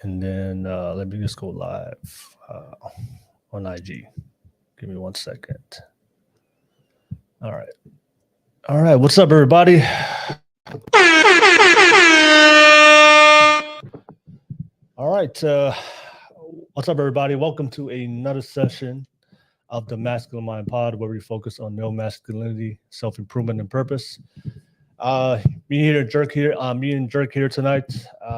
And then let me just go live on IG. Give me 1 second. All right. All right. What's up, everybody? All right. What's up, everybody? Welcome to another session of the Masculine Mind Pod, where we focus on male masculinity, self-improvement, and purpose. Me and Jerk here tonight.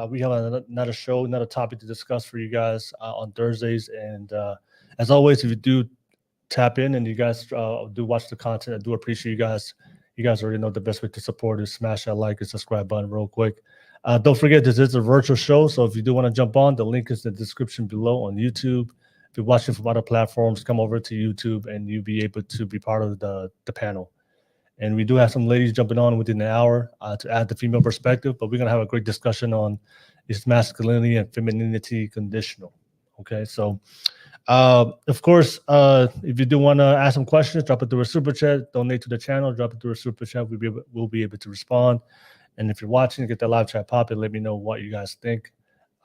We have another show, another topic to discuss for you guys on Thursdays. And as always, if you do tap in and you guys do watch the content, I do appreciate you guys. You guys already know the best way to support is smash that like and subscribe button real quick. Don't forget, this is a virtual show, so if you do want to jump on, the link is in the description below on YouTube. If you're watching from other platforms, come over to YouTube and you'll be able to be part of the panel. And we do have some ladies jumping on within an hour to add the female perspective, but we're going to have a great discussion on is masculinity and femininity conditional. Okay, so of course, if you do want to ask some questions, drop it through a super chat, donate to the channel, drop it through a super chat. We'll be able to respond. And if you're watching, get that live chat pop and let me know what you guys think.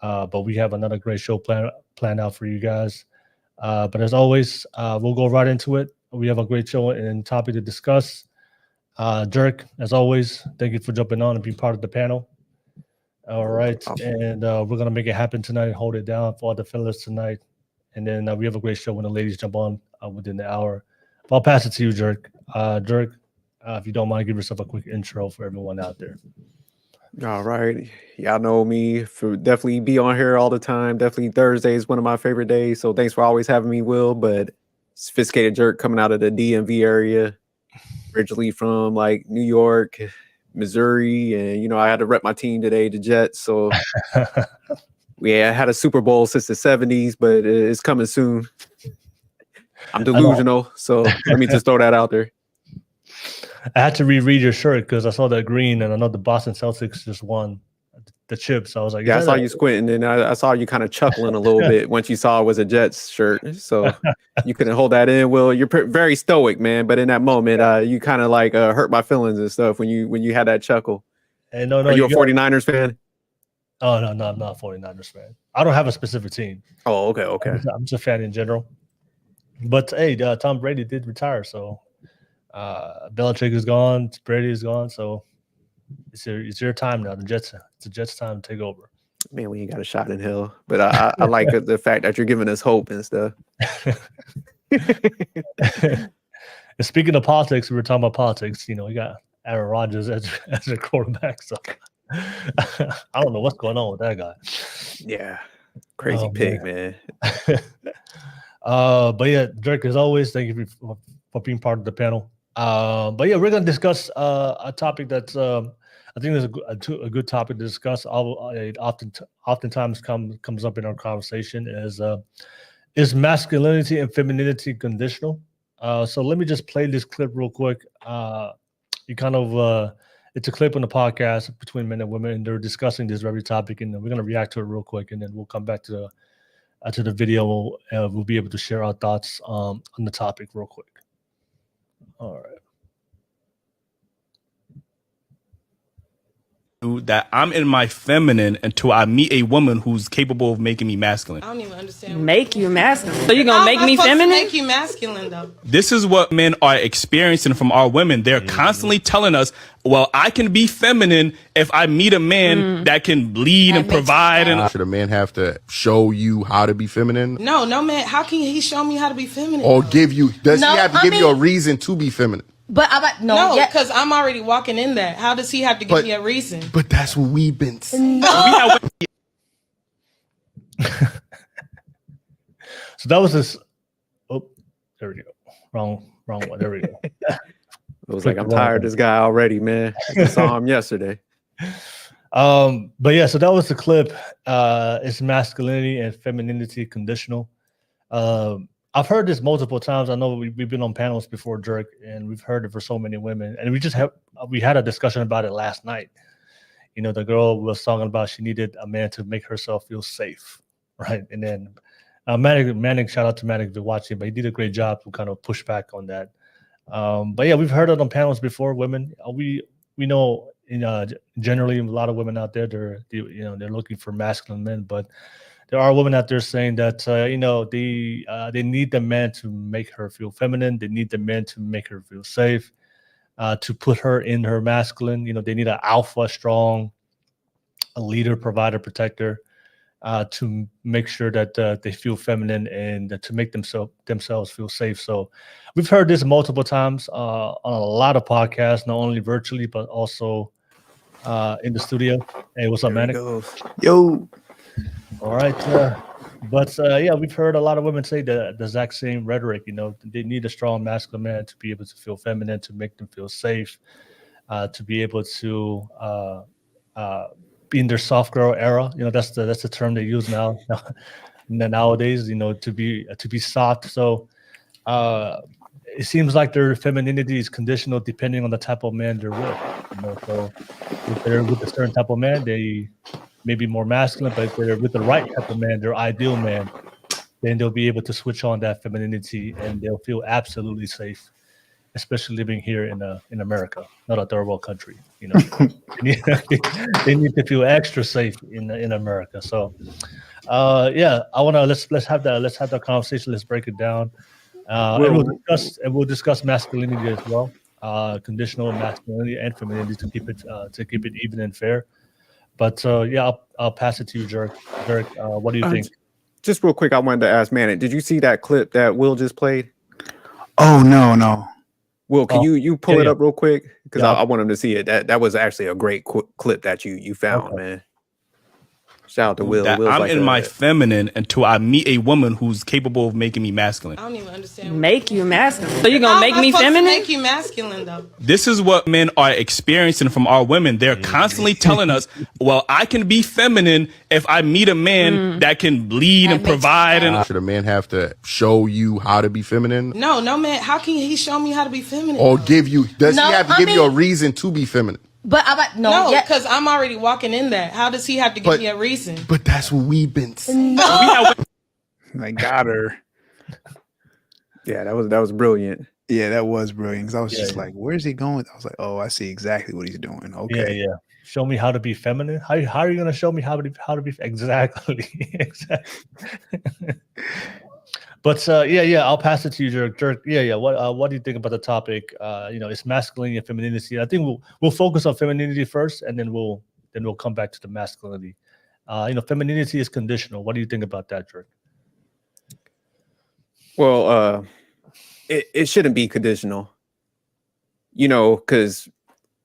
But we have another great show planned out for you guys. But as always, we'll go right into it. We have a great show and topic to discuss. Jerk, as always, thank you for jumping on and being part of the panel. All right. And we're going to make it happen tonight and hold it down for all the fellas tonight. And then we have a great show when the ladies jump on within the hour. But I'll pass it to you, Jerk. Jerk, if you don't mind, give yourself a quick intro for everyone out there. All right. Y'all know me for definitely be on here all the time. Definitely Thursday is one of my favorite days. So thanks for always having me, Will. But Sophisticated Jerk coming out of the DMV area, originally from like New York, Missouri. And, you know, I had to rep my team today, the Jets. So we had a Super Bowl since the 70s, but it's coming soon. I'm delusional. So let me just throw that out there. I had to reread your shirt because I saw that green, and I know the Boston Celtics just won the chip. So I was like, yeah, I saw you squinting, and I saw you kind of chuckling a little bit once you saw it was a Jets shirt. So you couldn't hold that in. Well, you're very stoic, man. But in that moment, you kind of like hurt my feelings and stuff when you had that chuckle. Hey, no, Are you a 49ers fan? Oh, no, I'm not a 49ers fan. I don't have a specific team. Oh, okay. I'm just a fan in general. But hey, Tom Brady did retire, so Belichick is gone, Brady is gone, so it's your time now. It's the Jets' time to take over. Man, we ain't got a shot in hell, but I like the fact that you're giving us hope and stuff. And speaking of politics, we were talking about politics. You know, we got Aaron Rodgers as a quarterback, so I don't know what's going on with that guy. Yeah, crazy pig, man. But yeah, Drake, as always, thank you for being part of the panel. But yeah, we're going to discuss a topic that's I think is a good topic to discuss. It oftentimes comes up in our conversation is masculinity and femininity conditional? So let me just play this clip real quick. It's a clip on the podcast between men and women, and they're discussing this very topic, and we're going to react to it real quick, and then we'll come back to the video. We'll be able to share our thoughts on the topic real quick. All right. That I'm in my feminine until I meet a woman who's capable of making me masculine. I don't even understand. Make you masculine. So you gonna make me feminine? Make you masculine though. This is what men are experiencing from our women. They're constantly telling us, well, I can be feminine if I meet a man that can lead and provide. And should a man have to show you how to be feminine? No man. How can he show me how to be feminine? Or does he have to give you a reason to be feminine? But no, because I'm already walking in that. How does he have to give me a reason? But that's what we've been saying. So that was this. Oh, there we go. Wrong one. There we go. It was like, I'm tired of this guy already, man. I saw him yesterday. But yeah, so that was the clip. It's masculinity and femininity conditional. I've heard this multiple times. I know we've been on panels before, Jerk, and we've heard it for so many women. And we had a discussion about it last night. You know, the girl was talking about she needed a man to make herself feel safe, right? And then Manic, shout out to Manic if you're watching, but he did a great job to kind of push back on that. But yeah, we've heard it on panels before. Women, we know generally a lot of women out there, they're looking for masculine men, but there are women out there saying that they need the man to make her feel feminine. They need the man to make her feel safe, to put her in her masculine. They need an alpha, strong, a leader, provider, protector, to make sure that they feel feminine and to make themselves feel safe. So we've heard this multiple times on a lot of podcasts, not only virtually but also in the studio. Hey, what's up, There he Manic? goes. Yo. All right. But we've heard a lot of women say the exact same rhetoric. They need a strong masculine man to be able to feel feminine, to make them feel safe, to be able to be in their soft girl era. That's the term they use nowadays. To be soft. So it seems like their femininity is conditional depending on the type of man they're with. So if they're with a certain type of man, they may be more masculine, but if they're with the right type of man, their ideal man, then they'll be able to switch on that femininity and they'll feel absolutely safe, especially living here in America, not a third world country. They need to feel extra safe in America. So I want to let's have that conversation. Let's break it down. And we'll discuss masculinity as well, conditional masculinity and femininity to keep it even and fair. But I'll pass it to you, Jerk. Jerk, what do you think? Just real quick, I wanted to ask Manny, did you see that clip that Will just played? Oh no. Will, can you pull it up real quick? Because Yeah. I want him to see it. That was actually a great clip that you found, man. Shout out to Will. That Will's I'm like in my feminine until I meet a woman who's capable of making me masculine. I don't even understand. Make you masculine. So you gonna make me supposed to feminine? make you masculine though. This is what men are experiencing from our women. They're constantly telling us, well, I can be feminine if I meet a man that can lead and provide. And Should a man have to show you how to be feminine? No, man. How can he show me how to be feminine? Or does he have to give you a mean- reason to be feminine? But No, because I'm already walking in that. How does he have to give me a reason? But that's what we've been saying. I got her. Yeah, that was brilliant. Yeah, that was brilliant. Because I was just Yeah. like, where's he going? I was like, oh, I see exactly what he's doing. Okay. Yeah. Show me how to be feminine. How are you going to show me how to be exactly? But I'll pass it to you, Jerk. Jerk, what do you think about the topic? It's masculinity and femininity. I think we'll focus on femininity first, and then we'll come back to the masculinity. Femininity is conditional. What do you think about that, Jerk? Well, it shouldn't be conditional. Because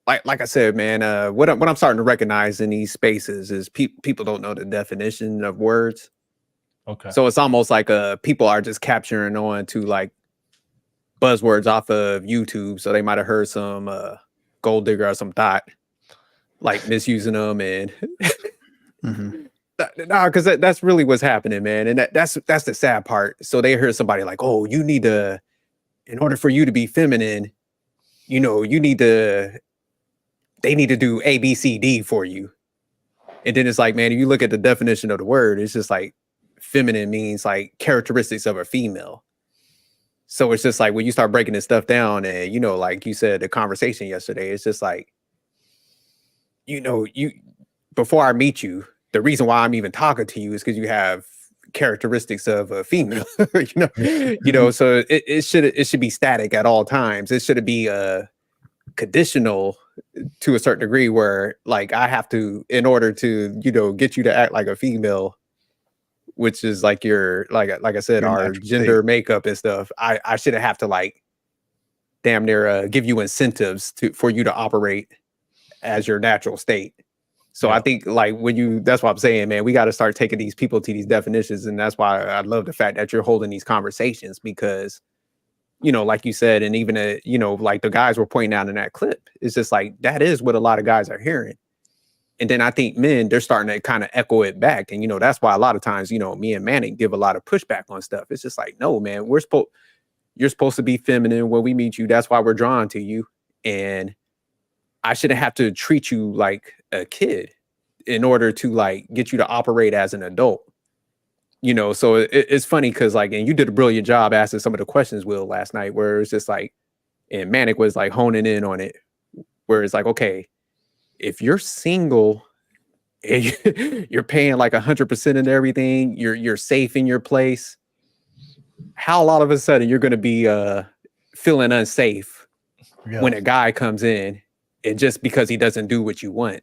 like I said, man, what I'm starting to recognize in these spaces is people don't know the definition of words. Okay. So it's almost like people are just capturing on to like buzzwords off of YouTube. So they might have heard some gold digger or some thought, like misusing them and no, because that's really what's happening, man. And that's the sad part. So they hear somebody like, oh, you need to, in order for you to be feminine, they need to do A, B, C, D for you. And then it's like, man, if you look at the definition of the word, it's just like feminine means like characteristics of a female. So it's just like when you start breaking this stuff down and, like you said, the conversation yesterday, it's just like, before I meet you, the reason why I'm even talking to you is because you have characteristics of a female, so it should be static at all times. It should be conditional to a certain degree where like I have to, in order to, get you to act like a female, which is like your, like I said, our gender makeup and stuff. I shouldn't have to like damn near give you incentives for you to operate as your natural state. So I think like that's what I'm saying, man, we got to start taking these people to these definitions. And that's why I love the fact that you're holding these conversations because, like you said, and even, like the guys were pointing out in that clip, it's just like, that is what a lot of guys are hearing. And then I think men, they're starting to kind of echo it back. And, that's why a lot of times, me and Manning give a lot of pushback on stuff. It's just like, no, man, you're supposed to be feminine when we meet you. That's why we're drawn to you. And I shouldn't have to treat you like a kid in order to like get you to operate as an adult. So it's funny because like, and you did a brilliant job asking some of the questions, Will, last night, where it's just like, and Manic was like honing in on it, where it's like, okay, if you're single and you're paying like 100% in everything, you're safe in your place, how all of a sudden you're going to be feeling unsafe when a guy comes in and just because he doesn't do what you want.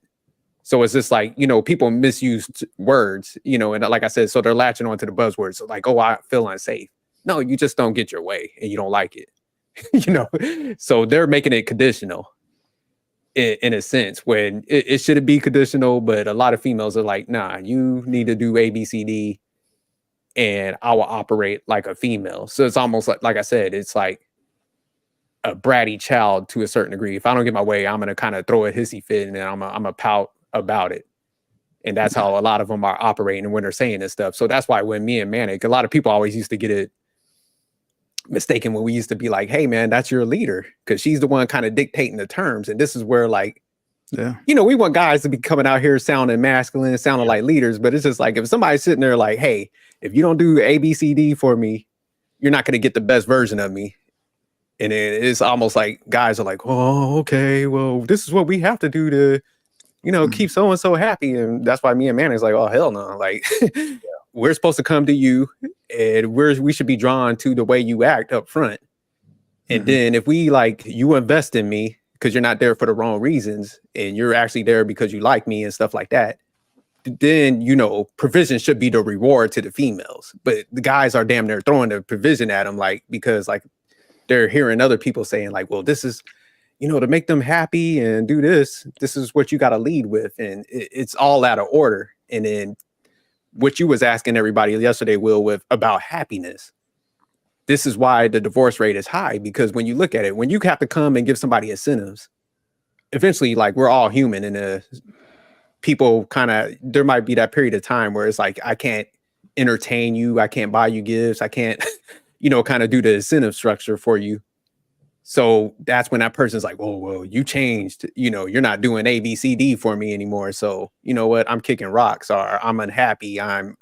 So it's just like, people misuse words, and like I said, so they're latching onto the buzzwords. So like, oh, I feel unsafe. No, you just don't get your way and you don't like it, so they're making it conditional in a sense when it shouldn't be conditional. But a lot of females are like, nah, you need to do A, B, C, D, and I will operate like a female. So it's almost like I said, it's like a bratty child to a certain degree. If I don't get my way, I'm going to kind of throw a hissy fit and then I'm a pout about it. And that's how a lot of them are operating when they're saying this stuff. So that's why when me and Manic, a lot of people always used to get it mistaken when we used to be like, hey man, that's your leader, because she's the one kind of dictating the terms. And this is where like, we want guys to be coming out here sounding masculine, sounding like leaders. But it's just like, if somebody's sitting there like, hey, if you don't do A, B, C, D for me, you're not going to get the best version of me. And it's almost like guys are like, oh, okay, well, this is what we have to do to, keep so-and-so happy. And that's why me and Manny's like, oh, hell no. Like, we're supposed to come to you and we should be drawn to the way you act up front. And then if we like, you invest in me because you're not there for the wrong reasons and you're actually there because you like me and stuff like that, then, provision should be the reward to the females. But the guys are damn near throwing the provision at them, like, because like they're hearing other people saying like, well, this is, to make them happy and do this is what you got to lead with. And it's all out of order. And then what you was asking everybody yesterday, Will, with about happiness. This is why the divorce rate is high, because when you look at it, when you have to come and give somebody incentives, eventually, like, we're all human, and people kind of, there might be that period of time where it's like, I can't entertain you, I can't buy you gifts, I can't, kind of do the incentive structure for you. So that's when that person's like, oh, well, you changed, you're not doing A, B, C, D for me anymore. So you know what? I'm kicking rocks, or I'm unhappy. I'm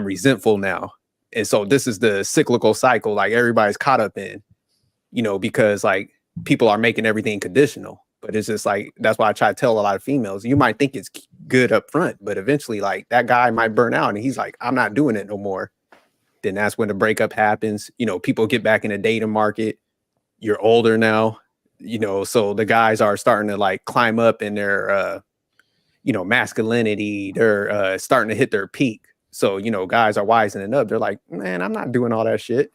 resentful now. And so this is the cyclical cycle, like everybody's caught up in, because like people are making everything conditional. But it's just like, that's why I try to tell a lot of females, you might think it's good up front, but eventually like that guy might burn out and he's like, I'm not doing it no more. Then that's when the breakup happens. People get back in the dating market. You're older now, so the guys are starting to like climb up in their, masculinity. They're starting to hit their peak. So, guys are wisening up. They're like, man, I'm not doing all that shit,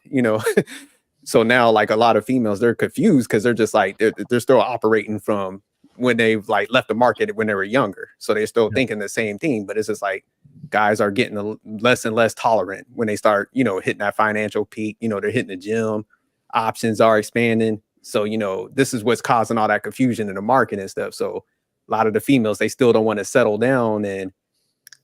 So now like a lot of females, they're confused because they're just like, they're still operating from when they've like left the market when they were younger. So they're still thinking the same thing, but it's just like guys are getting less and less tolerant when they start, hitting that financial peak. They're hitting the gym. Options are expanding. So, this is what's causing all that confusion in the market and stuff. So a lot of the females, they still don't want to settle down and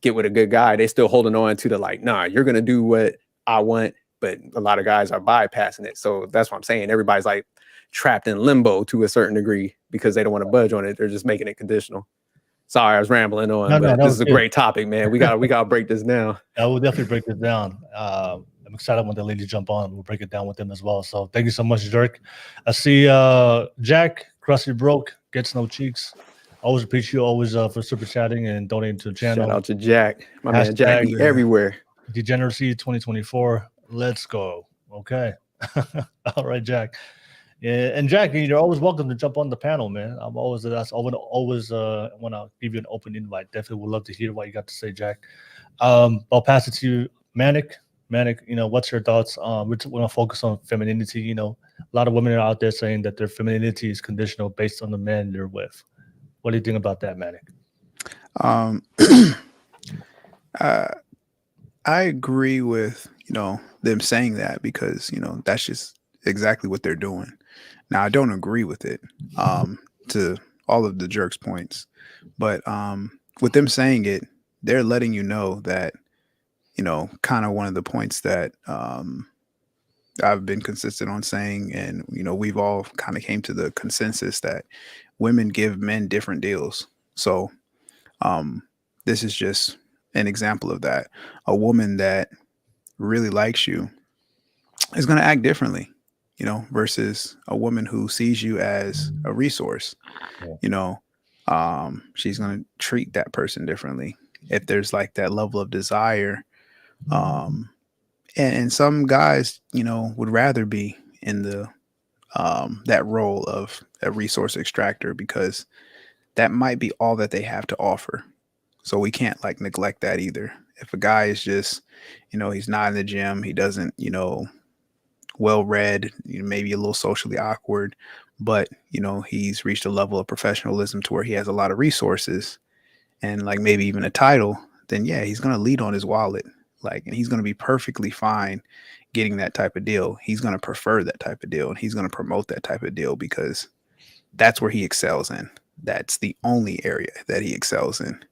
get with a good guy. They still holding on to the like, nah, you're going to do what I want. But a lot of guys are bypassing it. So that's what I'm saying. Everybody's like trapped in limbo to a certain degree because they don't want to budge on it. They're just making it conditional. Sorry, I was rambling on, but this is a great topic, man. We gotta break this down. I will definitely break this down. I'm excited when the ladies jump on. We'll break it down with them as well. So thank you so much, Dirk. I see Jack, Crusty Broke, Gets No Cheeks. Always appreciate you always for super chatting and donating to the channel. Shout out to Jack. My man Jack be everywhere. Degeneracy 2024. Let's go. Okay. All right, Jack. Yeah, and Jack, you're always welcome to jump on the panel, man. Always want to give you an open invite. Definitely would love to hear what you got to say, Jack. I'll pass it to you, Manic. Manic, what's your thoughts? We want to focus on femininity. A lot of women are out there saying that their femininity is conditional based on the men they're with. What do you think about that, Manic? I agree with them saying that because that's just exactly what they're doing. Now I don't agree with it to all of the jerks points, but with them saying it, they're letting you know that kind of one of the points that I've been consistent on saying, and we've all kind of came to the consensus that women give men different deals. So this is just an example of that. A woman that really likes you is going to act differently, versus a woman who sees you as a resource. she's going to treat that person differently. If there's like that level of desire, and some guys, would rather be in the that role of a resource extractor because that might be all that they have to offer. So we can't like neglect that either. If a guy is just, he's not in the gym, he doesn't, well read, maybe a little socially awkward, but he's reached a level of professionalism to where he has a lot of resources and like maybe even a title, then yeah, he's going to lead on his wallet. Like, and he's going to be perfectly fine getting that type of deal. He's going to prefer that type of deal and he's going to promote that type of deal because that's where he excels in. That's the only area that he excels in.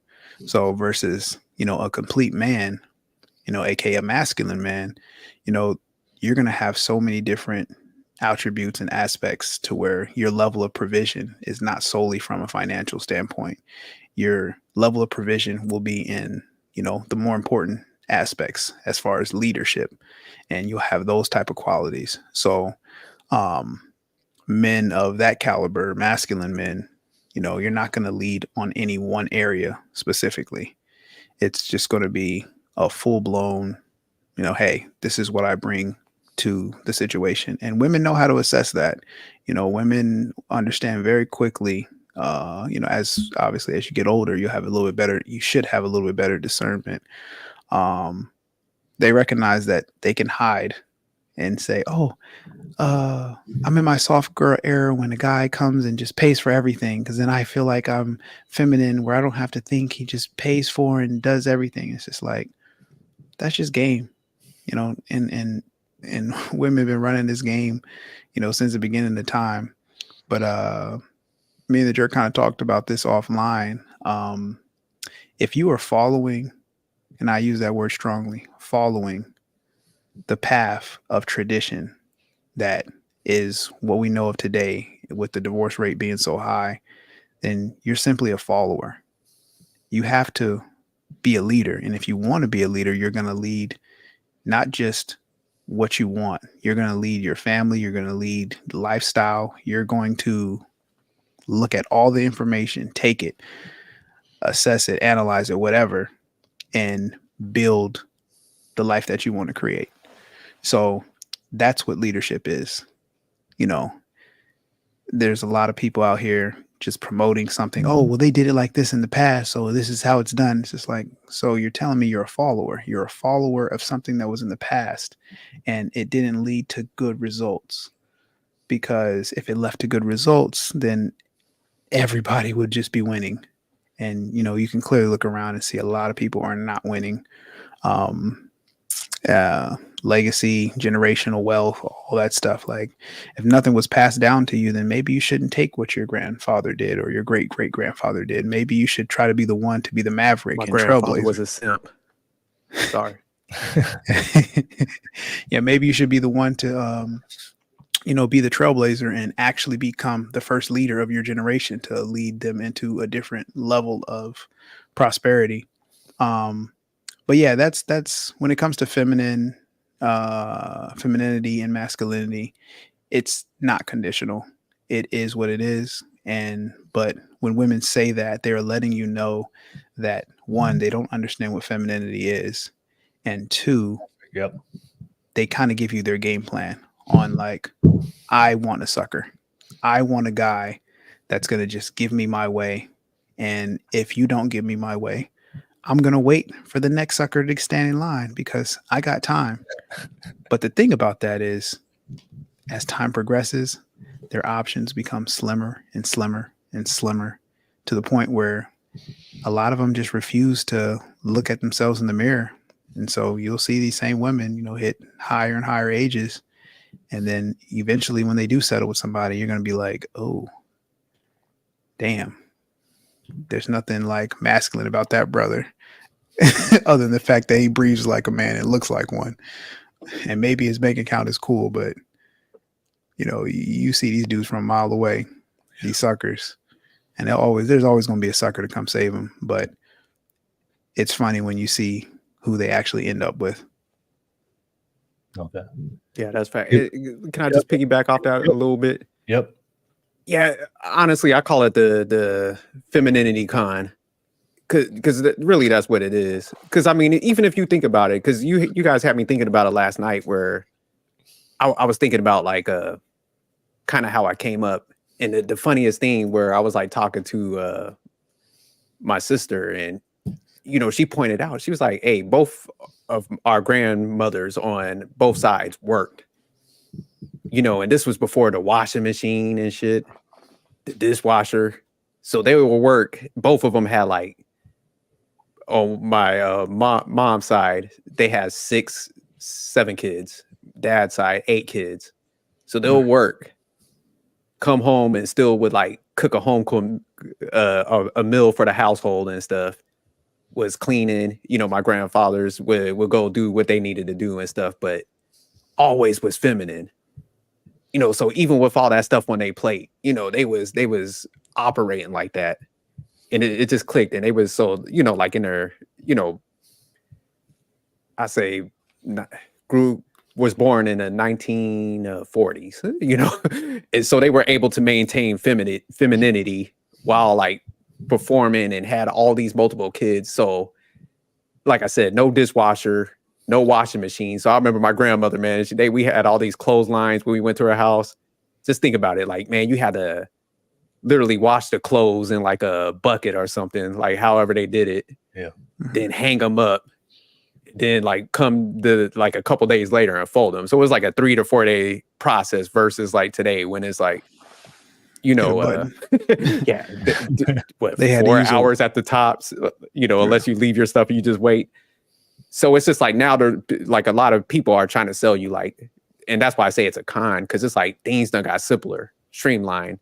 So versus, a complete man, aka a masculine man, you're going to have so many different attributes and aspects to where your level of provision is not solely from a financial standpoint. Your level of provision will be in, the more important aspects as far as leadership, and you'll have those type of qualities. So, men of that caliber, masculine men, you're not going to lead on any one area specifically. It's just going to be a full blown, hey, this is what I bring to the situation. And women know how to assess that. Women understand very quickly, as obviously as you get older, you should have a little bit better discernment. They recognize that they can hide and say, oh, I'm in my soft girl era when a guy comes and just pays for everything. Cause then I feel like I'm feminine where I don't have to think, he just pays for and does everything. It's just like, that's just game, and women have been running this game, since the beginning of time. But, me and the jerk kind of talked about this offline. If you are following, and I use that word strongly, following the path of tradition, that is what we know of today with the divorce rate being so high, then you're simply a follower. You have to be a leader. And if you want to be a leader, you're going to lead not just what you want. You're going to lead your family. You're going to lead lifestyle. You're going to look at all the information, take it, assess it, analyze it, whatever, and build the life that you want to create. So that's what leadership is. There's a lot of people out here just promoting something. Oh, well, they did it like this in the past, so this is how it's done. It's just like, so you're telling me you're a follower. You're a follower of something that was in the past, and it didn't lead to good results. Because if it left to good results, then everybody would just be winning. And, you can clearly look around and see a lot of people are not winning. Legacy, generational wealth, all that stuff. Like, if nothing was passed down to you, then maybe you shouldn't take what your grandfather did or your great great grandfather did. Maybe you should try to be the one to be the maverick. My and grandfather trailblazer. was a simp. Sorry. Yeah, maybe you should be the one to be the trailblazer and actually become the first leader of your generation to lead them into a different level of prosperity. But yeah, that's when it comes to femininity and masculinity, it's not conditional. It is what it is. But when women say that, they're letting you know that, one, they don't understand what femininity is, and two, they kind of give you their game plan on like, I want a sucker. I want a guy that's going to just give me my way. And if you don't give me my way, I'm going to wait for the next sucker to stand in line because I got time. But the thing about that is, as time progresses, their options become slimmer and slimmer and slimmer to the point where a lot of them just refuse to look at themselves in the mirror. And so you'll see these same women, hit higher and higher ages. And then eventually when they do settle with somebody, you're going to be like, oh, damn, there's nothing like masculine about that brother. Other than the fact that he breathes like a man and looks like one. And maybe his bank account is cool, but you see these dudes from a mile away, these suckers, and there's always going to be a sucker to come save them. But it's funny when you see who they actually end up with. Okay. Yeah, that's fact. Can I just piggyback off that a little bit? Yep. Yeah, honestly, I call it the femininity con, because really that's what it is. Because I mean, even if you think about it, because you guys had me thinking about it last night, where I was thinking about like kind of how I came up, and the funniest thing where I was like talking to my sister, and she pointed out, she was like, "Hey, both of our grandmothers on both sides worked, and this was before the washing machine and shit, the dishwasher, so they would work. Both of them had like." On my mom's side, they had 6, 7 kids. Dad's side, 8 kids. So they'll work, come home, and still would like cook a home a meal for the household and stuff. Was cleaning. My grandfathers would go do what they needed to do and stuff, but always was feminine. So even with all that stuff on their plate, they was operating like that. And it just clicked, and they was so, like in their, I say, was born in the 1940s, and so they were able to maintain femininity while like performing and had all these multiple kids. So, like I said, no dishwasher, no washing machine. So I remember my grandmother, man, we had all these clotheslines when we went to her house. Just think about it, like, man, you had to literally wash the clothes in like a bucket or something, like however they did it. Yeah. Then hang them up. Then like come like a couple days later and fold them. So it was like a 3 to 4 day process versus like today when it's like, yeah, they had 4 hours at the tops, unless you leave your stuff and you just wait. So it's just like now they're like a lot of people are trying to sell you like, and that's why I say it's a con, because it's like things done got simpler, streamlined,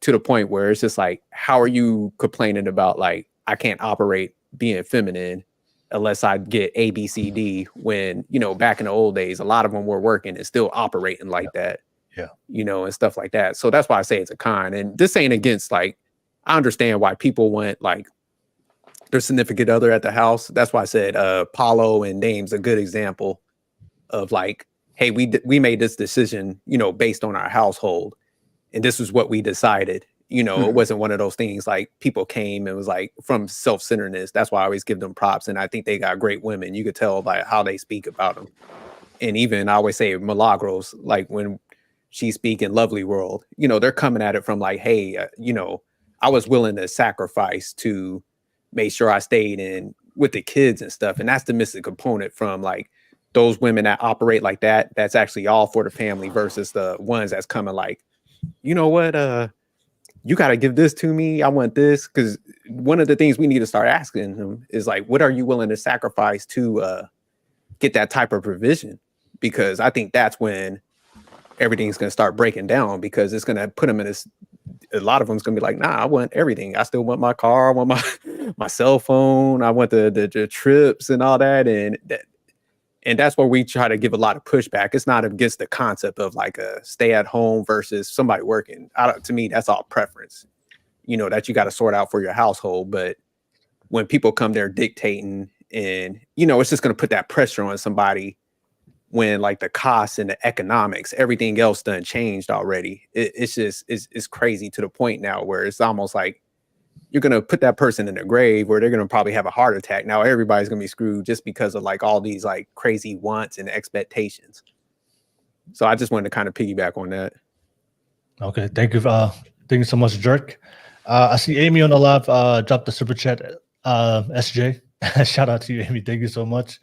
to the point where it's just like, how are you complaining about like, I can't operate being feminine unless I get A, B, C, D, when, back in the old days, a lot of them were working and still operating like that. Yeah. And stuff like that. So that's why I say it's a con. And this ain't against, like, I understand why people want like their significant other at the house. That's why I said Paulo and Dame's a good example of like, hey, we made this decision, based on our household. And this is what we decided. It wasn't one of those things like people came and was like from self-centeredness. That's why I always give them props. And I think they got great women. You could tell by how they speak about them. And even I always say Milagros, like when she speak in Lovely World, they're coming at it from like, hey, I was willing to sacrifice to make sure I stayed in with the kids and stuff. And that's the missing component from like those women that operate like that. That's actually all for the family versus the ones that's coming like, you know what, you got to give this to me. I want this. Because one of the things we need to start asking them is like, what are you willing to sacrifice to get that type of provision? Because I think that's when everything's going to start breaking down, because it's going to put them in this. A lot of them's going to be like, nah, I want everything. I still want my car. I want my cell phone. I want the trips and all that. And that's where we try to give a lot of pushback. It's not against the concept of like a stay at home versus somebody working. To me, that's all preference, that you got to sort out for your household. But when people come there dictating and, it's just going to put that pressure on somebody when like the costs and the economics, everything else done changed already. It's crazy to the point now where it's almost like you're going to put that person in a grave where they're going to probably have a heart attack. Now everybody's going to be screwed just because of like all these like crazy wants and expectations. So I just wanted to kind of piggyback on that. Okay. Thank you. Thank you so much, Jerk. I see Amy on the live, dropped the super chat, SJ. Shout out to you, Amy. Thank you so much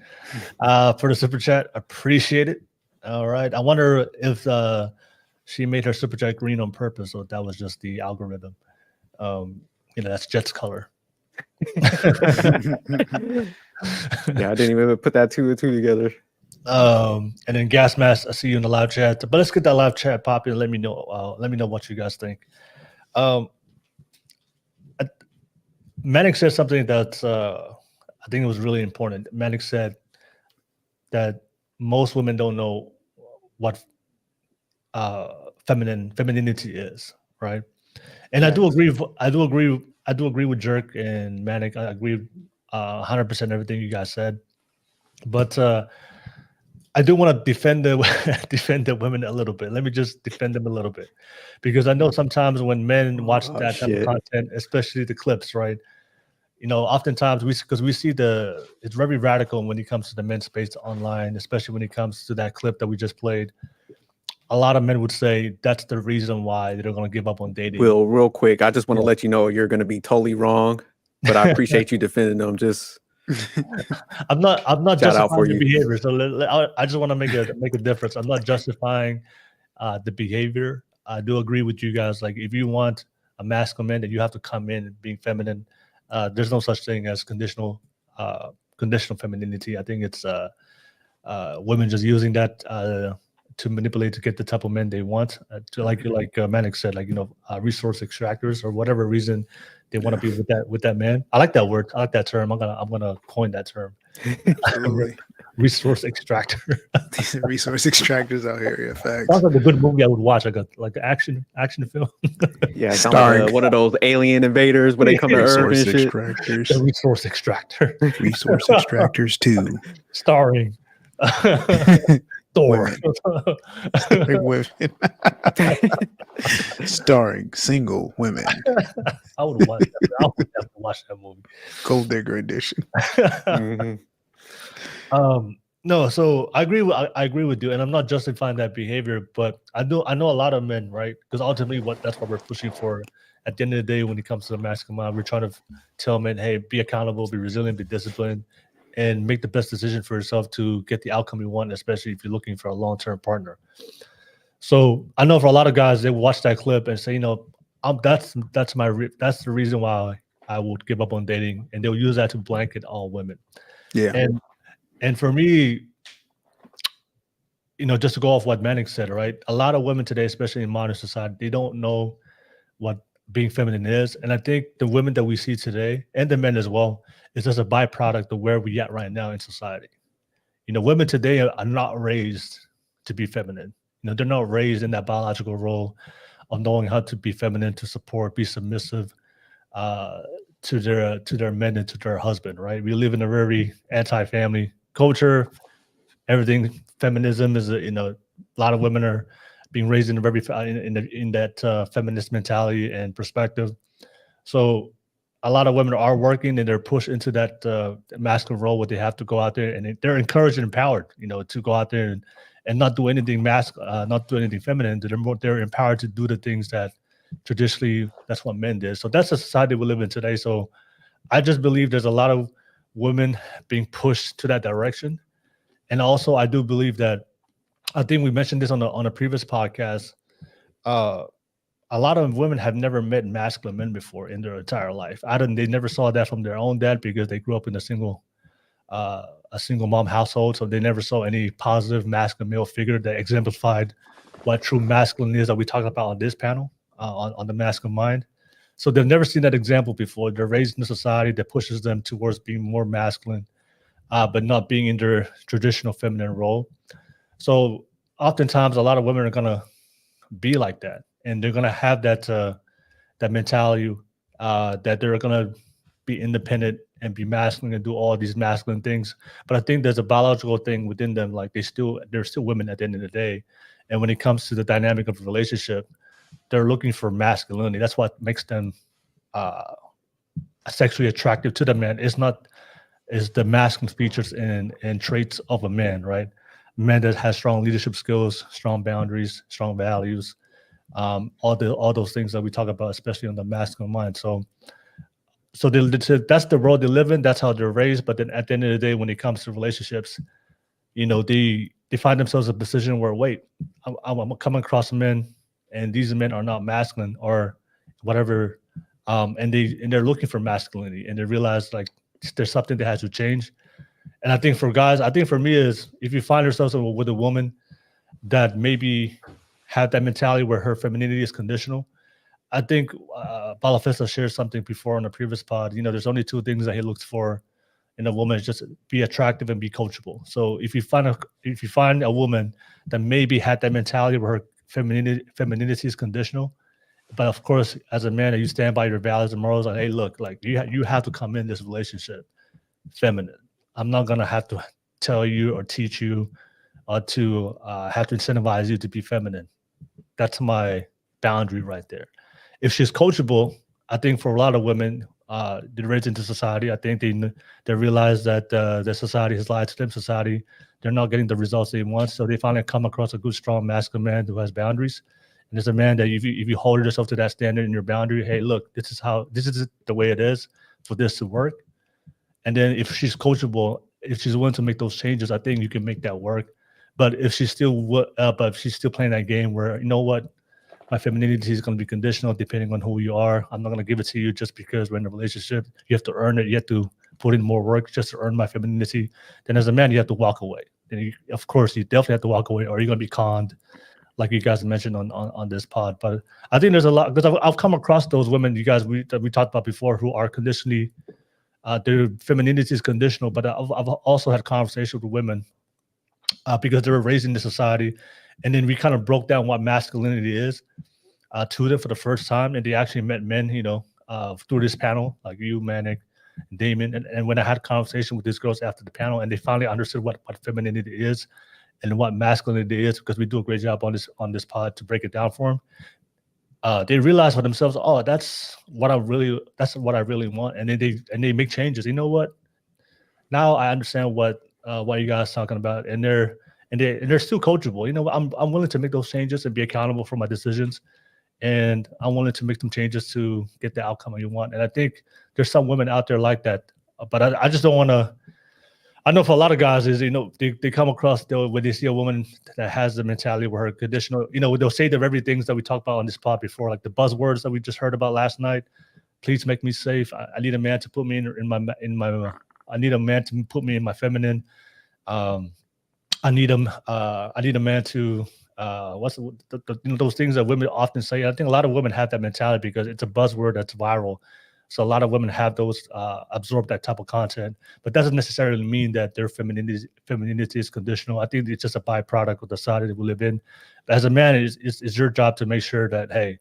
for the super chat. Appreciate it. All right. I wonder if she made her super chat green on purpose, or if that was just the algorithm. That's Jet's color. Yeah, I didn't even put that 2 and 2 together. And then Gas Mask, I see you in the live chat. But let's get that live chat popping. Let me know. Let me know what you guys think. Manic said something that I think it was really important. Manic said that most women don't know what femininity is, right? And I do agree. I do agree with Jerk and Manic. I agree 100% everything you guys said. But I do want to defend the defend the women a little bit. Let me just defend them a little bit, because I know sometimes when men watch that type of content, especially the clips, right? You know, oftentimes we see it's very radical when it comes to the men's space online, especially when it comes to that clip that we just played. A lot of men would say that's the reason why they're going to give up on dating. Will, real quick, I just want to let you know you're going to be totally wrong, but I appreciate you defending them. Just I'm not shout out for justifying the you. behavior. So I just want to make a difference. I'm not justifying the behavior. I do agree with you guys. Like, if you want a masculine man, then you have to come in being feminine. There's no such thing as conditional femininity. I think it's women just using that to manipulate to get the type of men they want. To like Manic said, like, you know, resource extractors, or whatever reason they want to be with that man. I like that word. I like that term. I'm gonna coin that term. Absolutely. Resource extractor. Resource extractors out here. Yeah, facts. Sounds like a good movie I would watch, like an action film. Yeah, sound like one of those alien invaders when they come to Earth and shit. The resource extractor. Resource extractors 2. Starring Thor. Starring women. Starring single women. I would watch that. I would have to watch that movie. Gold Digger edition. No, so I agree with you, and I'm not justifying that behavior, but I know a lot of men, right? Because ultimately, that's what we're pushing for. At the end of the day, when it comes to the masculine mind, we're trying to tell men, hey, be accountable, be resilient, be disciplined, and make the best decision for yourself to get the outcome you want, especially if you're looking for a long-term partner. So I know for a lot of guys, they watch that clip and say, you know, that's the reason why I would give up on dating, and they'll use that to blanket all women. Yeah. And for me, you know, just to go off what Manning said, right? A lot of women today, especially in modern society, they don't know what being feminine is. And I think the women that we see today, and the men as well, is just a byproduct of where we're at right now in society. You know, women today are not raised to be feminine. You know, they're not raised in that biological role of knowing how to be feminine, to support, be submissive to their men and to their husband, right? We live in a very anti-family culture. Everything feminism is, you know, a lot of women are being raised in a very in that feminist mentality and perspective. So a lot of women are working, and they're pushed into that masculine role where they have to go out there, and they're encouraged and empowered, you know, to go out there and not do anything not do anything feminine. They're empowered to do the things that traditionally that's what men did. So that's the society we live in today. So I just believe there's a lot of women being pushed to that direction. And also I do believe that, I think we mentioned this on a previous podcast, a lot of women have never met masculine men before in their entire life. They never saw that from their own dad, because they grew up in a single mom household. So they never saw any positive masculine male figure that exemplified what true masculine is that we talked about on this panel, on the masculine mind. So they've never seen that example before. They're raised in a society that pushes them towards being more masculine, but not being in their traditional feminine role. So oftentimes a lot of women are going to be like that, and they're going to have that mentality that they're going to be independent and be masculine and do all these masculine things. But I think there's a biological thing within them. Like they're still women at the end of the day. And when it comes to the dynamic of a relationship, they're looking for masculinity. That's what makes them sexually attractive to the man. Is the masculine features and traits of a man, right? Man that has strong leadership skills, strong boundaries, strong values, all those things that we talk about, especially on the masculine mind. So that's the world they live in. That's how they're raised. But then at the end of the day, when it comes to relationships, you know, they find themselves in a position where, wait, I'm coming across men, and these men are not masculine or whatever, and they're looking for masculinity, and they realize like there's something that has to change. And I think for guys, for me is, if you find yourself with a woman that maybe had that mentality where her femininity is conditional, I think Balafesta shared something before on a previous pod. You know, there's only two things that he looks for in a woman: is just be attractive and be coachable. So if you find a woman that maybe had that mentality where her femininity is conditional, but of course, as a man, you stand by your values and morals, like, hey, look, like you have to come in this relationship feminine. I'm not gonna have to tell you or teach you to have to incentivize you to be feminine. That's my boundary right there. If she's coachable, I think for a lot of women, they're raised into society. I think they realize that the society has lied to them. Society, they're not getting the results they want. So they finally come across a good, strong, masculine man who has boundaries. And there's a man that if you hold yourself to that standard in your boundary, hey, look, this is the way it is for this to work. And then if she's coachable, if she's willing to make those changes, I think you can make that work. But if she's still playing that game where, you know what, my femininity is going to be conditional depending on who you are. I'm not going to give it to you just because we're in a relationship. You have to earn it. You have to put in more work just to earn my femininity. Then as a man, you have to walk away. Then of course, you definitely have to walk away, or you're going to be conned, like you guys mentioned on this pod. But I think there's a lot, because I've come across those women that we talked about before who are conditionally, their femininity is conditional. But I've also had conversations with women because they were raised in the society, and then we kind of broke down what masculinity is to them for the first time, and they actually met men, through this panel, like you, Manic, Damon, and when I had a conversation with these girls after the panel, and they finally understood what femininity is and what masculinity is, because we do a great job on this pod to break it down for them. They realize for themselves, oh, that's what I really want, and then they make changes. You know what? Now I understand what you guys talking about, and they're still coachable. You know, I'm willing to make those changes and be accountable for my decisions, and I'm willing to make them changes to get the outcome you want. And I think there's some women out there like that, but I just don't want to. I know for a lot of guys is, they come across when they see a woman that has the mentality where her conditional, they'll say the very things that we talked about on this pod before, like the buzzwords that we just heard about last night. Please make me safe. I need a man to put me in my. I need a man to put me in my feminine. I need a man to those things that women often say. I think a lot of women have that mentality because it's a buzzword that's viral. So a lot of women have those absorb that type of content, but doesn't necessarily mean that their femininity is conditional. I think it's just a byproduct of the society that we live in. But as a man, it's your job to make sure that, hey,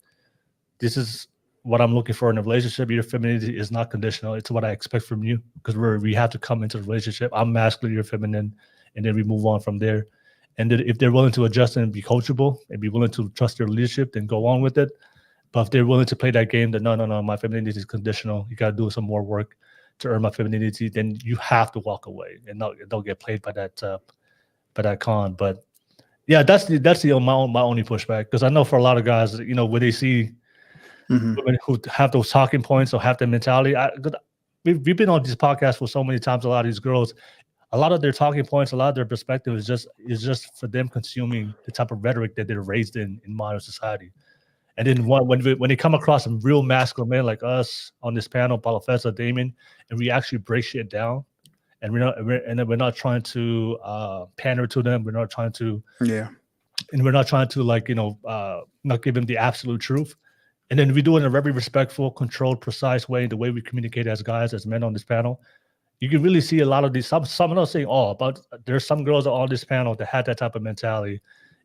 this is what I'm looking for in a relationship. Your femininity is not conditional. It's what I expect from you, because we have to come into the relationship. I'm masculine, you're feminine, and then we move on from there. And then if they're willing to adjust and be coachable and be willing to trust their leadership, then go on with it. But if they're willing to play that game that no, my femininity is conditional, you got to do some more work to earn my femininity, then you have to walk away and don't get played by that con. But yeah, that's my only pushback, because I know for a lot of guys, when they see women who have those talking points or have that mentality, we've been on this podcast for so many times. A lot of these girls, a lot of their talking points, a lot of their perspective is just for them consuming the type of rhetoric that they're raised in modern society. And then when they come across some real masculine men like us on this panel, Palafesa, Damon, and we actually break shit down, and we're not trying to pander to them. We're not trying to and we're not trying to not give them the absolute truth. And then we do it in a very respectful, controlled, precise way, the way we communicate as guys, as men on this panel. You can really see a lot of these. Some are not saying all, but there's some girls on this panel that had that type of mentality.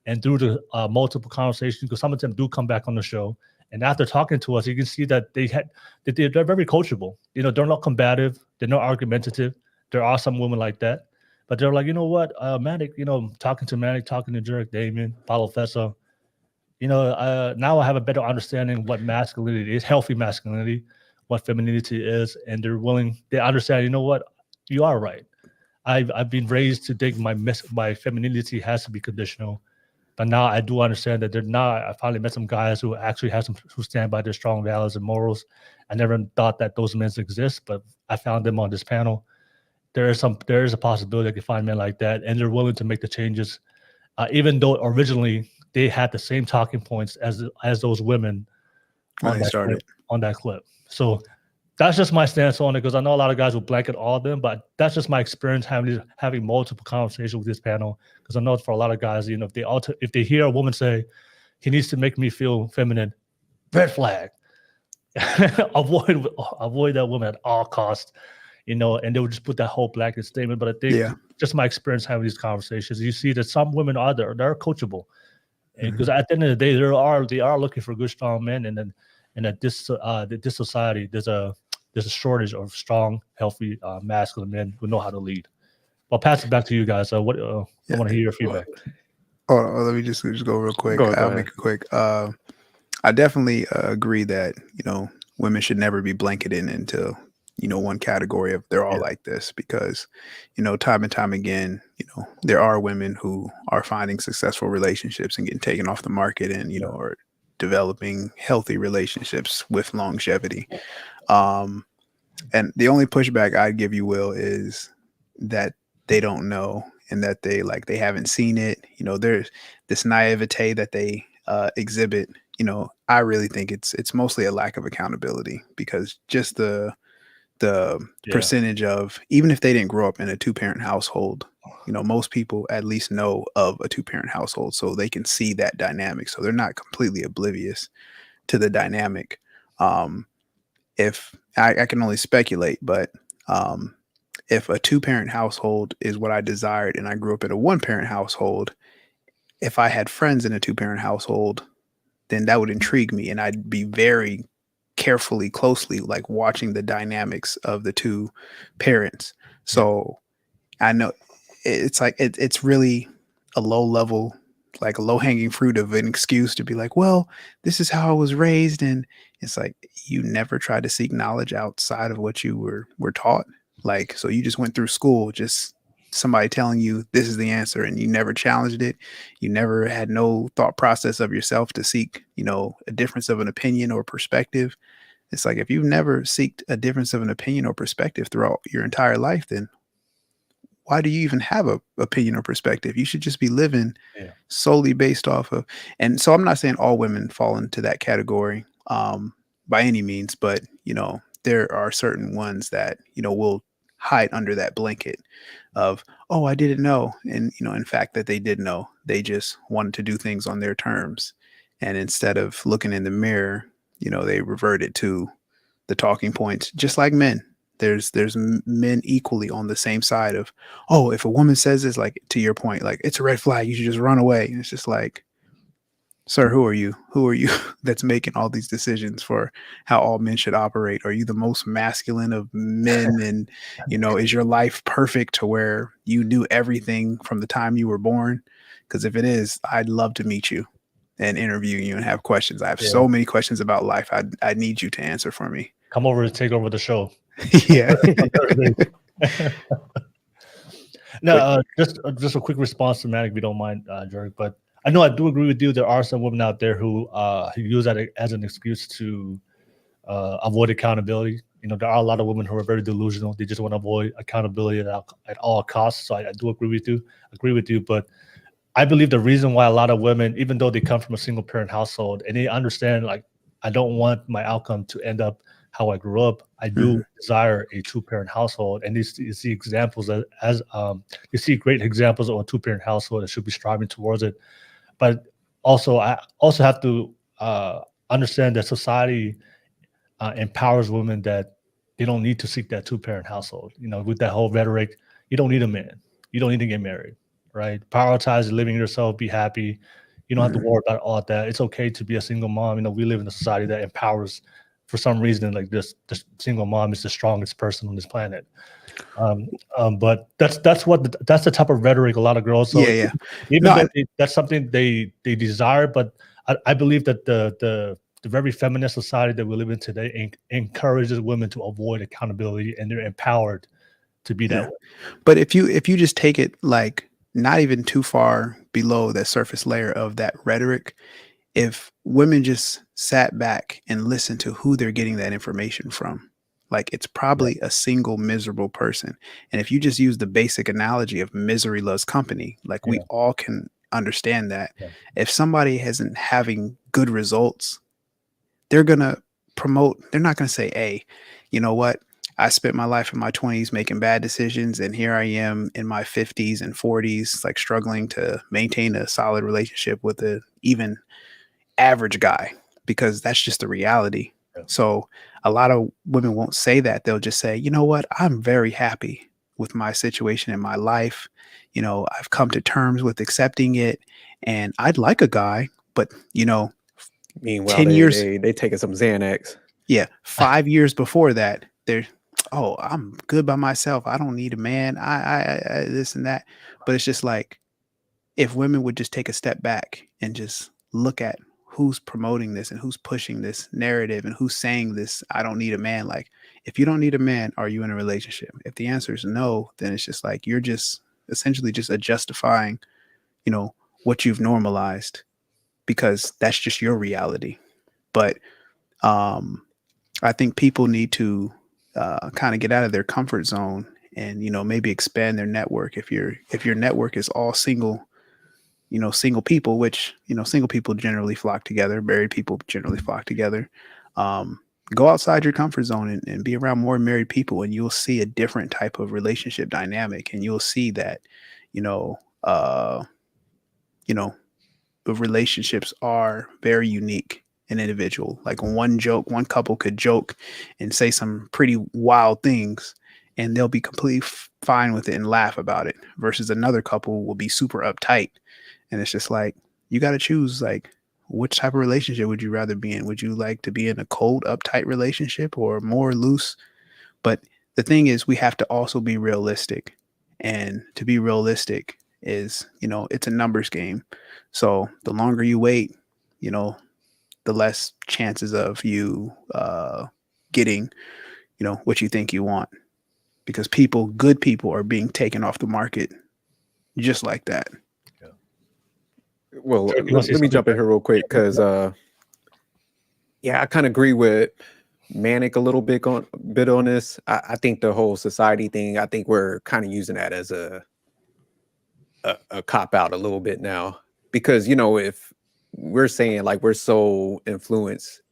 And through the multiple conversations, because some of them do come back on the show, and after talking to us, you can see that they're very coachable. They're not combative, they're not argumentative. There are some women like that, but they're like, you know what, Manic, talking to Manic, talking to Jerk, Damien, Paulo Fessa, now I have a better understanding of what masculinity is, healthy masculinity, what femininity is, and they understand, you know what, you are right. I've been raised to think my femininity has to be conditional. But now I do understand that I finally met some guys who actually who stand by their strong values and morals. I never thought that those men exist, but I found them on this panel. There is a possibility I can find men like that, and they're willing to make the changes, even though originally they had the same talking points as those women on that clip. So that's just my stance on it, because I know a lot of guys will blanket all of them, but that's just my experience having multiple conversations with this panel. Because I know for a lot of guys, if they hear a woman say, "He needs to make me feel feminine," red flag. avoid that woman at all costs, and they would just put that whole blanket statement. But I think just my experience having these conversations, you see that some women they're coachable, because at the end of the day, they are looking for good, strong men, and at this society, there's a shortage of strong, healthy, masculine men who know how to lead. I'll pass it back to you guys. I want to hear your feedback. Let me just go real quick. I'll make it quick. I definitely agree that, women should never be blanketed into, one category of they're all like this, because, time and time again, there are women who are finding successful relationships and getting taken off the market and, are developing healthy relationships with longevity. And the only pushback I'd give you, Will, is that they don't know and that they haven't seen it. There's this naivete that they exhibit. I really think it's mostly a lack of accountability, because just the percentage of, even if they didn't grow up in a 2-parent household, most people at least know of a 2-parent household, so they can see that dynamic. So they're not completely oblivious to the dynamic. If I can only speculate, but if a 2-parent household is what I desired and I grew up in a 1-parent household, if I had friends in a 2-parent household, then that would intrigue me, and I'd be very closely watching the dynamics of the 2 parents. So I know it's it's really a low level, a low hanging fruit of an excuse to be like, well, this is how I was raised. And it's you never tried to seek knowledge outside of what you were taught. So you just went through school, just somebody telling you this is the answer, and you never challenged it. You never had no thought process of yourself to seek, a difference of an opinion or perspective. It's if you've never seeked a difference of an opinion or perspective throughout your entire life, then why do you even have a opinion or perspective? You should just be living solely based off of. And so I'm not saying all women fall into that category by any means, but there are certain ones that will hide under that blanket of, oh, I didn't know. And in fact that they did know. They just wanted to do things on their terms. And instead of looking in the mirror, they reverted to the talking points, just like men. There's men equally on the same side of, oh, if a woman says this, to your point, it's a red flag, you should just run away. And it's just sir, who are you? Who are you that's making all these decisions for how all men should operate? Are you the most masculine of men? And, is your life perfect to where you knew everything from the time you were born? Because if it is, I'd love to meet you and interview you and have questions. I have so many questions about life. I need you to answer for me. Come over to take over the show. Yeah. No, just a quick response to Matt, if you don't mind, Jerry. But I know I do agree with you. There are some women out there who use that as an excuse to avoid accountability. There are a lot of women who are very delusional. They just want to avoid accountability at all costs. So I do agree with you. But I believe the reason why a lot of women, even though they come from a single parent household and they understand, I don't want my outcome to end up how I grew up, I do desire a 2-parent household. And you see examples as you see great examples of a 2-parent household that should be striving towards it. But also, I also have to understand that society empowers women that they don't need to seek that 2-parent household. With that whole rhetoric, you don't need a man. You don't need to get married, right? Prioritize living yourself, be happy. You don't have to worry about all that. It's okay to be a single mom. We live in a society that empowers, for some reason, the single mom is the strongest person on this planet. But that's the type of rhetoric a lot of girls. So even though that's something they desire, but I believe that the very feminist society that we live in today encourages women to avoid accountability, and they're empowered to be that way. But if you just take it not even too far below that surface layer of that rhetoric, if women just sat back and listened to who they're getting that information from, it's probably a single miserable person. And if you just use the basic analogy of misery loves company, we all can understand that. If somebody isn't having good results, they're going to promote, they're not going to say, hey, you know what? I spent my life in my 20s making bad decisions, and here I am in my 50s and 40s, struggling to maintain a solid relationship with an even average guy, because that's just the reality. So a lot of women won't say that. They'll just say, you know what? I'm very happy with my situation in my life. I've come to terms with accepting it, and I'd like a guy, but meanwhile 10 years they taking some Xanax. Yeah. 5 years before that, they're oh, I'm good by myself. I don't need a man. I this and that. But it's just like, if women would just take a step back and just look at who's promoting this and who's pushing this narrative and who's saying this, I don't need a man. Like, if you don't need a man, are you in a relationship? If the answer is no, then it's just like, you're just essentially just justifying, what you've normalized, because that's just your reality. But I think people need to kind of get out of their comfort zone and, maybe expand their network. If your network is all single, single people, which, single people generally flock together, married people generally flock together. Go outside your comfort zone and be around more married people, and you'll see a different type of relationship dynamic. And you'll see that, the relationships are very unique and individual. Like, one couple could joke and say some pretty wild things, and they'll be completely fine with it and laugh about it, versus another couple will be super uptight. And it's just like, you got to choose, like, which type of relationship would you rather be in? Would you like to be in a cold, uptight relationship or more loose? But the thing is, we have to also be realistic. And to be realistic is, it's a numbers game. So the longer you wait, the less chances of you getting, what you think you want. Because good people are being taken off the market just like that. Well, let me jump in here real quick, because I kind of agree with Manic a little bit on this. I think the whole society thing, I think we're kind of using that as a cop out a little bit now, because if we're saying like we're so influenced,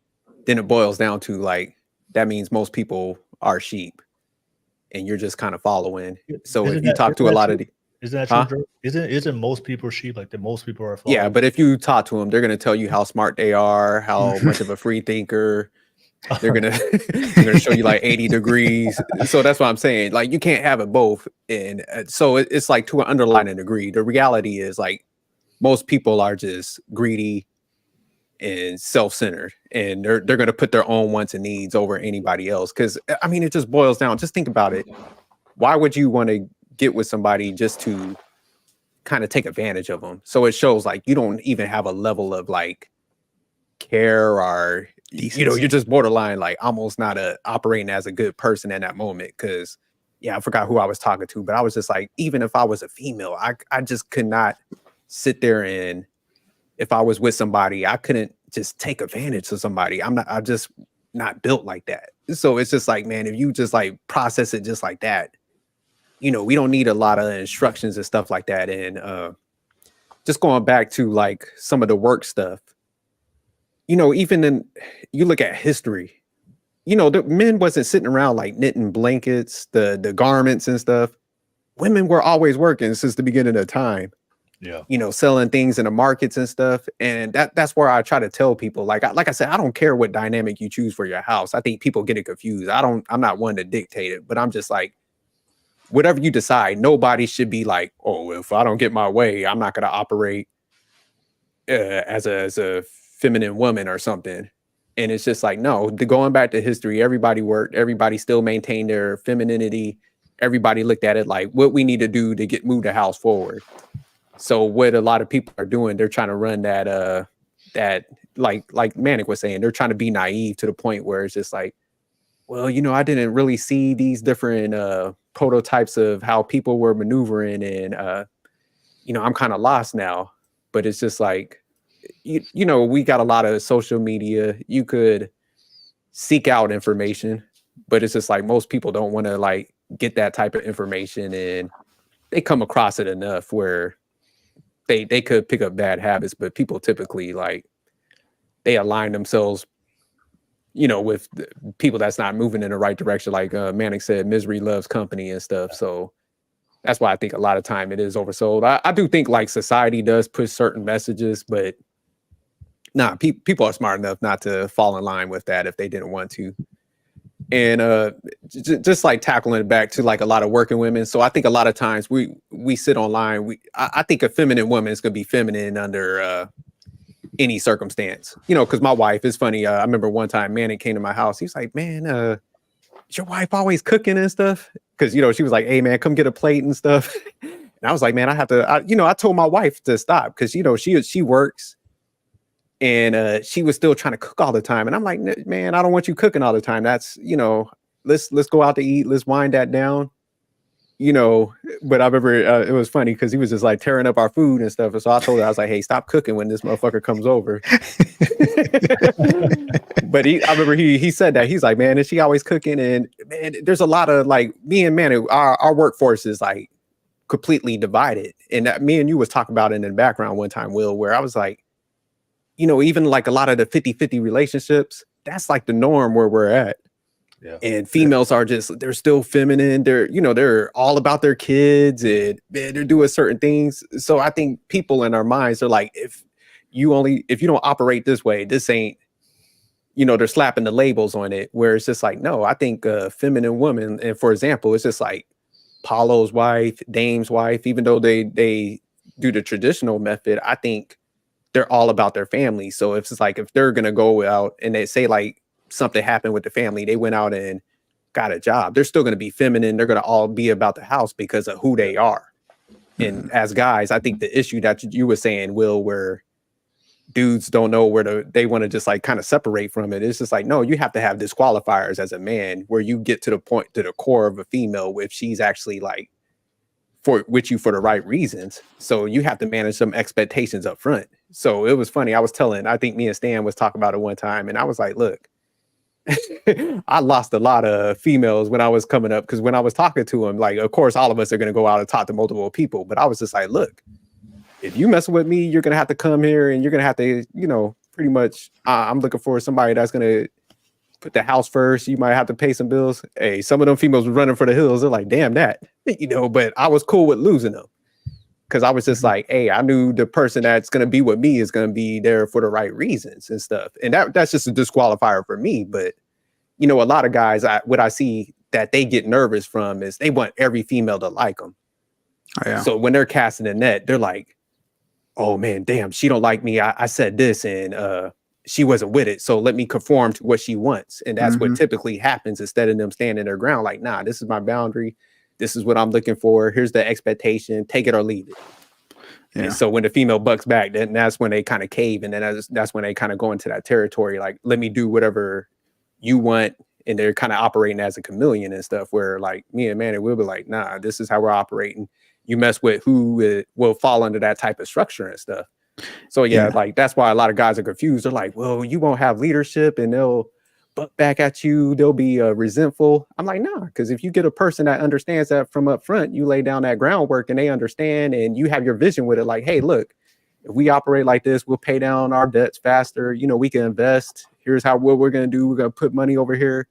then it boils down to like, that means most people are sheep and you're just kind of following. So if you talk to a lot of the, isn't that true? Isn't most people sheep? Like, most people are followers? Yeah, but if you talk to them, they're going to tell you how smart they are, how much of a free thinker. They're gonna show you like 80 degrees. So that's what I'm saying. Like, you can't have it both. And so it's like, to an underlying degree, the reality is like, most people are just greedy and self-centered, and they're going to put their own wants and needs over anybody else. Because I mean, it just boils down. Just think about it. Why would you want to get with somebody just to kind of take advantage of them? So it shows like you don't even have a level of like care, or you're just borderline like almost not operating as a good person in that moment. Because I forgot who I was talking to, but I was just like, even if I was a female, I just could not sit there, and if I was with somebody, I couldn't just take advantage of somebody. I'm just not built like that. So it's just like, man, if you just like process it just like that, we don't need a lot of instructions and stuff like that. And just going back to like some of the work stuff, even in, you look at history, the men wasn't sitting around like knitting blankets, the garments and stuff. Women were always working since the beginning of time. Yeah. Selling things in the markets and stuff. And that's where I try to tell people, like I said, I don't care what dynamic you choose for your house. I think people get it confused. I'm not one to dictate it, but I'm just like, whatever you decide, nobody should be like, oh, if I don't get my way, I'm not going to operate as a feminine woman or something. And it's just like, no, going back to history, everybody worked, everybody still maintained their femininity. Everybody looked at it like what we need to do to move the house forward. So what a lot of people are doing, they're trying to run that like Manic was saying, they're trying to be naive to the point where it's just like, well, I didn't really see these different prototypes of how people were maneuvering, and I'm kind of lost now. But it's just like, we got a lot of social media. You could seek out information, but it's just like most people don't want to like get that type of information, and they come across it enough where they could pick up bad habits. But people typically like, they align themselves, with people that's not moving in the right direction. Like Manic said, misery loves company and stuff. So that's why I think a lot of time it is oversold. I do think like society does push certain messages, but people are smart enough not to fall in line with that if they didn't want to. And just like tackling it back to like a lot of working women. So I think a lot of times we sit online. I think a feminine woman is going to be feminine under any circumstance, because my wife is funny. I remember one time Manic came to my house. He's like, man, is your wife always cooking and stuff? Because, she was like, hey, man, come get a plate and stuff. And I was like, man, I told my wife to stop because, she works and she was still trying to cook all the time. And I'm like, man, I don't want you cooking all the time. That's, let's go out to eat. Let's wind that down. But I remember it was funny because he was just like tearing up our food and stuff. And so I told her, I was like, hey, stop cooking when this motherfucker comes over. But I remember he said that. He's like, man, is she always cooking? And man, there's a lot of like me and man, our workforce is like completely divided. And me and you was talking about it in the background one time, Will, where I was like, even like a lot of the 50-50 relationships, that's like the norm where we're at. Yeah. And females are they're still feminine. They're all about their kids and they're doing certain things. So I think people in our minds are like, if you don't operate this way, this ain't, they're slapping the labels on it where it's just like, no, I think feminine woman. And for example, it's just like Paulo's wife, Dame's wife, even though they do the traditional method, I think they're all about their family. So if it's like, if they're going to go out and they say like, something happened with the family, they went out and got a job, they're still going to be feminine. They're going to all be about the house because of who they are. And as guys, I think the issue that you were saying, Will, where dudes don't know where they want to just like kind of separate from it. It's just like, no, you have to have disqualifiers as a man where you get to the core of a female if she's actually like with you for the right reasons. So you have to manage some expectations up front. So it was funny. I think me and Stan was talking about it one time and I was like, look, I lost a lot of females when I was coming up because when I was talking to them, like, of course, all of us are going to go out and talk to multiple people. But I was just like, look, if you mess with me, you're going to have to come here and you're going to have to, pretty much, I'm looking for somebody that's going to put the house first. You might have to pay some bills. Hey, some of them females were running for the hills. They're like, damn that, but I was cool with losing them because I was just like, hey, I knew the person that's going to be with me is going to be there for the right reasons and stuff. And that's just a disqualifier for me. But, a lot of guys, what I see that they get nervous from is they want every female to like them. Oh, yeah. So when they're casting a net, they're like, oh man, damn, she don't like me. I said this and she wasn't with it. So let me conform to what she wants. And that's what typically happens instead of them standing their ground. Like, nah, this is my boundary. This is what I'm looking for. Here's the expectation. Take it or leave it. Yeah. And so when the female bucks back, then that's when they kind of cave. And then that's when they kind of go into that territory. Like, let me do whatever you want. And they're kind of operating as a chameleon and stuff where like me and Manny will be like, nah, this is how we're operating. You mess with who will fall under that type of structure and stuff. So yeah, like that's why a lot of guys are confused. They're like, well, you won't have leadership and they'll buck back at you. They'll be resentful. I'm like, nah, because if you get a person that understands that from up front, you lay down that groundwork and they understand and you have your vision with it. Like, hey, look, if we operate like this, we'll pay down our debts faster. We can invest. Here's what we're going to do. We're going to put money over here.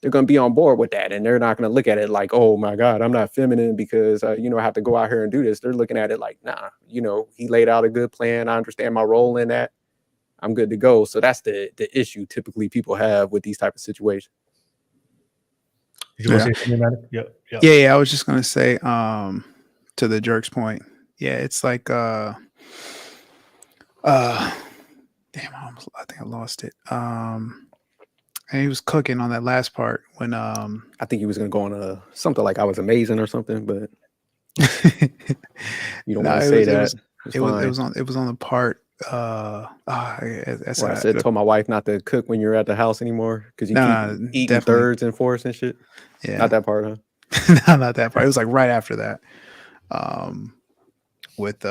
They're going to be on board with that. And they're not going to look at it like, oh my God, I'm not feminine because, I have to go out here and do this. They're looking at it like, nah, he laid out a good plan. I understand my role in that. I'm good to go. So that's the issue typically people have with these type of situations. Did you want to say something about it? Yeah. I was just going to say, to the jerk's point. Yeah. It's like, damn, I think I lost it. And he was cooking on that last part when I think he was gonna go on something like I was amazing or something, but you don't want to say that. It was on the part that's where I told my wife not to cook when you're at the house anymore because you keep eating definitely. Thirds and fourths and shit. Yeah, not that part, huh? No, not that part. It was like right after that. With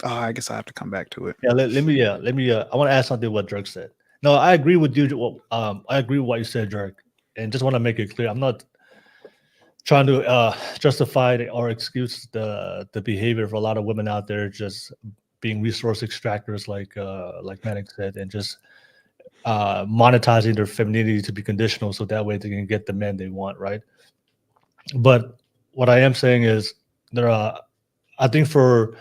I guess I have to come back to it. Yeah, let me. I want to ask something what Dirk said. No, I agree with you. Well, I agree with what you said, Dirk, and just want to make it clear. I'm not trying to justify or excuse the behavior of a lot of women out there just being resource extractors, like Manic said, and just monetizing their femininity to be conditional, so that way they can get the men they want, right? But what I am saying is there are, I think for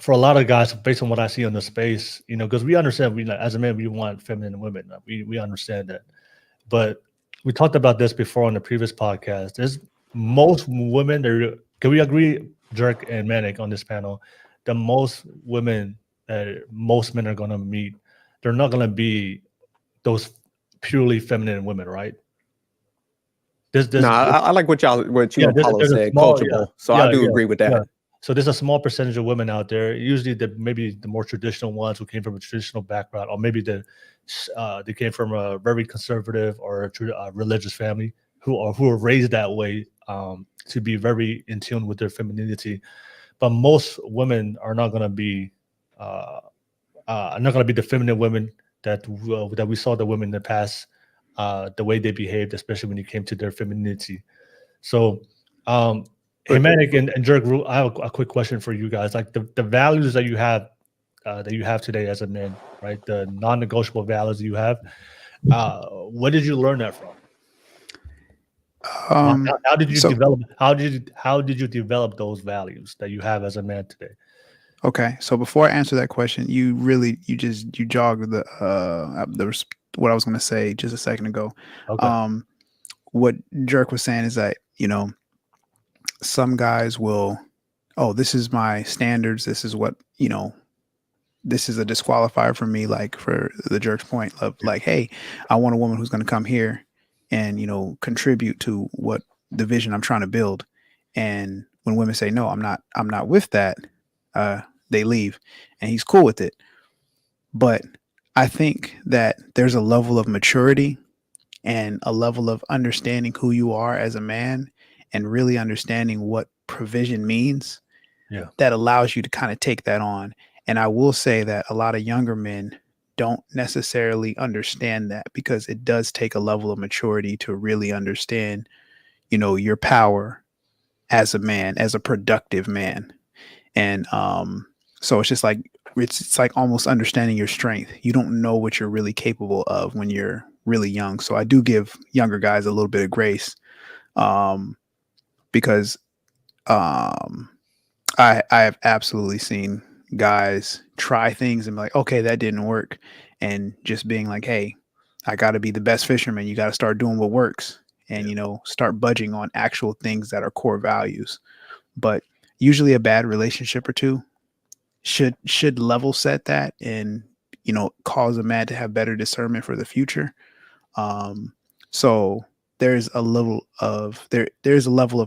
a lot of guys, based on what I see on the space, because we understand, as a man, we want feminine women. We understand that. But we talked about this before on the previous podcast. There's most women, can we agree, Jerk and Manic, on this panel, that most women that most men are going to meet, they're not going to be those purely feminine women, right? There's No, I like what you and Paulo there's a said, small, coachable. So I do agree with that. yeah. So there's a small percentage of women out there, usually maybe the more traditional ones who came from a traditional background, or maybe they came from a very conservative or a religious family who are raised that way, to be very in tune with their femininity. But most women are not going to be the feminine women that we saw the women in the past, the way they behaved, especially when it came to their femininity. So, hey, Manic and Jerk, I have a quick question for you guys. Like the values that you have today as a man, right? The non-negotiable values you have. Where did you learn that from? How did you develop? How did you develop those values that you have as a man today? Okay, so before I answer that question, you jogged what I was going to say just a second ago. Okay. What Jerk was saying is that, some guys will, oh, this is my standards. This is what, this is a disqualifier for me. Like for the Jerk's point of like, hey, I want a woman who's going to come here and, contribute to what the vision I'm trying to build. And when women say, no, I'm not with that, they leave, and he's cool with it. But I think that there's a level of maturity and a level of understanding who you are as a man and really understanding what provision means, that allows you to kind of take that on. And I will say that a lot of younger men don't necessarily understand that, because it does take a level of maturity to really understand, your power as a man, as a productive man. And so it's just like, it's like almost understanding your strength. You don't know what you're really capable of when you're really young. So I do give younger guys a little bit of grace, because I have absolutely seen guys try things and be like, okay, that didn't work. And just being like, hey, I got to be the best fisherman. You got to start doing what works and, start budging on actual things that are core values. But usually a bad relationship or two should level set that and, cause a man to have better discernment for the future. So there's a level of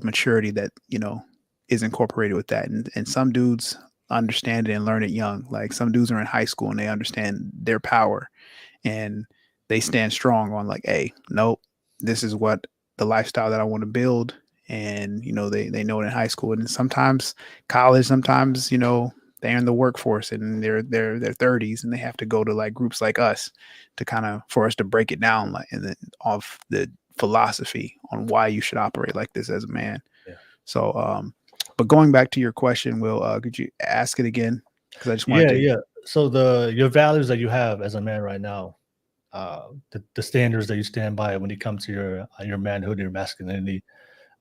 maturity that, is incorporated with that. And some dudes understand it and learn it young. Like some dudes are in high school and they understand their power and they stand strong on like, hey, nope, this is what the lifestyle that I want to build. And, they know it in high school, and sometimes college, sometimes, they're in the workforce and they're 30s and they have to go to like groups like us to kind of, for us to break it down, like, and then off the philosophy on why you should operate like this as a man. Yeah. So, but going back to your question, Will, could you ask it again? Because I just wanted to. So your values that you have as a man right now, the standards that you stand by when it comes to your manhood, your masculinity,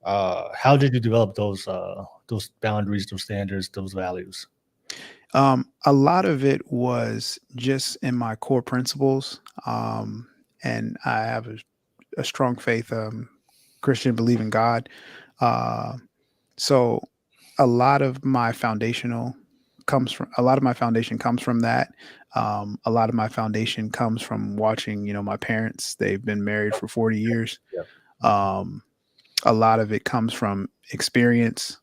how did you develop those boundaries, those standards, those values? A lot of it was just in my core principles. And I have a strong faith, Christian, believe in God. So a lot of my foundation comes from that. A lot of my foundation comes from watching, my parents. They've been married for 40 years. Yeah. A lot of it comes from experience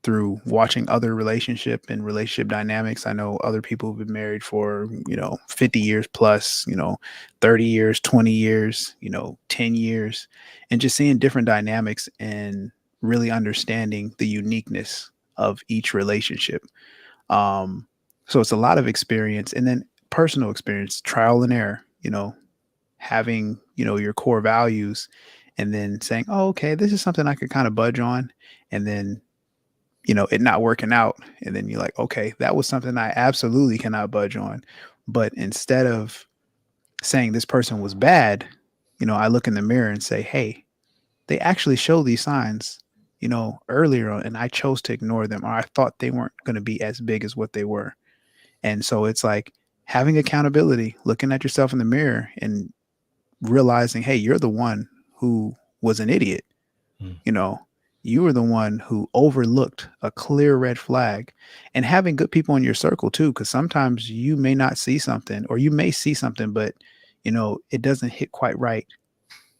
through watching other relationship dynamics. I know other people who've been married for, 50 years plus, 30 years, 20 years, 10 years, and just seeing different dynamics and really understanding the uniqueness of each relationship. So it's a lot of experience, and then personal experience, trial and error, having, your core values, and then saying, oh, okay, this is something I could kind of budge on. And then, it not working out. And then you're like, okay, that was something I absolutely cannot budge on. But instead of saying this person was bad, I look in the mirror and say, hey, they actually show these signs, earlier on, and I chose to ignore them, or I thought they weren't going to be as big as what they were. And so it's like having accountability, looking at yourself in the mirror and realizing, hey, you're the one who was an idiot. You were the one who overlooked a clear red flag, and having good people in your circle too, because sometimes you may not see something, or you may see something, but it doesn't hit quite right.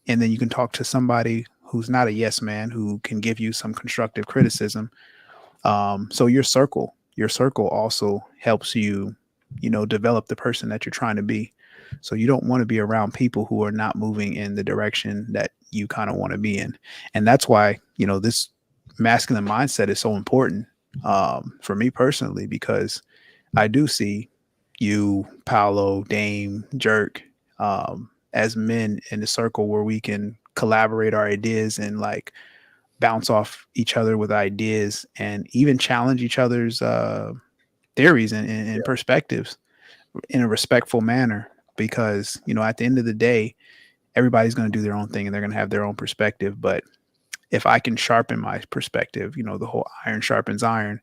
And then you can talk to somebody who's not a yes man, who can give you some constructive criticism. So your circle also helps you, develop the person that you're trying to be. So you don't want to be around people who are not moving in the direction that you kind of want to be in. And that's why, this masculine mindset is so important for me personally, because I do see you, Paolo, Dame, Jerk, as men in the circle where we can collaborate our ideas and like bounce off each other with ideas and even challenge each other's theories and perspectives in a respectful manner. Because, at the end of the day, everybody's going to do their own thing and they're going to have their own perspective. But if I can sharpen my perspective, the whole iron sharpens iron,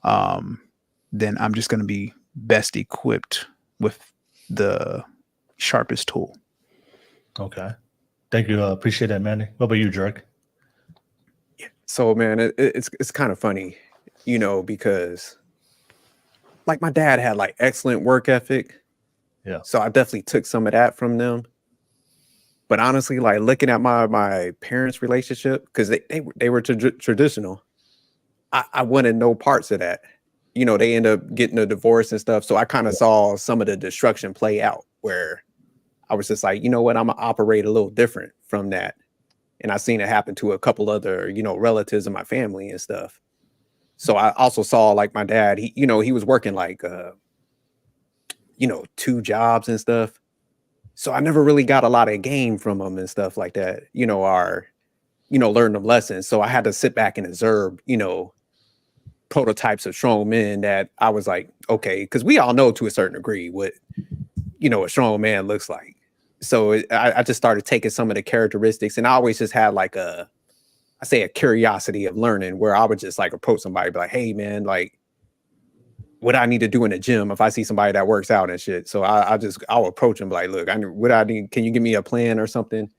then I'm just going to be best equipped with the sharpest tool. Okay. Thank you. Appreciate that, Manny. What about you, Jerk? So, man, it's kind of funny, because like my dad had like excellent work ethic. Yeah. So I definitely took some of that from them. But honestly, like looking at my parents' relationship, because they were traditional, I wanted no parts of that. They end up getting a divorce and stuff. So I kind of saw some of the destruction play out where I was just like, you know what, I'm going to operate a little different from that. And I seen it happen to a couple other, relatives in my family and stuff. So I also saw like my dad, he was working like, 2 jobs and stuff. So I never really got a lot of game from him and stuff like that, learn them lessons. So I had to sit back and observe, prototypes of strong men that I was like, okay, because we all know to a certain degree what, a strong man looks like. So I just started taking some of the characteristics, and I always just had like a curiosity of learning where I would just like approach somebody, be like, hey man, like what I need to do in the gym if I see somebody that works out and shit. So I'll approach them like, look, what I need, can you give me a plan or something?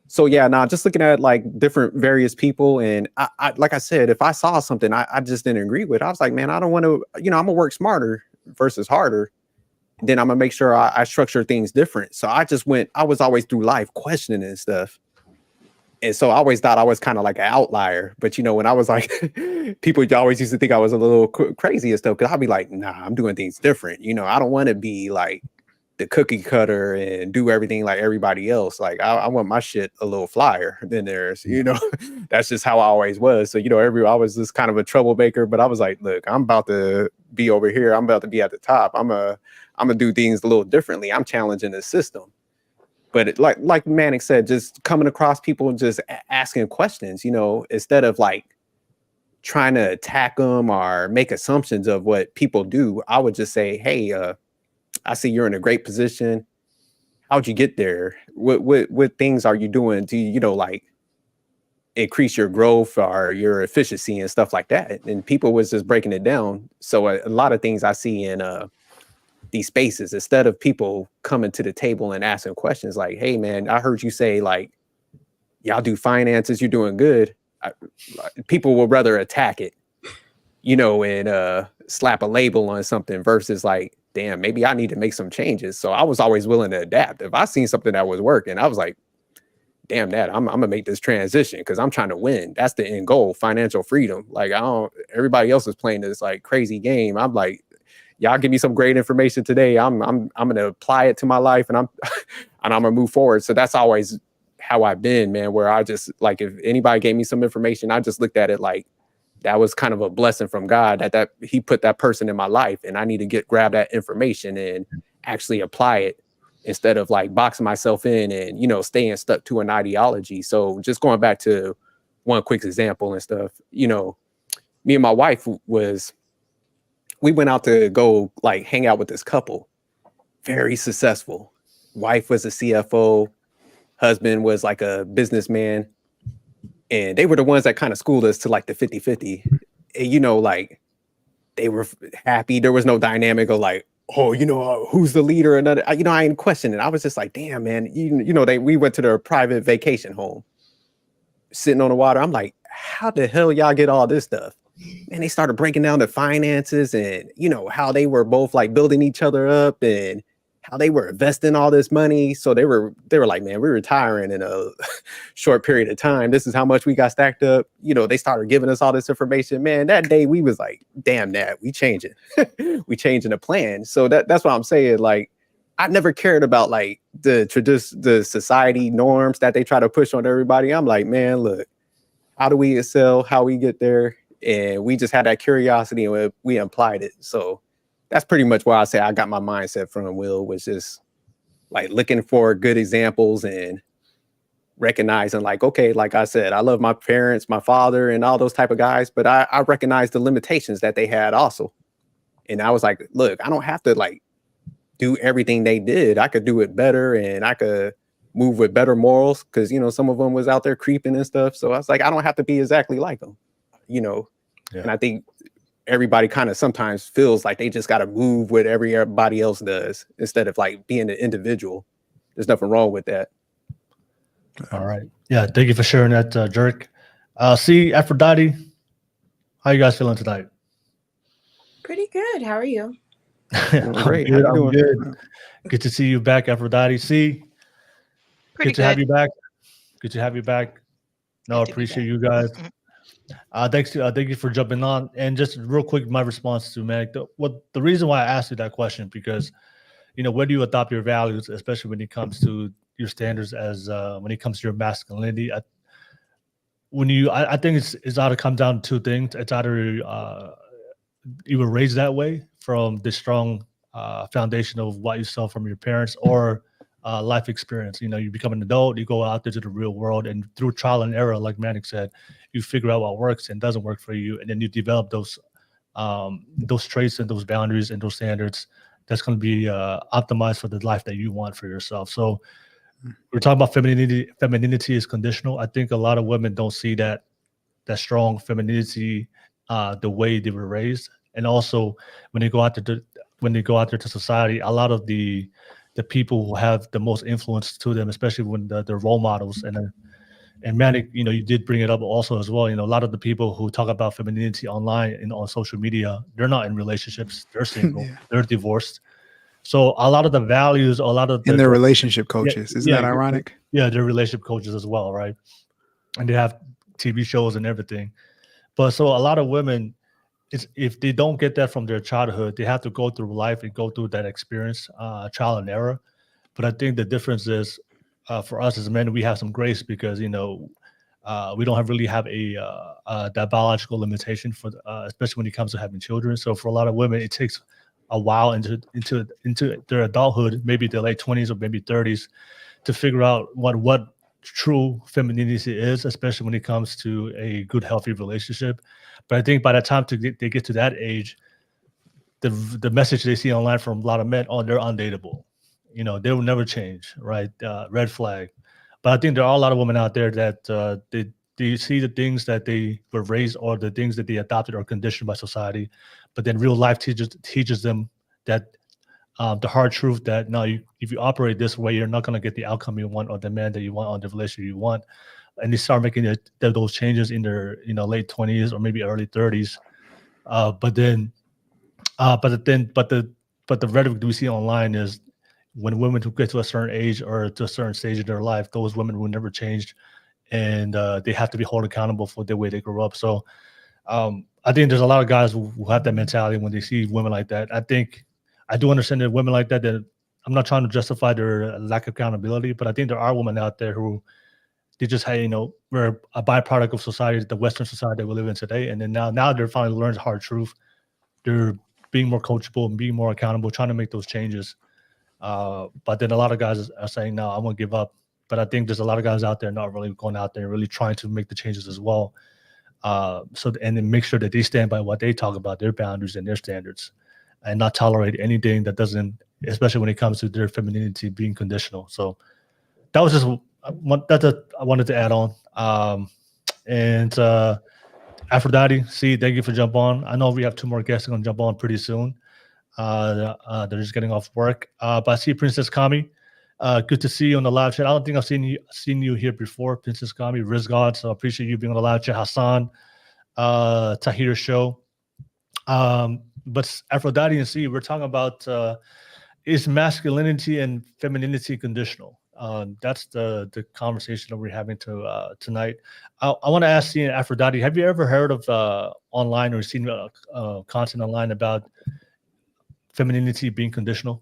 So yeah, just looking at like different various people. And I like I said, if I saw something I just didn't agree with, I was like, man, I don't want to, I'm gonna work smarter versus harder. Then I'm gonna make sure I structure things different. So I was always through life questioning and stuff. And so I always thought I was kind of like an outlier. But, when I was like, people always used to think I was a little crazy and stuff. Cause I'll be like, nah, I'm doing things different. I don't want to be like the cookie cutter and do everything like everybody else. Like I want my shit a little flyer than theirs, that's just how I always was. So, I was just kind of a troublemaker, but I was like, look, I'm about to be over here. I'm about to be at the top. I'm gonna do things a little differently. I'm challenging the system. But like Manic said, just coming across people and just asking questions, instead of like trying to attack them or make assumptions of what people do, I would just say, hey, I see you're in a great position. How'd you get there? What things are you doing to, like increase your growth or your efficiency and stuff like that? And people was just breaking it down. So a lot of things I see in these spaces, instead of people coming to the table and asking questions like, hey man, I heard you say like y'all do finances, you're doing good. People will rather attack it, and slap a label on something versus like, damn, maybe I need to make some changes. So I was always willing to adapt. If I seen something that was working, I was like, damn that, I'm gonna make this transition because I'm trying to win. That's the end goal, financial freedom. Like everybody else is playing this like crazy game. I'm like, y'all give me some great information today. I'm gonna apply it to my life, and I'm gonna move forward. So that's always how I've been, man. Where I just like, if anybody gave me some information, I just looked at it like that was kind of a blessing from God that he put that person in my life, and I need to grab that information and actually apply it instead of like boxing myself in and staying stuck to an ideology. So just going back to one quick example and stuff, me and my wife we went out to go like hang out with this couple, very successful. Wife was a CFO, husband was like a businessman. And they were the ones that kind of schooled us to like the 50-50. And, like they were happy. There was no dynamic of like, oh, who's the leader? Another, I ain't questioning. I was just like, damn, man, we went to their private vacation home, sitting on the water. I'm like, how the hell y'all get all this stuff? And they started breaking down the finances and, how they were both like building each other up and how they were investing all this money. So they were like, man, we're retiring in a short period of time. This is how much we got stacked up. You know, they started giving us all this information. Man, that day we was like, damn that, we changing. We changing the plan. So that's what I'm saying. Like, I never cared about like the society norms that they try to push on everybody. I'm like, man, look, how do we excel? How we get there? And we just had that curiosity and we applied it. So that's pretty much where I say I got my mindset from, Will, was just like looking for good examples and recognizing like, okay, like I said, I love my parents, my father, and all those type of guys, but I recognize the limitations that they had also. And I was like, look, I don't have to like do everything they did. I could do it better, and I could move with better morals, because, you know, some of them was out there creeping and stuff. So I was like, I don't have to be exactly like them, you know. Yeah. And I think everybody kind of sometimes feels like they just got to move what everybody else does instead of like being an individual. There's nothing wrong with that. All right. Yeah. Thank you for sharing that, Jerk. See, Aphrodite, how you guys feeling tonight? Pretty good. How are you? Great. I'm good. Good to see you back, Aphrodite. See, Pretty good to have you back. Good to have you back. No, appreciate you guys. Thank you for jumping on. And just real quick, my response to Meg, the reason why I asked you that question, because, you know, where do you adopt your values, especially when it comes to your standards as when it comes to your masculinity? I think it's either come down to two things. It's either you were raised that way from the strong foundation of what you saw from your parents, or life experience. You know, you become an adult, you go out there to the real world, and through trial and error, like Manic said, you figure out what works and doesn't work for you, and then you develop those traits and those boundaries and those standards that's going to be optimized for the life that you want for yourself. So we're talking about femininity. Femininity is conditional. I think a lot of women don't see that strong femininity the way they were raised, and also when they go out there to society, a lot of the people who have the most influence to them, especially when they're role models. And Manic, you know, you did bring it up also as well. You know, a lot of the people who talk about femininity online and on social media, they're not in relationships, they're single, they're divorced. So a lot of the values, and their relationship coaches, isn't that ironic? Yeah, they're relationship coaches as well, right? And they have TV shows and everything. But so a lot of women, if they don't get that from their childhood, they have to go through life and go through that experience, trial and error. But I think the difference is for us as men, we have some grace because, you know, we don't really have that biological limitation for, especially when it comes to having children. So for a lot of women, it takes a while into their adulthood, maybe their late 20s or maybe 30s, to figure out what true femininity is, especially when it comes to a good, healthy relationship. But I think by the time they get to that age, the message they see online from a lot of men, they're undateable. You know, they will never change, right? Red flag. But I think there are a lot of women out there that they see the things that they were raised or the things that they adopted or conditioned by society, but then real life teaches them that the hard truth that no, if you operate this way, you're not going to get the outcome you want or the man that you want or the relationship you want. And they start making those changes in their late 20s or maybe early 30s. But the rhetoric we see online is when women who get to a certain age or to a certain stage of their life, those women will never change, and they have to be held accountable for the way they grew up. So I think there's a lot of guys who have that mentality when they see women like that. I do understand that women like that I'm not trying to justify their lack of accountability, but I think there are women out there who they just we're a byproduct of society, the Western society that we live in today. And then now they're finally learning the hard truth. They're being more coachable and being more accountable, trying to make those changes. But then a lot of guys are saying, no, I won't give up. But I think there's a lot of guys out there not really going out there and really trying to make the changes as well. And then make sure that they stand by what they talk about, their boundaries and their standards, and not tolerate anything that doesn't, especially when it comes to their femininity being conditional. So that was just that I wanted to add on. And Aphrodite, thank you for jumping on. I know we have 2 more guests going to jump on pretty soon. They're just getting off work. But I see Princess Kami. Good to see you on the live chat. I don't think I've seen you here before, Princess Kami, Rizgod. So I appreciate you being on the live chat. Hassan, Tahir show. But Aphrodite and we're talking about is masculinity and femininity conditional? That's the conversation that we're having tonight. I want to ask you, Aphrodite, have you ever heard of online or seen content online about femininity being conditional?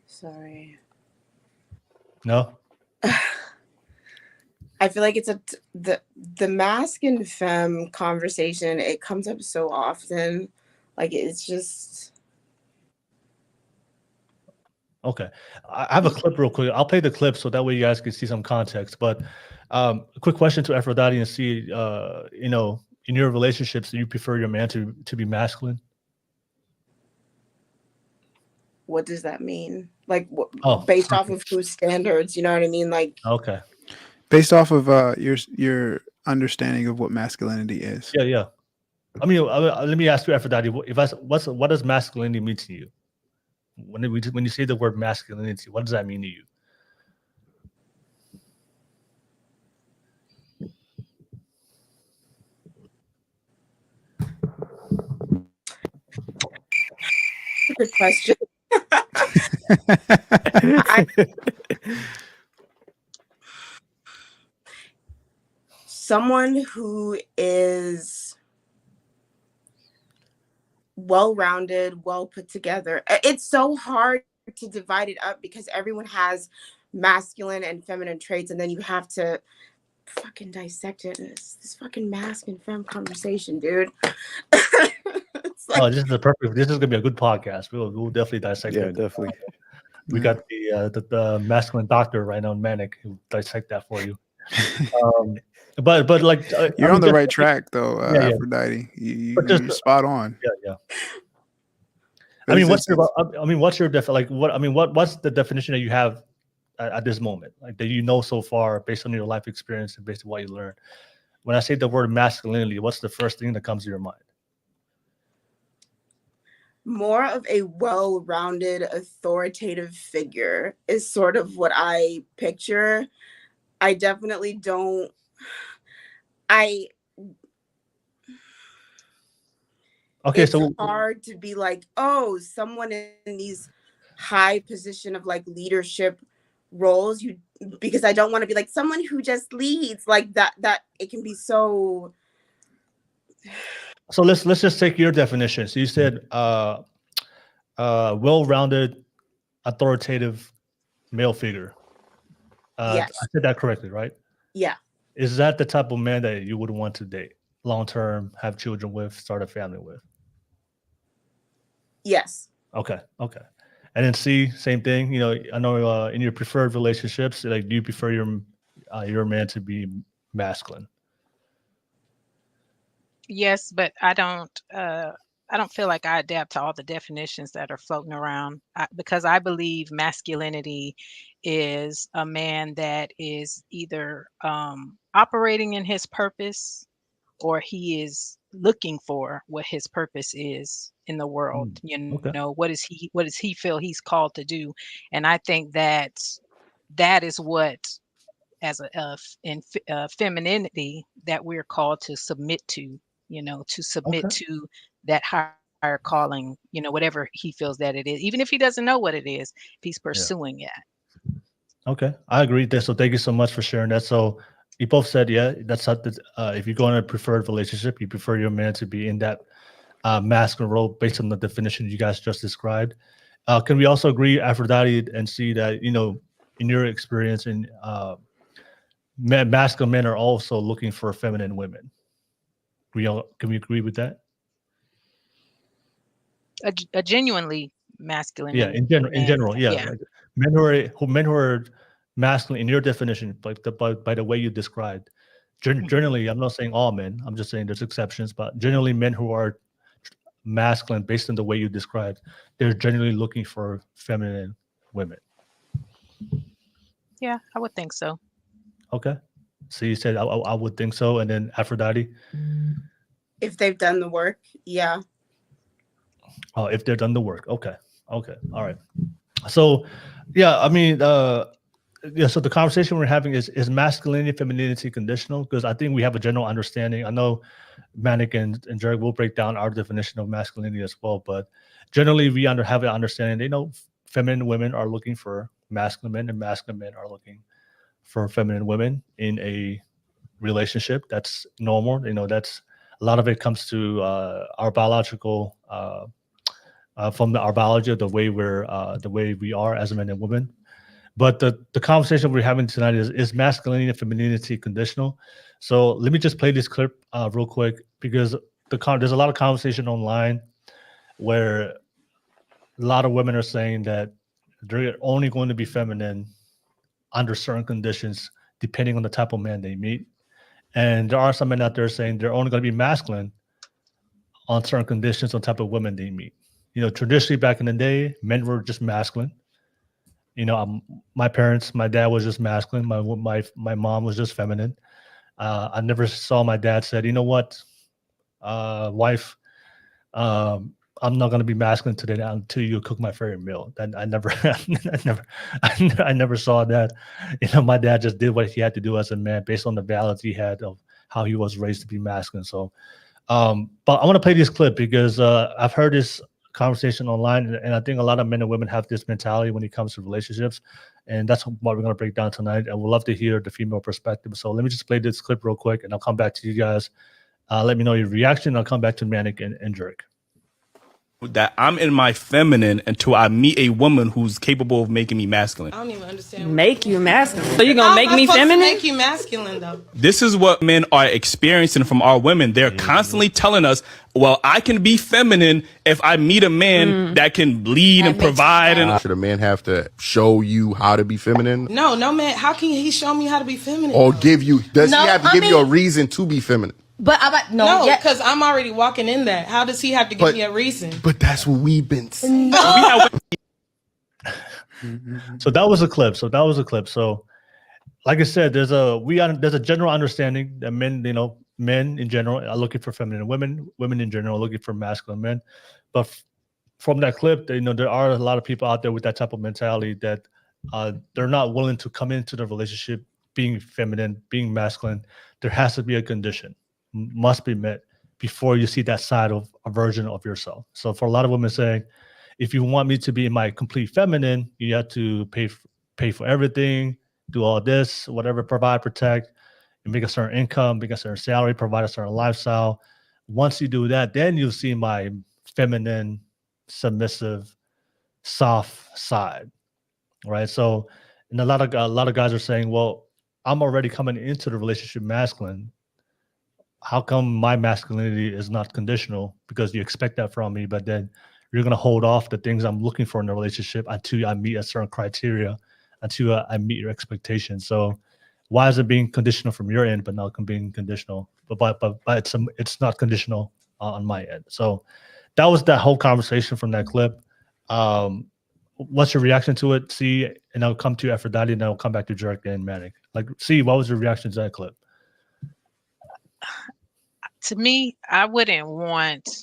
Sorry. No. I feel like it's the mask and femme conversation. It comes up so often. Like it's just Okay. I have a clip real quick. I'll play the clip so that way you guys can see some context. But a quick question to Aphrodite and see, you know, in your relationships, do you prefer your man to be masculine? what does that mean? Like Oh, based off of whose standards? You know what I mean? Like okay. Based off of your understanding of what masculinity is. Yeah, yeah. I mean, let me ask you, Aphrodite. What does masculinity mean to you? When you say the word masculinity, what does that mean to you? good question. Someone who is well-rounded, well put together. It's so hard to divide it up because everyone has masculine and feminine traits, and then you have to fucking dissect it. This fucking mask and femme conversation, dude. It's like, Oh, this is gonna be a good podcast. We'll definitely dissect Yeah, it. definitely. We got the masculine doctor right now, Manic, who dissect that for you. But like You're on the right track though, yeah. Aphrodite. You're spot on. Yeah. But what's the definition that you have at this moment, like that you know so far based on your life experience and based on what you learned? When I say the word masculinity, what's the first thing that comes to your mind? more of a well-rounded, authoritative figure is sort of what I picture. I definitely don't. It's hard to be like, oh, someone in these high position of like leadership roles, because I don't want to be like someone who just leads like that it can be so. So let's just take your definition. So you said well-rounded, authoritative male figure. Yes. I said that correctly, right? Yeah. Is that the type of man that you would want to date long-term, have children with, start a family with? Yes. Okay. And then C, same thing. You know, I know in your preferred relationships, like, do you prefer your man to be masculine? Yes, but I don't feel like I adapt to all the definitions that are floating around because I believe masculinity is a man that is either operating in his purpose or he is looking for what his purpose is in the world. Okay. What does he feel he's called to do? And I think that is what, as in femininity, that we're called to submit to, to submit to that higher calling, whatever he feels that it is, even if he doesn't know what it is, if he's pursuing it. Okay, I agree there. So thank you so much for sharing that. So you both said, that's not if you go in a preferred relationship, you prefer your man to be in that masculine role based on the definition you guys just described. Can we also agree, Aphrodite, and see that, in your experience, masculine men are also looking for feminine women? Can we agree with that? A genuinely masculine. Yeah, in general, yeah. Like men who are masculine in your definition, like by the way you described. Generally, I'm not saying all men. I'm just saying there's exceptions, but generally, men who are masculine, based on the way you described, they're generally looking for feminine women. Yeah, I would think so. Okay. So you said I would think so, and then Aphrodite? If they've done the work, yeah. Oh, if they've done the work. Okay. All right. So, yeah, I mean, yeah, so the conversation we're having is masculinity and femininity conditional? Because I think we have a general understanding. I know Manic and Jerry will break down our definition of masculinity as well, but generally we have an understanding. They know feminine women are looking for masculine men, and masculine men are looking for feminine women in a relationship. That's normal. That's a lot of it comes to our biological from our biology of the way we are as men and women. But the conversation we're having tonight is masculinity and femininity conditional. So let me just play this clip real quick, because there's a lot of conversation online where a lot of women are saying that they're only going to be feminine under certain conditions, depending on the type of man they meet. And there are some men out there saying they're only going to be masculine on certain conditions, on type of women they meet. Traditionally back in the day, men were just masculine. My dad was just masculine. My mom was just feminine. I never saw my dad said, you know what, wife, I'm not going to be masculine today until you cook my favorite meal. And I never, I never saw that. My dad just did what he had to do as a man based on the values he had of how he was raised to be masculine. So, but I want to play this clip because I've heard this conversation online, and I think a lot of men and women have this mentality when it comes to relationships, and that's what we're going to break down tonight. And we'd love to hear the female perspective. So let me just play this clip real quick, and I'll come back to you guys. Let me know your reaction. I'll come back to Manic and Jerk. That I'm in my feminine until I meet a woman who's capable of making me masculine. I don't even understand. Make you masculine. So you're gonna make me feminine? Make you masculine though. This is what men are experiencing from our women. They're constantly telling us, well, I can be feminine if I meet a man that can lead and provide. And should a man have to show you how to be feminine? No man. How can he show me how to be feminine? Or does he have to give you a reason to be feminine? But no, because I'm already walking in that. How does he have to give me a reason? But that's what we've been saying. So that was a clip. So like I said, there's a general understanding that men in general are looking for feminine women. Women in general are looking for masculine men. But from that clip, there are a lot of people out there with that type of mentality that they're not willing to come into the relationship being feminine, being masculine. There has to be a condition, must be met before you see that side of a version of yourself. So for a lot of women saying, if you want me to be in my complete feminine, you have to pay for everything, do all this, whatever, provide, protect, and make a certain income, make a certain salary, provide a certain lifestyle. Once you do that, then you'll see my feminine, submissive, soft side, right? So, and a lot of guys are saying, well, I'm already coming into the relationship masculine. How come my masculinity is not conditional? Because you expect that from me, but then you're going to hold off the things I'm looking for in a relationship until I meet a certain criteria, until I meet your expectations. So why is it being conditional from your end, but not being conditional? But it's not conditional on my end. So that was that whole conversation from that clip. What's your reaction to it? C, and I'll come to Aphrodite, and then I'll come back to Jerk and Manic. Like, C, what was your reaction to that clip? To me, I wouldn't want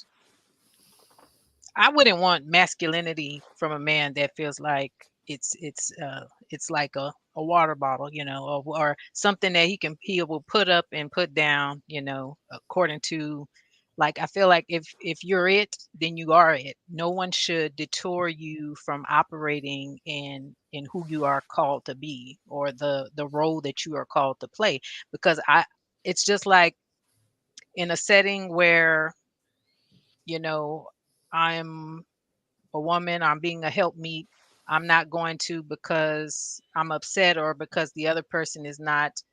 masculinity from a man that feels like it's like a water bottle, or something that he will put up and put down, according to, like, I feel like if you're it, then you are it. No one should detour you from operating in who you are called to be, or the role that you are called to play. Because it's just like, in a setting where, I'm a woman, I'm being a helpmeet, I'm not going to, because I'm upset or because the other person is not,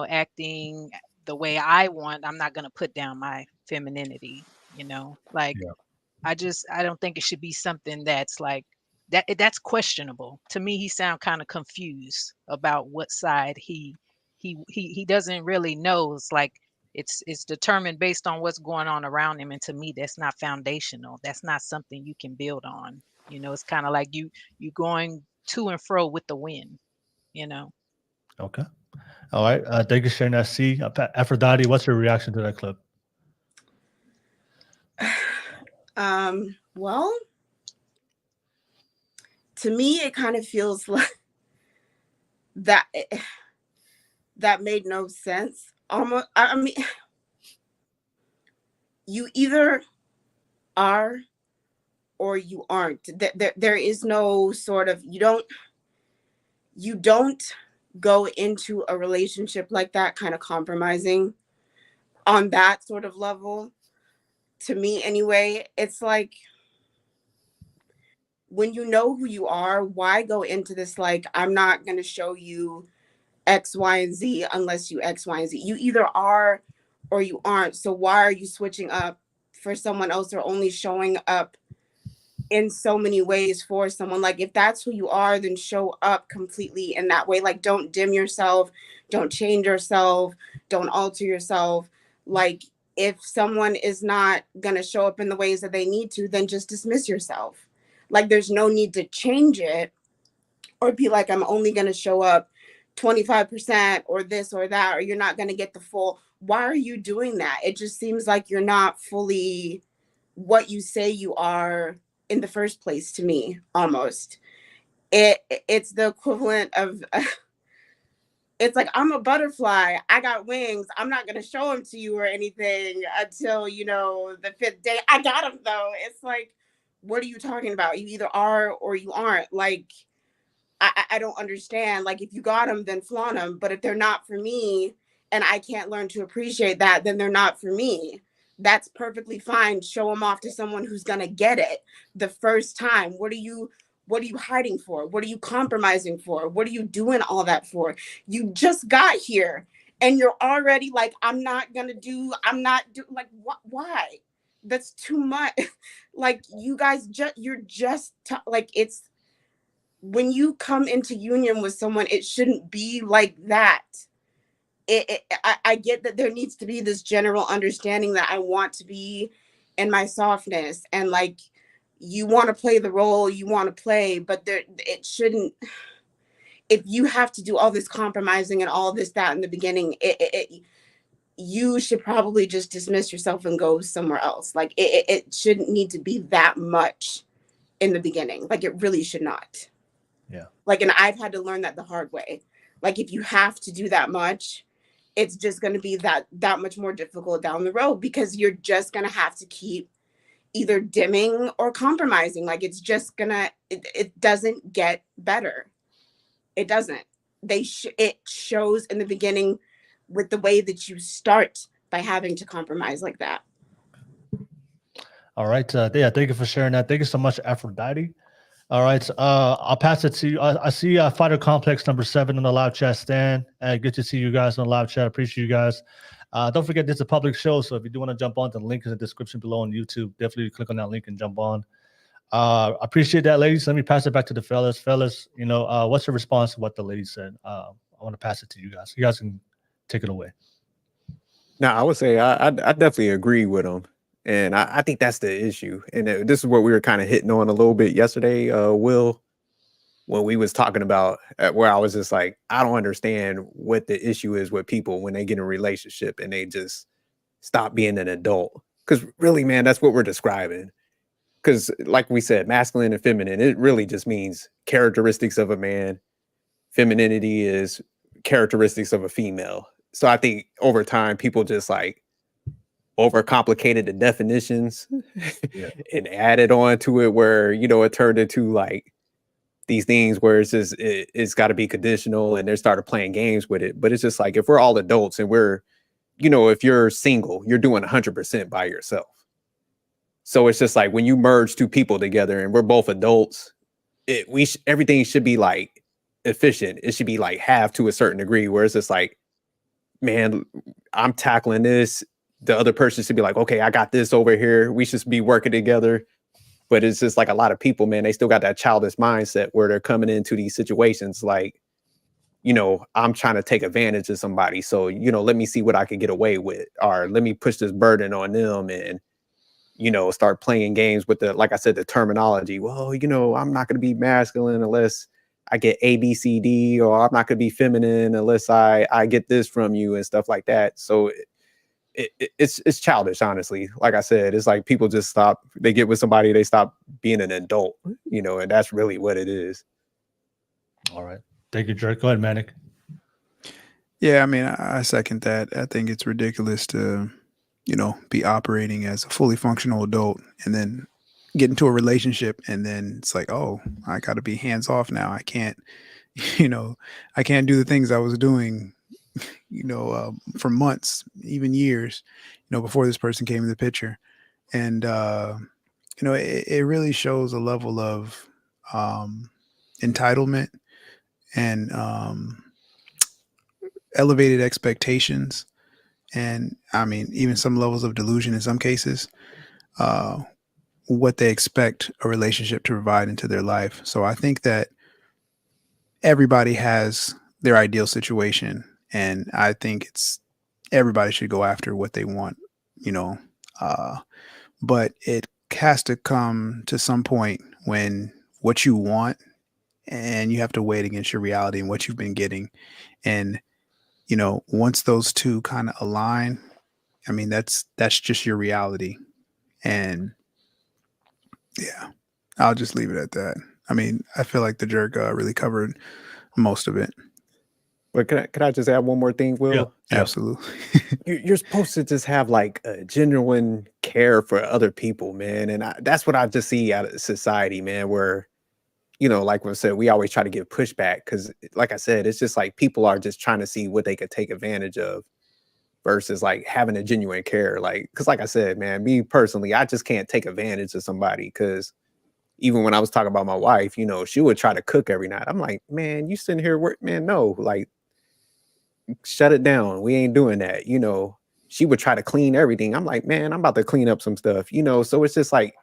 acting the way I want, I'm not going to put down my femininity, like, yeah. I don't think it should be something that's like that. That's questionable. To me, he sounds kind of confused about what side he doesn't really know. It's like, it's determined based on what's going on around him. And to me, that's not foundational. That's not something you can build on. It's kind of like you going to and fro with the wind, Okay. All right. Thank you, Shane. I see. Aphrodite, what's your reaction to that clip? Well, to me, it kind of feels like that that made no sense. Almost, I mean, you either are or you aren't. There is no sort of, you don't go into a relationship like that kind of compromising on that sort of level. To me anyway, it's like, when you know who you are, why go into this like, I'm not going to show you X, Y, and Z unless you X, Y, and Z. You either are or you aren't. So why are you switching up for someone else, or only showing up in so many ways for someone? Like, if that's who you are, then show up completely in that way. Like, don't dim yourself, don't change yourself, don't alter yourself. Like, if someone is not going to show up in the ways that they need to, then just dismiss yourself. Like, there's no need to change it or be like, I'm only going to show up 25% or this or that, or you're not going to get the full. Why are you doing that? It just seems like you're not fully what you say you are in the first place, to me. Almost it's the equivalent of it's like, I'm a butterfly, I got wings, I'm not going to show them to you or anything until, you know, the 5th day. I got them though. It's like, what are you talking about? You either are or you aren't. Like, I don't understand. Like, if you got them, then flaunt them. But if they're not for me and I can't learn to appreciate that, then they're not for me. That's perfectly fine. Show them off to someone who's going to get it the first time. What are you hiding for? What are you compromising for? What are you doing all that for? You just got here and you're already like, I'm not like, why? That's too much. Like, you guys like, it's, when you come into union with someone, it shouldn't be like that. I get that there needs to be this general understanding that I want to be in my softness, and like, you want to play the role you want to play, but it shouldn't. If you have to do all this compromising and all this, that in the beginning, you should probably just dismiss yourself and go somewhere else. Like, it shouldn't need to be that much in the beginning. Like, it really should not. Yeah. Like, and I've had to learn that the hard way. Like, if you have to do that much, it's just going to be that much more difficult down the road, because you're just going to have to keep either dimming or compromising. Like, it's just gonna, it doesn't get better. It doesn't. It shows in the beginning with the way that you start by having to compromise like that. All right. Yeah, thank you for sharing that. Thank you so much, Aphrodite. All right. I'll pass it to you. I see Fighter Complex number 7 on the live chat stand. Good to see you guys on the live chat. Appreciate you guys. Don't forget, this is a public show, so if you do want to jump on, the link is in the description below on YouTube. Definitely click on that link and jump on. I appreciate that, ladies. Let me pass it back to the fellas. Fellas, you know, what's your response to what the lady said? I want to pass it to you guys. You guys can take it away. Now, I would say I definitely agree with them. And I think that's the issue. And this is what we were kind of hitting on a little bit yesterday, Will, when we was talking about where I was just like, I don't understand what the issue is with people when they get in a relationship and they just stop being an adult. Because really, man, that's what we're describing. Because like we said, masculine and feminine, it really just means characteristics of a man. Femininity is characteristics of a female. So I think over time, people just like overcomplicated the definitions and added on to it, where, you know, it turned into like these things where it's just, it's got to be conditional, and they started playing games with it. But it's just like, if we're all adults and we're, you know, if you're single, you're doing 100% by yourself. So it's just like, when you merge two people together and we're both adults, everything should be like efficient. It should be like half to a certain degree, where it's just like, man, I'm tackling this. The other person should be like, okay, I got this over here. We should be working together. But it's just like, a lot of people, man, they still got that childish mindset where they're coming into these situations like, you know, I'm trying to take advantage of somebody. So, you know, let me see what I can get away with, or let me push this burden on them, and, you know, start playing games with like I said, the terminology. Well, you know, I'm not going to be masculine unless I get A, B, C, D, or I'm not going to be feminine unless I get this from you and stuff like that. So it's childish, honestly. Like I said, it's like people just stop. They get with somebody, they stop being an adult, you know, and that's really what it is. All right. Thank you, Jerk. Go ahead, Manic. Yeah, I mean, I second that. I think it's ridiculous to, be operating as a fully functional adult and then get into a relationship and then it's like, oh, I got to be hands off now. I can't, I can't do the things I was doing, for months, even years, before this person came in the picture. And, it really shows a level of entitlement and elevated expectations. And I mean, even some levels of delusion in some cases, what they expect a relationship to provide into their life. So I think that everybody has their ideal situation. And I think everybody should go after what they want, but it has to come to some point when what you want and you have to weigh it against your reality and what you've been getting. And, once those two kind of align, I mean, that's just your reality. And yeah, I'll just leave it at that. I mean, I feel like the jerk really covered most of it. But can I just add one more thing, Will? Yeah. Absolutely. You're supposed to just have like a genuine care for other people, man. And that's what I just see out of society, man, where, like we said, we always try to give pushback because, like I said, it's just like people are just trying to see what they could take advantage of versus like having a genuine care. Like, because like I said, man, me personally, I just can't take advantage of somebody because even when I was talking about my wife, she would try to cook every night. I'm like, man, you sitting here work, man, no, like, shut it down. We ain't doing that. She would try to clean everything. I'm like, man, I'm about to clean up some stuff, so it's just like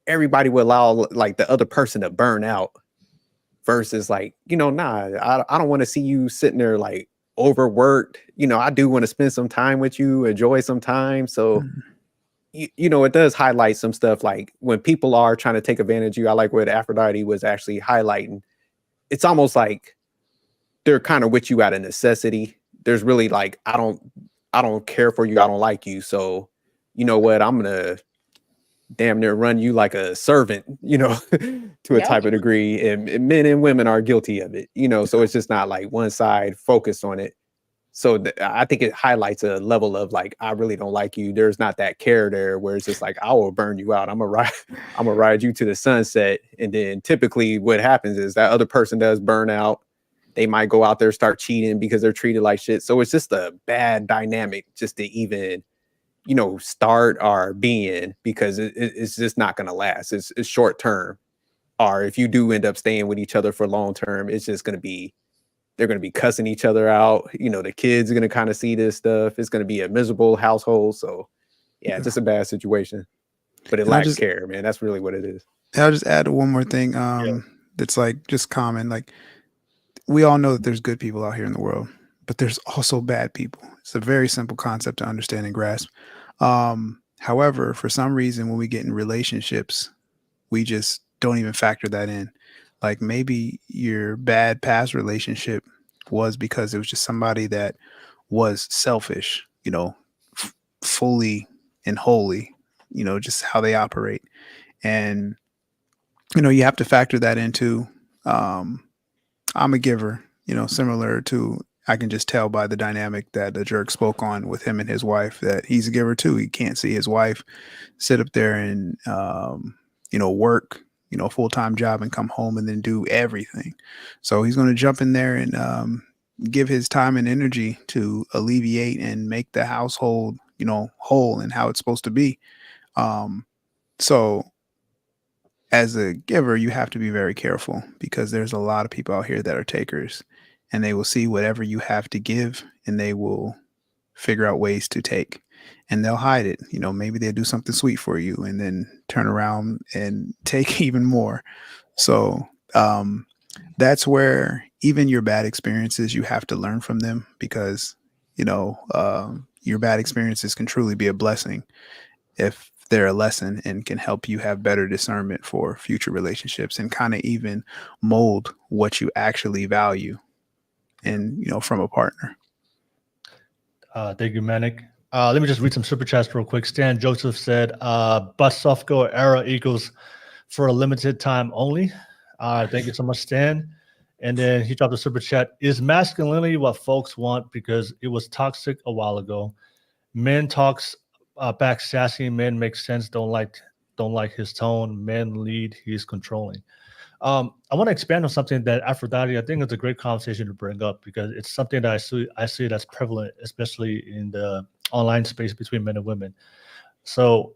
everybody would allow like the other person to burn out versus like, nah, I don't want to see you sitting there like overworked. I do want to spend some time with you, enjoy some time. So, it does highlight some stuff like when people are trying to take advantage of you. I like what Aphrodite was actually highlighting. It's almost like they're kind of with you out of necessity. There's really like, I don't care for you. I don't like you. So you know what? I'm going to damn near run you like a servant, to a type of degree. And men and women are guilty of it, so it's just not like one side focused on it. So I think it highlights a level of like, I really don't like you. There's not that care there where it's just like, I will burn you out. I'm gonna ride you to the sunset. And then typically what happens is that other person does burn out. They might go out there, start cheating because they're treated like shit. So it's just a bad dynamic just to even, start or be in because it's just not going to last. It's short term. Or if you do end up staying with each other for long term, it's just going to be, they're going to be cussing each other out. The kids are going to kind of see this stuff. It's going to be a miserable household. So yeah, it's just a bad situation, but it lacks care, man. That's really what it is. I'll just add one more thing. That's like just common. Like we all know that there's good people out here in the world, but there's also bad people. It's a very simple concept to understand and grasp. However, for some reason, when we get in relationships, we just don't even factor that in. Like maybe your bad past relationship was because it was just somebody that was selfish, fully and wholly, just how they operate. And, you have to factor that into, I'm a giver, similar to, I can just tell by the dynamic that the jerk spoke on with him and his wife that he's a giver too. He can't see his wife sit up there and, work, a full-time job and come home and then do everything. So he's going to jump in there and give his time and energy to alleviate and make the household, whole and how it's supposed to be. So as a giver, you have to be very careful because there's a lot of people out here that are takers and they will see whatever you have to give and they will figure out ways to take and they'll hide it. Maybe they'll do something sweet for you and then turn around and take even more. So that's where even your bad experiences, you have to learn from them because, your bad experiences can truly be a blessing if they're a lesson and can help you have better discernment for future relationships and kind of even mold what you actually value and, from a partner. Thank you, Manic. Let me just read some super chats real quick. Stan Joseph said, bus Sofco era equals for a limited time only. Thank you so much, Stan. And then he dropped a super chat. Is masculinity what folks want because it was toxic a while ago? Men talks back sassy. Men make sense. Don't like his tone. Men lead. He's controlling. I want to expand on something that Aphrodite, I think it's a great conversation to bring up because it's something that I see that's prevalent, especially in the online space between men and women. So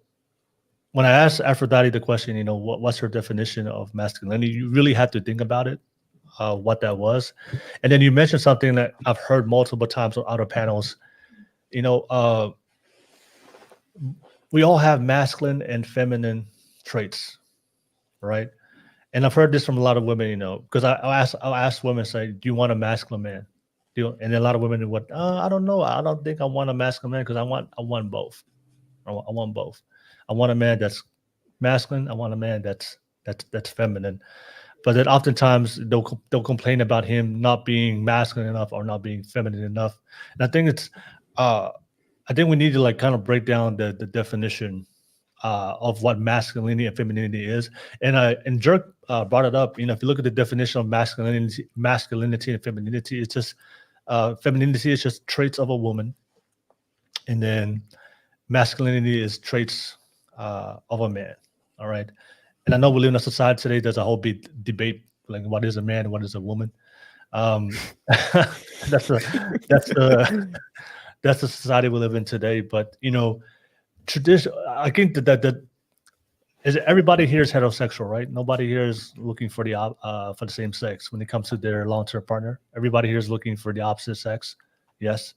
when I asked Aphrodite the question, what's her definition of masculinity, you really have to think about it, what that was. And then you mentioned something that I've heard multiple times on other panels. We all have masculine and feminine traits, right? And I've heard this from a lot of women, because I'll ask women, say, do you want a masculine man? And a lot of women would, I don't know. I don't think I want a masculine man because I want both. I want both. I want a man that's masculine. I want a man that's feminine. But then oftentimes they'll complain about him not being masculine enough or not being feminine enough. And I think I think we need to kind of break down the definition of what masculinity and femininity is. And Jerk brought it up. If you look at the definition of masculinity and femininity, it's just femininity is just traits of a woman, and then masculinity is traits of a man. All right. And I know we live in a society today. There's a whole big debate, like what is a man and what is a woman. That's the society we live in today. But tradition. I think that is everybody here is heterosexual, right? Nobody here is looking for the same sex when it comes to their long-term partner. Everybody here is looking for the opposite sex. Yes.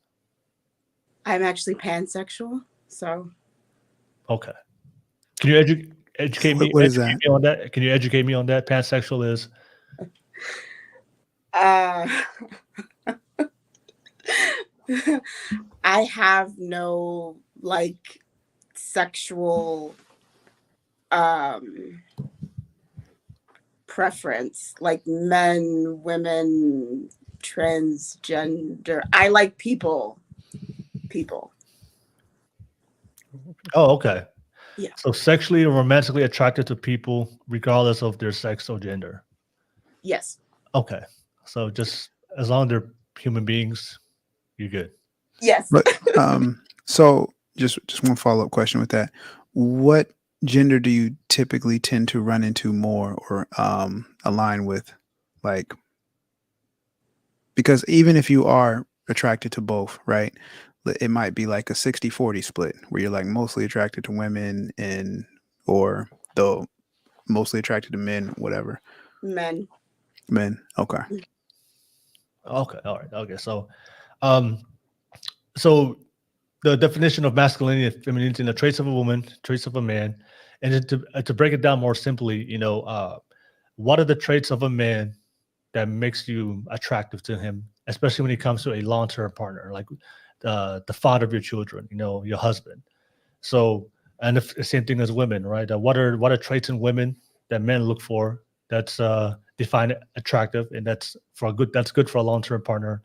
I'm actually pansexual, so. Okay. Can you educate me? What is that? Me on that? Can you educate me on that? Pansexual is. I have no sexual preference, like men, women, transgender. I like people. Oh, okay. Yeah. So sexually or romantically attracted to people regardless of their sex or gender. Yes. Okay. So just as long as they're human beings, you're good. Yes. But so just one follow-up question with that. What gender do you typically tend to run into more or align with? Because even if you are attracted to both, right? It might be like a 60-40 split where you're mostly attracted to women or though mostly attracted to men, whatever. Men. Okay. Okay. All right. Okay. So, so the definition of masculinity and femininity and the traits of a woman, traits of a man, and to break it down more simply, what are the traits of a man that makes you attractive to him, especially when it comes to a long-term partner, like the father of your children, your husband. So, and the same thing as women, right? What are traits in women that men look for that's defined attractive, and that's good for a long-term partner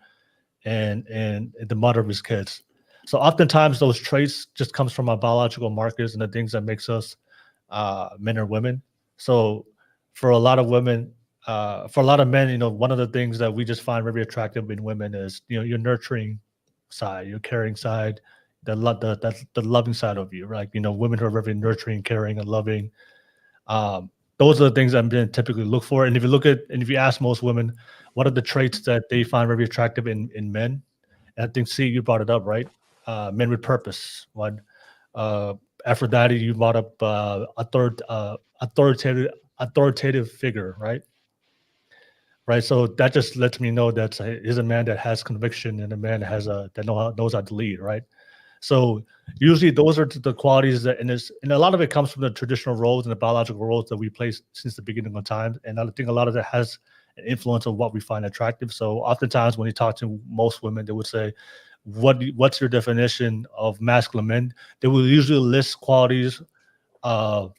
and the mother of his kids. So oftentimes those traits just comes from our biological markers and the things that makes us men or women. So for a lot of women, for a lot of men, one of the things that we just find very attractive in women is, your nurturing side, your caring side, the loving side of you, right? Women who are very nurturing, caring, and loving. Those are the things that men typically look for. And if you ask most women, what are the traits that they find very attractive in men? And I think, you brought it up, right? Men with purpose. One, Aphrodite, you brought up authoritative figure, right? Right. So that just lets me know that he's a man that has conviction and a man that knows how to lead, right? So usually those are the qualities and a lot of it comes from the traditional roles and the biological roles that we play since the beginning of time. And I think a lot of that has an influence on what we find attractive. So oftentimes when you talk to most women, they would say, what's your definition of masculine men? They will usually list qualities that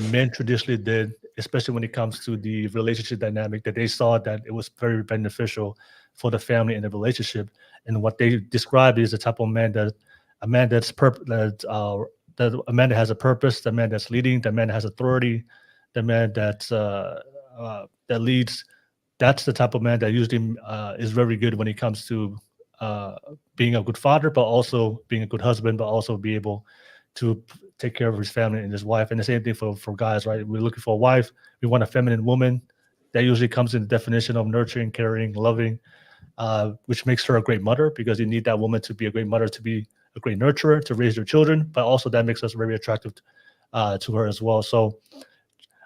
men traditionally did, especially when it comes to the relationship dynamic, that they saw that it was very beneficial for the family and the relationship. And what they described is the type of man that a man that a man that has a purpose, the man that's leading, the man that has authority, the man that leads that's the type of man that usually is very good when it comes to being a good father, but also being a good husband, but also be able to take care of his family and his wife. And the same thing for guys, right? We're looking for a wife. We want a feminine woman. That usually comes in the definition of nurturing, caring, loving, which makes her a great mother, because you need that woman to be a great mother, to be a great nurturer, to raise your children, but also that makes us very attractive to her as well. So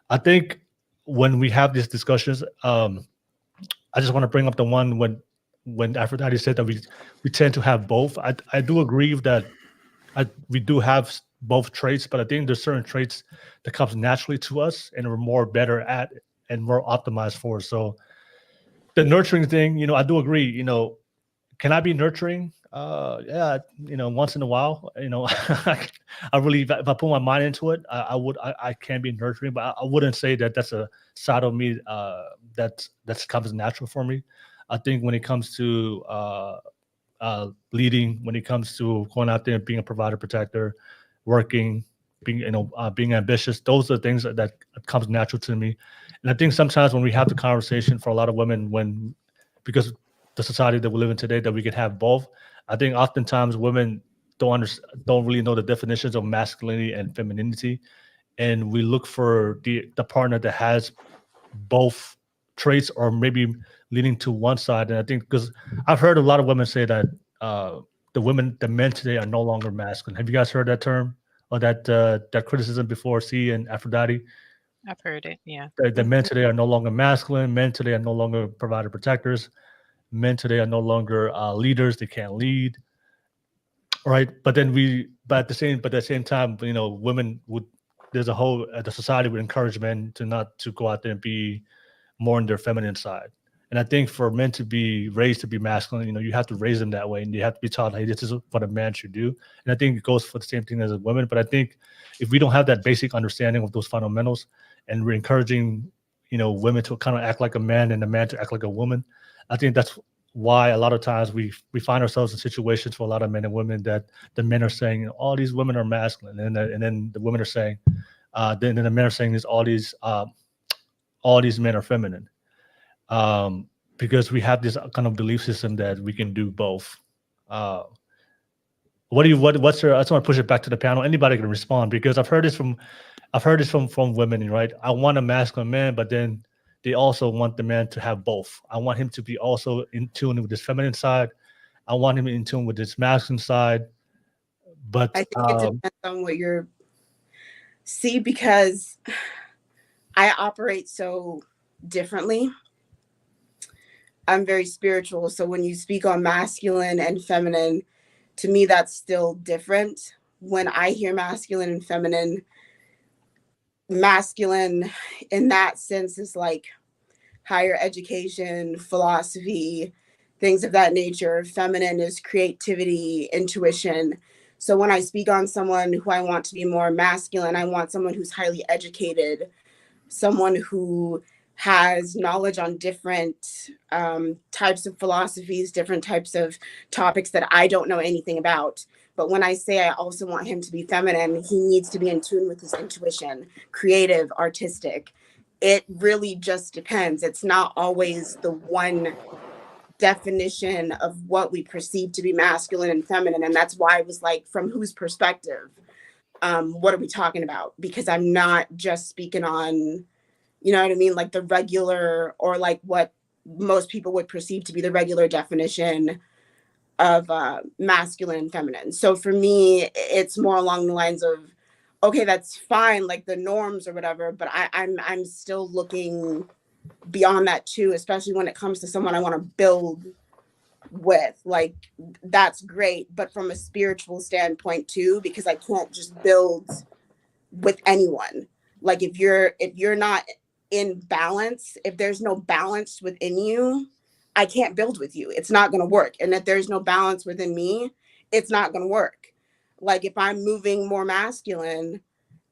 I think when we have these discussions, I just want to bring up the one when Aphrodite said that we tend to have both. I do agree with that. We do have both traits, but I think there's certain traits that comes naturally to us and we're more better at and more optimized for. So the nurturing thing, I do agree. Can I be nurturing? Yeah, once in a while. I really, if I put my mind into it, I can be nurturing, but I wouldn't say that that's a side of me that comes natural for me. I think when it comes to leading, when it comes to going out there and being a provider, protector, working, being ambitious, those are the things that comes natural to me. And I think sometimes when we have the conversation for a lot of women, because the society that we live in today, that we could have both, I think oftentimes women don't really know the definitions of masculinity and femininity, and we look for the partner that has both traits or maybe leaning to one side. And I think, because I've heard a lot of women say that the men today are no longer masculine. Have you guys heard that term or that criticism before? C and Aphrodite. I've heard it. Yeah. The men today are no longer masculine. Men today are no longer provider protectors. Men today are no longer leaders. They can't lead. Right. But at the same time, women the society would encourage men to go out there and be more in their feminine side. And I think for men to be raised to be masculine, you have to raise them that way, and you have to be taught, hey, this is what a man should do. And I think it goes for the same thing as a woman. But I think if we don't have that basic understanding of those fundamentals, and we're encouraging, women to kind of act like a man and a man to act like a woman, I think that's why a lot of times we find ourselves in situations for a lot of men and women that the men are saying, all these women are masculine, and then the women are saying, then the men are saying this, all these men are feminine. Because we have this kind of belief system that we can do both. What's your? I just want to push it back to the panel. Anybody can respond, because I've heard this from women, right? I want a masculine man, but then they also want the man to have both. I want him to be also in tune with his feminine side. I want him in tune with his masculine side. But I think it depends on what you're. See, because I operate so differently. I'm very spiritual. So when you speak on masculine and feminine, to me, that's still different. When I hear masculine and feminine, masculine in that sense is like higher education, philosophy, things of that nature. Feminine is creativity, intuition. So when I speak on someone who I want to be more masculine, I want someone who's highly educated, someone who has knowledge on different types of philosophies, different types of topics that I don't know anything about. But when I say I also want him to be feminine, he needs to be in tune with his intuition, creative, artistic. It really just depends. It's not always the one definition of what we perceive to be masculine and feminine. And that's why I was like, from whose perspective? What are we talking about? Because I'm not just speaking on, you know what I mean? Like the regular, or like what most people would perceive to be the regular definition of masculine and feminine. So for me, it's more along the lines of, okay, that's fine, like the norms or whatever, but I'm still looking beyond that too, especially when it comes to someone I want to build with. Like, that's great, but from a spiritual standpoint too, because I can't just build with anyone. Like if you're not in balance, if there's no balance within you, I can't build with you. It's not going to work. And if there's no balance within me, it's not going to work. Like if I'm moving more masculine,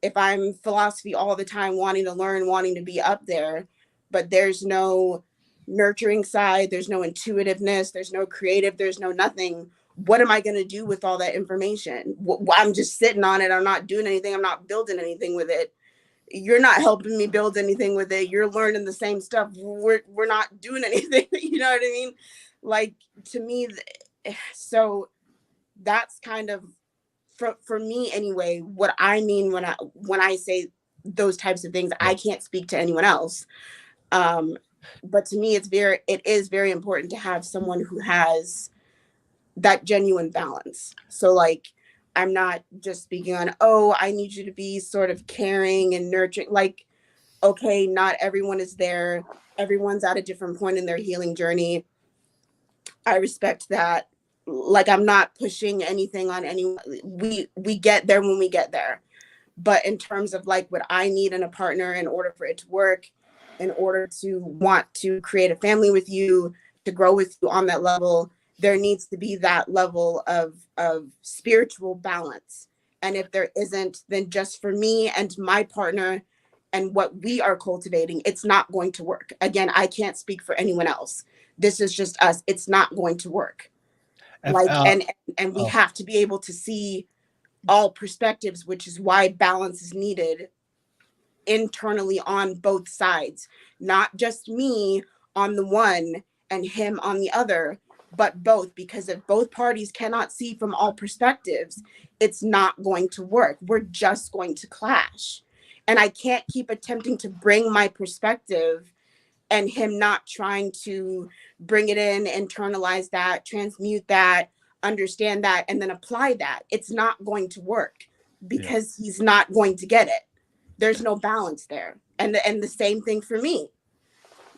if I'm philosophy all the time, wanting to learn, wanting to be up there, but there's no nurturing side, there's no intuitiveness, there's no creative, there's no nothing. What am I going to do with all that information? I'm just sitting on it. I'm not doing anything. I'm not building anything with it. you're not helping me build anything with it. You're learning the same stuff. We're not doing anything. You know what I mean? Like, to me, so that's kind of for me anyway, what I mean when I say those types of things. I can't speak to anyone else. But to me, it is very important to have someone who has that genuine balance. So like, I'm not just speaking on, oh, I need you to be sort of caring and nurturing. Like, okay, not everyone is there. Everyone's at a different point in their healing journey. I respect that. Like, I'm not pushing anything on anyone. We get there when we get there. But in terms of like what I need in a partner in order for it to work, in order to want to create a family with you, to grow with you on that level, there needs to be that level of spiritual balance. And if there isn't, then just for me and my partner and what we are cultivating, it's not going to work. Again, I can't speak for anyone else. This is just us. It's not going to work. Like, and we have to be able to see all perspectives, which is why balance is needed internally on both sides, not just me on the one and him on the other, but both. Because if both parties cannot see from all perspectives, it's not going to work. We're just going to clash. And I can't keep attempting to bring my perspective and him not trying to bring it in, internalize that, transmute that, understand that, and then apply that. It's not going to work because he's not going to get it. There's no balance there. And the same thing for me.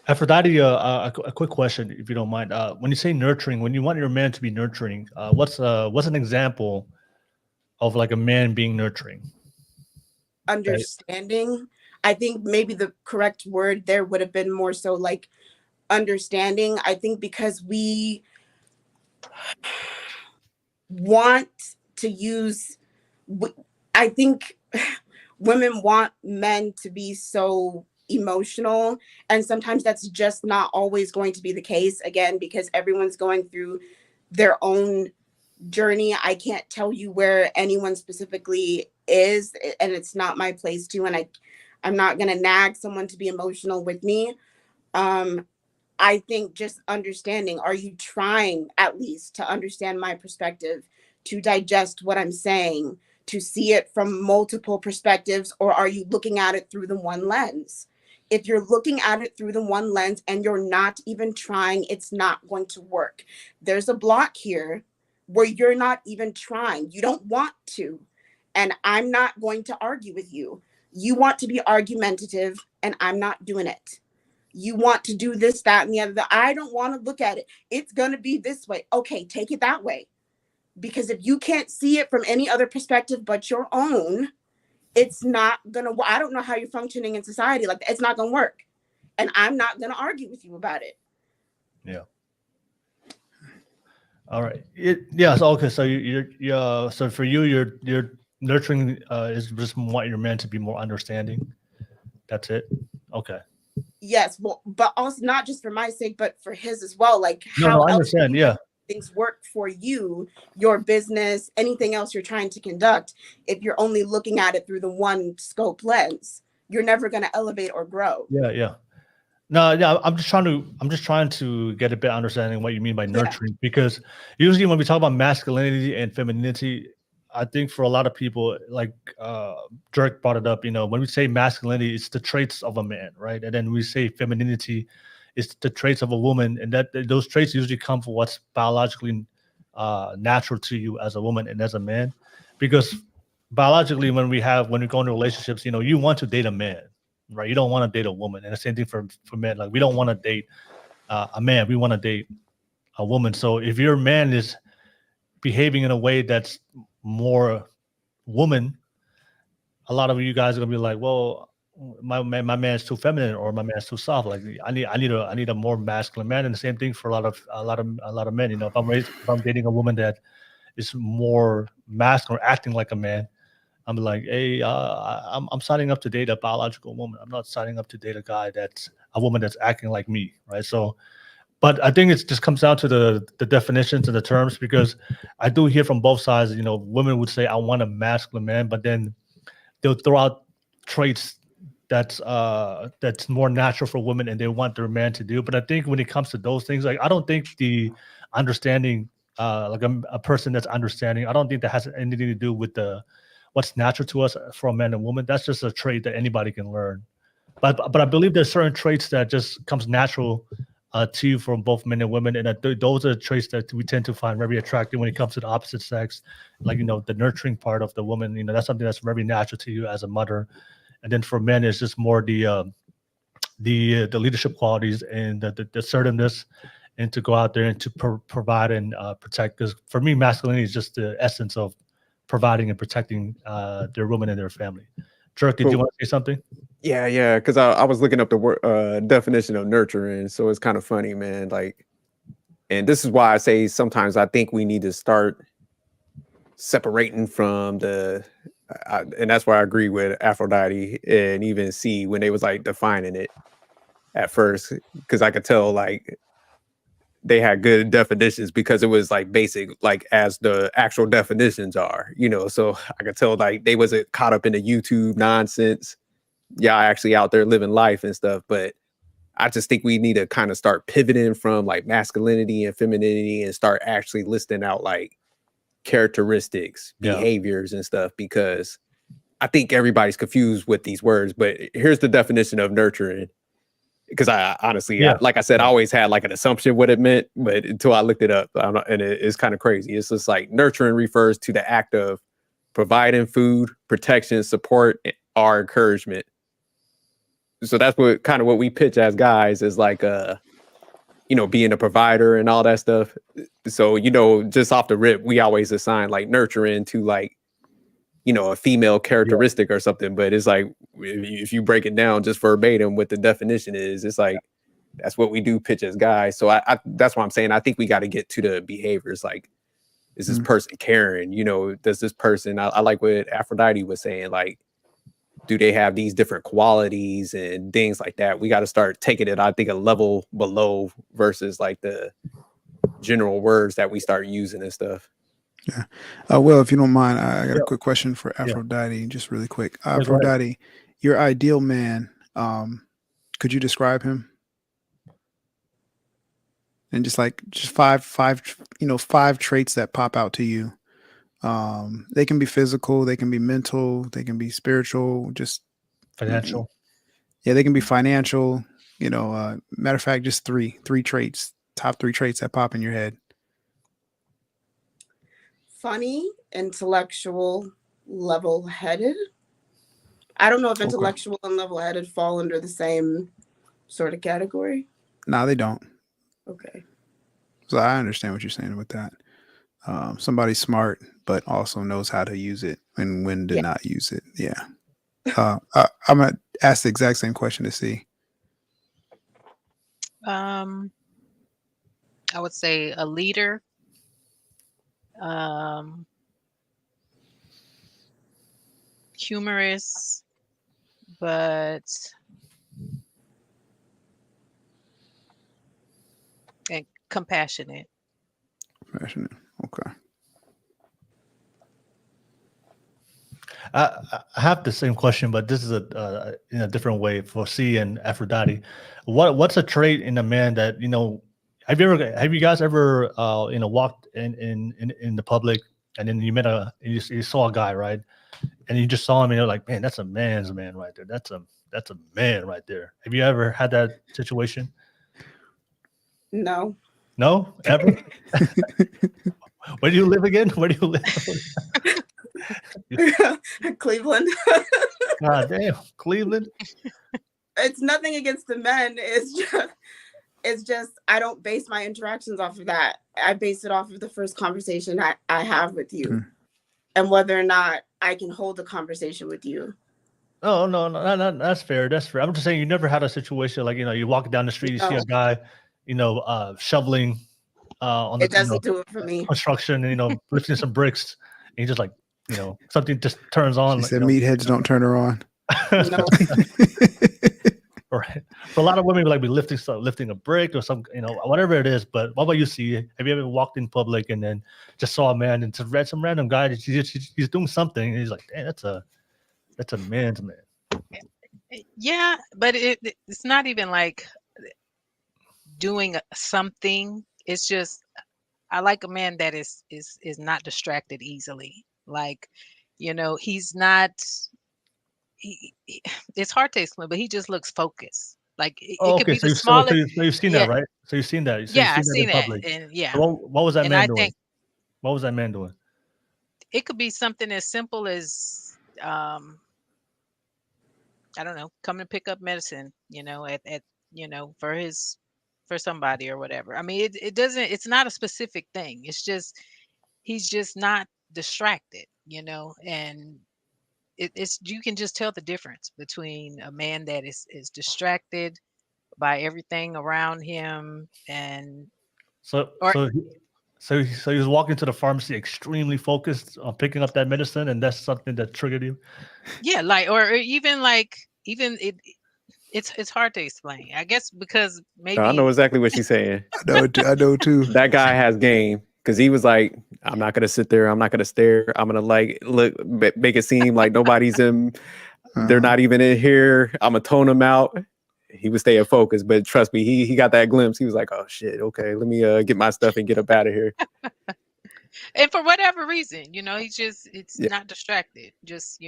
Aphrodite, a quick question, if you don't mind. When you say nurturing, when you want your man to be nurturing, what's an example of like a man being nurturing? Understanding. I think maybe the correct word there would have been more so like understanding. I think because we want to use, I think women want men to be so emotional, and sometimes that's just not always going to be the case, again, because everyone's going through their own journey. I can't tell you where anyone specifically is, and it's not my place to, and I'm not going to nag someone to be emotional with me. I think just understanding, are you trying at least to understand my perspective, to digest what I'm saying, to see it from multiple perspectives, or are you looking at it through the one lens? If you're looking at it through the one lens and you're not even trying, it's not going to work. There's a block here where you're not even trying. You don't want to. And I'm not going to argue with you. You want to be argumentative, and I'm not doing it. You want to do this, that, and the other. I don't want to look at it. It's going to be this way. Okay, take it that way. Because if you can't see it from any other perspective but your own, it's not going to, I don't know how you're functioning in society. Like, it's not going to work. And I'm not going to argue with you about it. Yeah. All right. Yeah. So, okay. So you're so for you, you're nurturing is just want your man to be more understanding. That's it. Okay. Yes. Well, but also not just for my sake, but for his as well. Like, no, I understand. Yeah. Things work for you, your business, anything else you're trying to conduct. If you're only looking at it through the one scope lens, you're never going to elevate or grow. Yeah. No, yeah, I'm just trying to get a better understanding of what you mean by nurturing, because usually when we talk about masculinity and femininity, I think for a lot of people, like Dirk brought it up, when we say masculinity, it's the traits of a man, right? And then we say femininity, it's the traits of a woman, and that those traits usually come from what's biologically natural to you as a woman and as a man. Because biologically, when we go into relationships, you want to date a man, right? You don't want to date a woman. And the same thing for men. Like, we don't want to date a man. We want to date a woman. So if your man is behaving in a way that's more woman, a lot of you guys are gonna be like, well, my man's too feminine, or my man's too soft. Like, I need a more masculine man. And the same thing for a lot of men. If I'm dating a woman that is more masculine or acting like a man, I'm like, hey, I'm signing up to date a biological woman. I'm not signing up to date a guy that's a woman that's acting like me, right? So, but I think it just comes down to the definitions and the terms, because I do hear from both sides. Women would say, I want a masculine man, but then they'll throw out traits that's more natural for women and they want their man to do. But I think when it comes to those things, like I don't think the understanding, like a person that's understanding, I don't think that has anything to do with what's natural to us for a man and woman. That's just a trait that anybody can learn. But I believe there's certain traits that just comes natural to you from both men and women, and those are traits that we tend to find very attractive when it comes to the opposite sex. Like, you know, the nurturing part of the woman, you know, that's something that's very natural to you as a mother. And then for men, it's just more the leadership qualities and the assertiveness, and to go out there and to provide and protect. Because for me, masculinity is just the essence of providing and protecting their women and their family. Jerk, did you want to say something? Yeah, because I was looking up the definition of nurturing, so it's kind of funny, man. Like, and this is why I say sometimes I think we need to start separating from and that's why I agree with Aphrodite and even C when they was like defining it at first, because I could tell like they had good definitions because it was like basic, like as the actual definitions are, you know. So I could tell like they wasn't caught up in the YouTube nonsense. Yeah, actually out there living life and stuff. But I just think we need to kind of start pivoting from like masculinity and femininity and start actually listing out like characteristics, behaviors and stuff, because I think everybody's confused with these words. But here's the definition of nurturing. Because I honestly, like I said, I always had like an assumption what it meant, but until I looked it up, and it's kind of crazy. It's just like nurturing refers to the act of providing food, protection, support, or encouragement. So that's what we pitch as guys is like, you know, being a provider and all that stuff. So, you know, just off the rip, we always assign like nurturing to like, you know, a female characteristic or something. But it's like, if you break it down just verbatim, what the definition is, it's like, that's what we do pitch as guys. So I that's what I'm saying. I think we got to get to the behaviors. Like, is this person caring? You know, does this person, I like what Aphrodite was saying, like, do they have these different qualities and things like that? We got to start taking it, I think, a level below versus like the general words that we start using and stuff. Yeah. Well, if you don't mind, I got a quick question for Aphrodite, just really quick. Aphrodite, your ideal man, could you describe him? And just five traits that pop out to you. They can be physical, they can be mental, they can be spiritual, just financial. Yeah, they can be financial. You know, matter of fact, just three traits, top 3 traits that pop in your head. Funny, intellectual, level-headed. I don't know if intellectual and level-headed fall under the same sort of category. No, they don't. Okay. So I understand what you're saying with that. Somebody smart, but also knows how to use it and when to not use it. Yeah. I'm going to ask the exact same question to C. I would say a leader. Humorous, but and compassionate. Compassionate. Okay. I have the same question, but this is in a different way for C and Aphrodite. What's a trait in a man that, you know, have you guys ever you know, walked in the public and then you met you saw a guy, right? And you just saw him and you're like, man, that's a man's man right there. That's a man right there. Have you ever had that situation? No. No? Ever? Where do you live again? Where do you live? Cleveland. God damn, Cleveland. It's nothing against the men. It's just I don't base my interactions off of that. I base it off of the first conversation I have with you, and whether or not I can hold a conversation with you. Oh no, that's fair. That's fair. I'm just saying you never had a situation like, you know, you walk down the street, you see a guy, you know, shoveling on the, it doesn't do it for me. Construction, and, you know, lifting some bricks, and you just like, you know, something just turns on. She said, meatheads don't turn her on. No. Right. For a lot of women, like be lifting a brick or some, you know, whatever it is. But what about you, C? Have you ever walked in public and then just saw a man and just read some random guy that he's doing something and he's like, damn, that's a man's man. Yeah, but it's not even like doing something. It's just I like a man that is not distracted easily. Like, he's not. It's hard to explain, but he just looks focused. Like it Oh, could okay. be So the smallest. you've seen Yeah, that, right? So you've seen that. So you've yeah, I seen that in seen that, public. and So yeah, what was that and man I doing? think What was that man doing? it could be something as simple as I don't know, come and pick up medicine, at for somebody or whatever. I mean, it doesn't. It's not a specific thing. It's just he's just not distracted, and it's you can just tell the difference between a man that is distracted by everything around him and So or he was walking to the pharmacy extremely focused on picking up that medicine, and that's something that triggered you. yeah, like or even like even it's hard to explain. I guess because No, I know maybe exactly what she's saying. I know too. That guy has game because he was like, I'm not gonna sit there. I'm not gonna stare. I'm gonna like look, make it seem like nobody's in. They're not even in here. I'm gonna tone him out. He was staying focused, but trust me, he got that glimpse. He was like, oh shit, okay, let me get my stuff and get up out of here. and for whatever reason, he's just it's Yeah. not distracted. Just,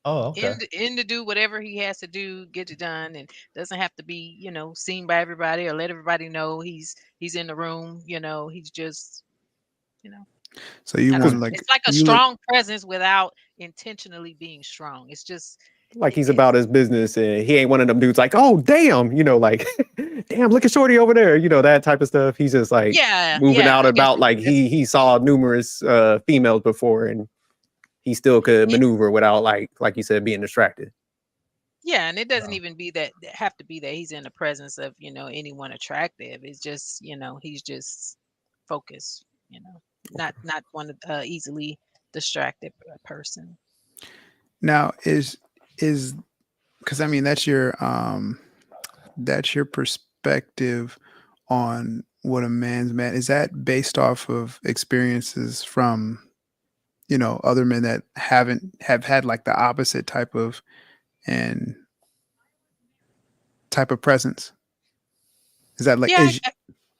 Oh, okay. in to do whatever he has to do, get it done, and doesn't have to be, seen by everybody or let everybody know he's in the room. He's just, So you I don't want know. like It's like a you look strong presence without intentionally being strong. It's just Like he's it's about his business and he ain't one of them dudes like, oh damn, like damn, look at Shorty over there, that type of stuff. He's just like yeah, moving yeah. out I guess about like he saw numerous females before and he still could yeah, maneuver without like you said, being distracted. yeah, and it doesn't Wow. even be have to be that he's in the presence of anyone attractive. It's just he's just focused. Not one easily distracted person. now is because I mean that's your perspective on what a man's man is. That based off of experiences from other men that have had like the opposite type of and presence? Is that like Yeah,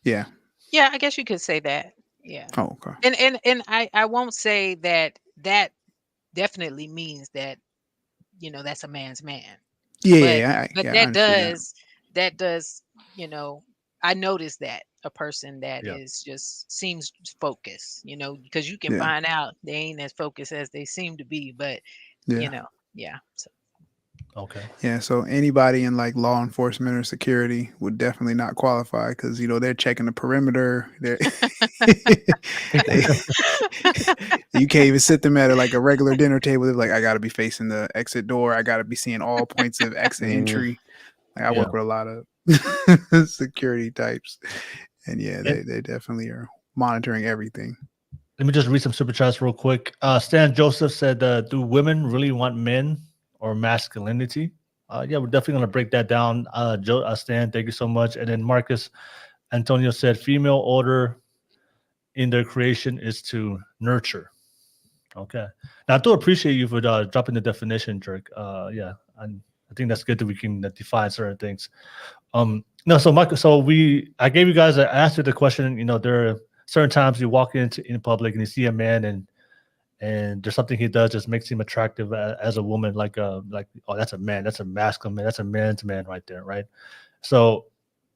yeah? yeah. I guess you could say that. Yeah, Oh, okay. and I won't say that definitely means that that's a man's man. Yeah, But yeah, I that understand does, I noticed that a person that Yeah. is just seems focused, because you can Yeah. find out they ain't as focused as they seem to be, but yeah. yeah. So Okay. Yeah, so anybody in like law enforcement or security would definitely not qualify because they're checking the perimeter. You can't even sit them at like a regular dinner table. They're like, I got to be facing the exit door. I got to be seeing all points of exit entry. Like I work with a lot of security types, and yeah, they definitely are monitoring everything. Let me just read some super chats real quick. Stan Joseph said, "Do women really want men or masculinity?" Yeah, we're definitely going to break that down. Stan, thank you so much. And then Marcus Antonio said, "Female order in their creation is to nurture." Okay. Now I do appreciate you for dropping the definition, Jerk. Yeah, and I think that's good that we can define certain things. No, so Michael, I gave you guys, I asked you the question. There are certain times you walk in public and you see a man and there's something he does just makes him attractive as a woman, like oh, that's a man, that's a masculine man, that's a man's man right there, right? So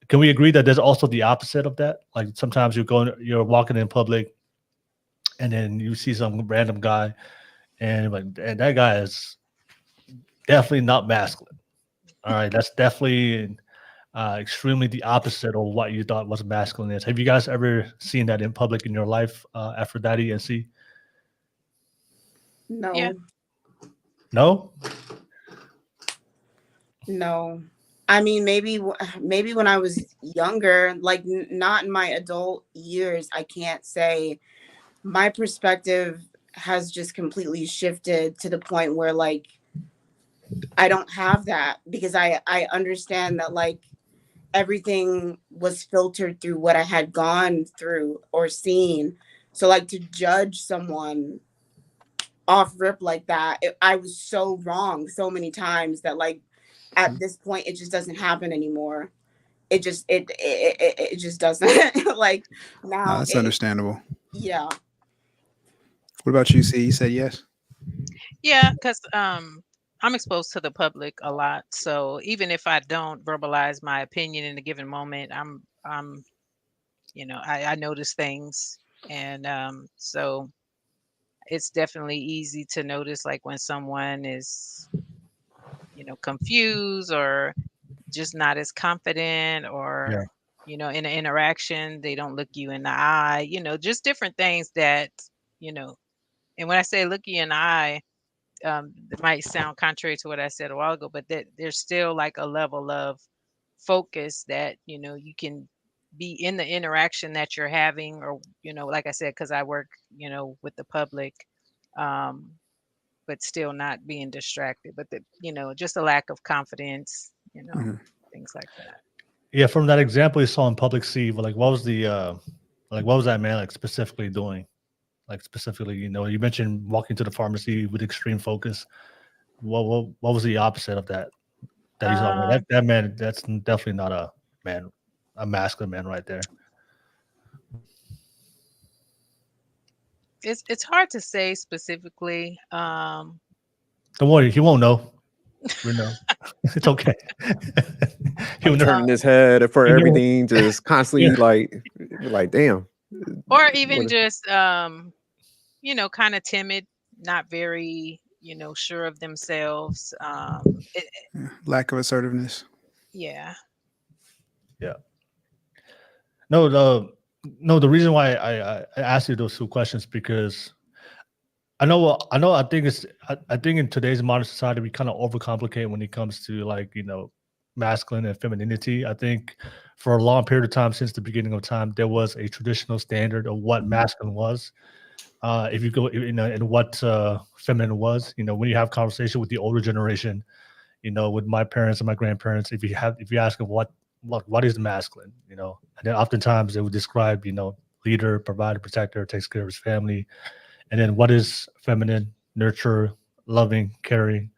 can we agree that there's also the opposite of that? Like sometimes you're walking in public and then you see some random guy and that guy is definitely not masculine. All right, that's definitely extremely the opposite of what you thought was masculine is. Have you guys ever seen that in public in your life, Aphrodite and C? No. Yeah. No? No. I mean, maybe when I was younger, like not in my adult years, I can't say. My perspective has just completely shifted to the point where like I don't have that because I understand that like everything was filtered through what I had gone through or seen. So like to judge someone off rip like that, I was so wrong so many times that like at this point, it just doesn't happen anymore. It just doesn't. Like now, No, that's understandable. Yeah. What about you, C? You said yes? Yeah, because I'm exposed to the public a lot. So even if I don't verbalize my opinion in a given moment, I'm I notice things. And so it's definitely easy to notice, like when someone is, confused or just not as confident, or in an interaction they don't look you in the eye, just different things that, and when I say look you in the eye, it might sound contrary to what I said a while ago, but that there's still like a level of focus that you can be in the interaction that you're having, or like I said, because I work with the public, but still not being distracted, but just a lack of confidence, things like that. Yeah, from that example you saw in public C, like what was that man like specifically doing? Like specifically, you mentioned walking to the pharmacy with extreme focus. What was the opposite of that? That he's talking that man, that's definitely not a man, a masculine man right there. It's hard to say specifically. Don't worry, he won't know. We know. It's okay. He'll turn his head for everything, just constantly like damn. Or even just kind of timid, not very sure of themselves. Lack of assertiveness. Yeah. No, the reason why I asked you those two questions, because I think in today's modern society we kind of overcomplicate when it comes to masculine and femininity. I think for a long period of time, since the beginning of time, there was a traditional standard of what masculine was. If you go, and what feminine was. When you have conversation with the older generation, with my parents and my grandparents, if you ask them what is masculine, and then oftentimes they would describe, leader, provider, protector, takes care of his family. And then what is feminine? Nurture, loving, caring,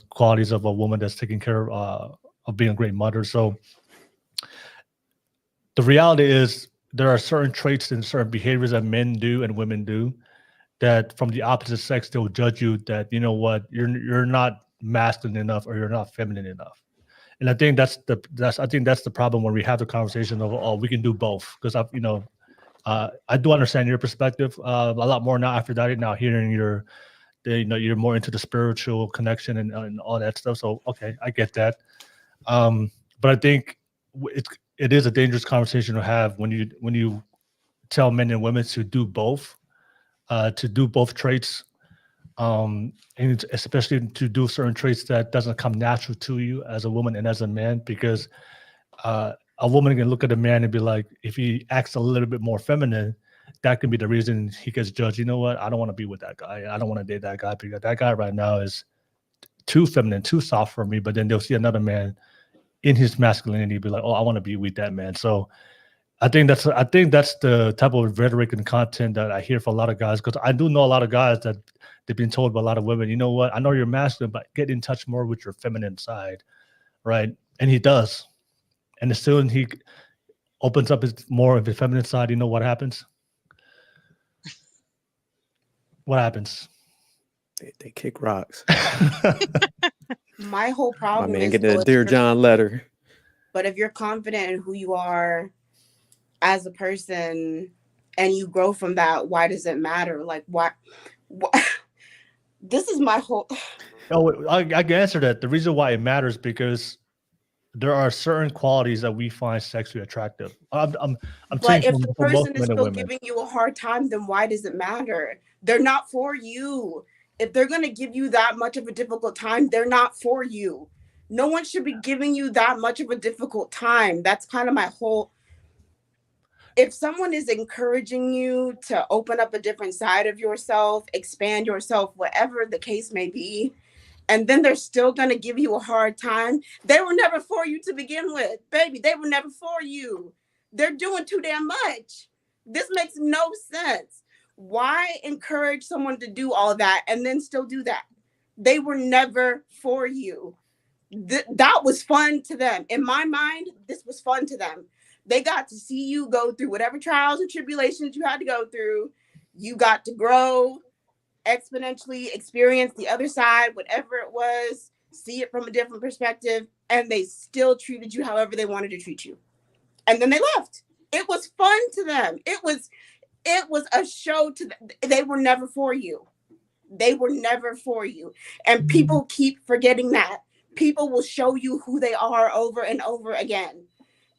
qualities of a woman that's taking care of being a great mother. So the reality is there are certain traits and certain behaviors that men do and women do that from the opposite sex, they'll judge you that, you're not masculine enough or you're not feminine enough. And I think that's the problem when we have the conversation of, we can do both. Because I do understand your perspective a lot more now after that. Now hearing you're more into the spiritual connection and all that stuff. So okay, I get that. But I think it is a dangerous conversation to have when you tell men and women to do both traits, and especially to do certain traits that doesn't come natural to you as a woman and as a man, because a woman can look at a man and be like, if he acts a little bit more feminine, that can be the reason he gets judged. You know what? I don't want to be with that guy. I don't want to date that guy because that guy right now is too feminine, too soft for me. But then they'll see another man in his masculinity, be like, oh, I want to be with that man. So I think that's the type of rhetoric and content that I hear from a lot of guys, because I do know a lot of guys that they've been told by a lot of women, you know what? I know you're masculine, but get in touch more with your feminine side, right? And he does. And as soon as he opens up more of his feminine side, you know what happens? What happens? They kick rocks. My whole problem My man is getting a Dear John letter. But if you're confident in who you are as a person and you grow from that, why does it matter? Like, why? This is my whole. Oh, I can answer that. The reason why it matters because there are certain qualities that we find sexually attractive. I'm but if the person is still giving you a hard time, then why does it matter? They're not for you. If they're going to give you that much of a difficult time, they're not for you. No one should be giving you that much of a difficult time. That's kind of my whole. If someone is encouraging you to open up a different side of yourself, expand yourself, whatever the case may be, and then they're still going to give you a hard time, they were never for you to begin with. Baby, they were never for you. They're doing too damn much. This makes no sense. Why encourage someone to do all that and then still do that? They were never for you. that was fun to them. In my mind, this was fun to them. They got to see you go through whatever trials and tribulations you had to go through. You got to grow exponentially, experience the other side, whatever it was, see it from a different perspective, and they still treated you however they wanted to treat you. And then they left. It was fun to them. It was a show to them. They were never for you. They were never for you. And people keep forgetting that. People will show you who they are over and over again.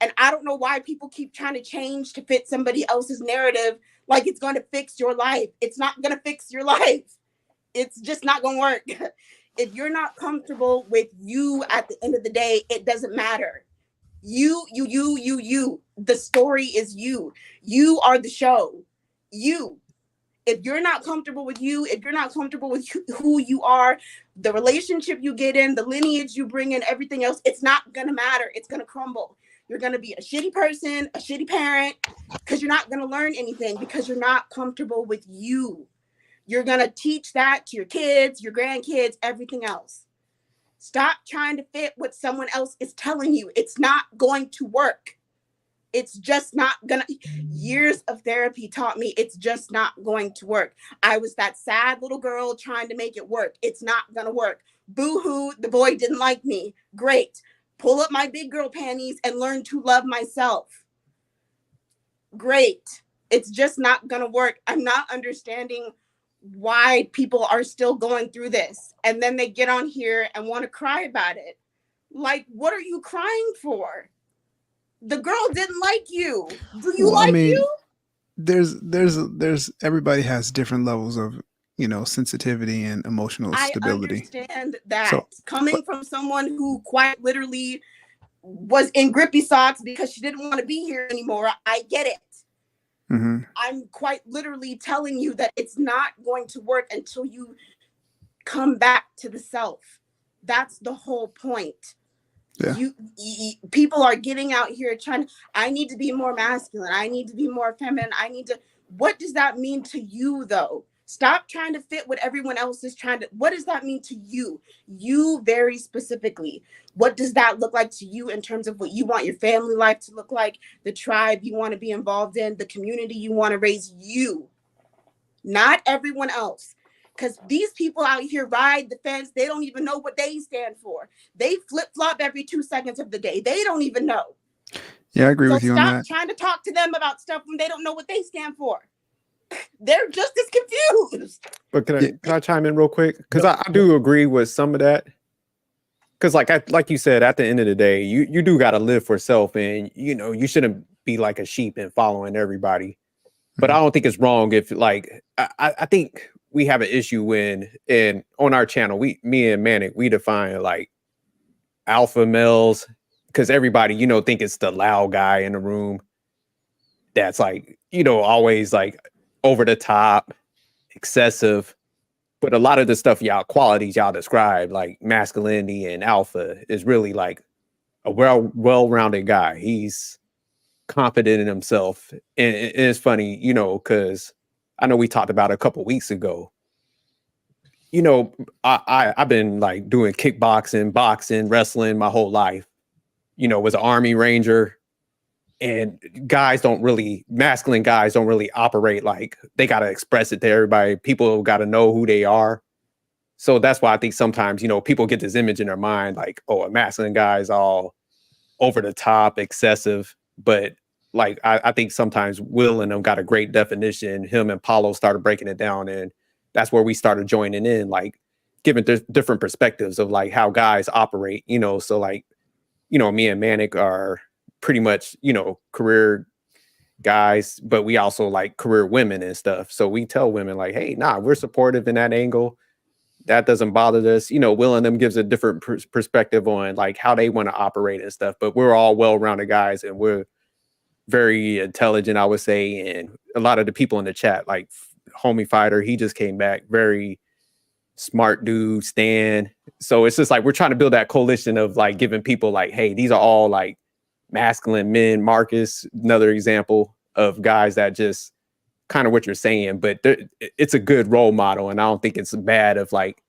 And I don't know why people keep trying to change to fit somebody else's narrative like it's going to fix your life. It's not going to fix your life. It's just not going to work. If you're not comfortable with you at the end of the day, it doesn't matter. You. The story is you. You are the show. You. If you're not comfortable with you, if you're not comfortable with who you are, the relationship you get in, the lineage you bring in, everything else, it's not going to matter. It's going to crumble. You're going to be a shitty person, a shitty parent, because you're not going to learn anything because you're not comfortable with you. You're going to teach that to your kids, your grandkids, everything else. Stop trying to fit what someone else is telling you. It's not going to work. It's just not gonna. Years of therapy taught me it's just not going to work. I was that sad little girl trying to make it work. It's not gonna work. Boo-hoo, the boy didn't like me. Great. Pull up my big girl panties and learn to love myself. Great. It's just not gonna work. I'm not understanding why people are still going through this. And then they get on here and want to cry about it. Like, what are you crying for? The girl didn't like you. Do you like you? There's everybody has different levels of, sensitivity and emotional stability. I understand that. So, coming from someone who quite literally was in grippy socks because she didn't want to be here anymore, I get it. Mm-hmm. I'm quite literally telling you that it's not going to work until you come back to the self. That's the whole point. Yeah. People are getting out here trying, I need to be more masculine. I need to be more feminine. What does that mean to you though? Stop trying to fit what everyone else is trying to, what does that mean to you? You very specifically. What does that look like to you in terms of what you want your family life to look like, the tribe you want to be involved in, the community you want to raise, you, not everyone else. Because these people out here ride the fence. They don't even know what they stand for. They flip-flop every 2 seconds of the day. They don't even know. Yeah, I agree with you on that. Stop trying to talk to them about stuff when they don't know what they stand for. They're just as confused. But can I chime in real quick? Because I do agree with some of that. Because like you said, at the end of the day, you do got to live for self, and you shouldn't be like a sheep and following everybody. But I don't think it's wrong if I think we have an issue when on our channel, me and Manic, we define like alpha males because everybody, think it's the loud guy in the room that's like, always like over the top, excessive. But a lot of the stuff qualities y'all describe, like masculinity and alpha, is really like a well-rounded guy. He's confident in himself. And it's funny, because I know we talked about it a couple weeks ago. I've been like doing kickboxing, boxing, wrestling my whole life. Was an Army Ranger, and masculine guys don't really operate like they got to express it to everybody. People got to know who they are. So that's why I think sometimes, people get this image in their mind like, oh, a masculine guy is all over the top, excessive. But like, I think sometimes Will and them got a great definition. Him and Paulo started breaking it down, and that's where we started joining in, like giving different perspectives of like how guys operate, so like, me and Manic are pretty much, career guys, but we also like career women and stuff. So we tell women like, hey, we're supportive in that angle. That doesn't bother us. Will and them gives a different perspective on like how they want to operate and stuff, but we're all well-rounded guys and we're very intelligent, I would say. And a lot of the people in the chat, like Homie Fighter, he just came back, very smart dude, Stan. So it's just like we're trying to build that coalition of like giving people like, hey, these are all like masculine men. Marcus, another example of guys that just kind of what you're saying, but it's a good role model, and I don't think it's bad if like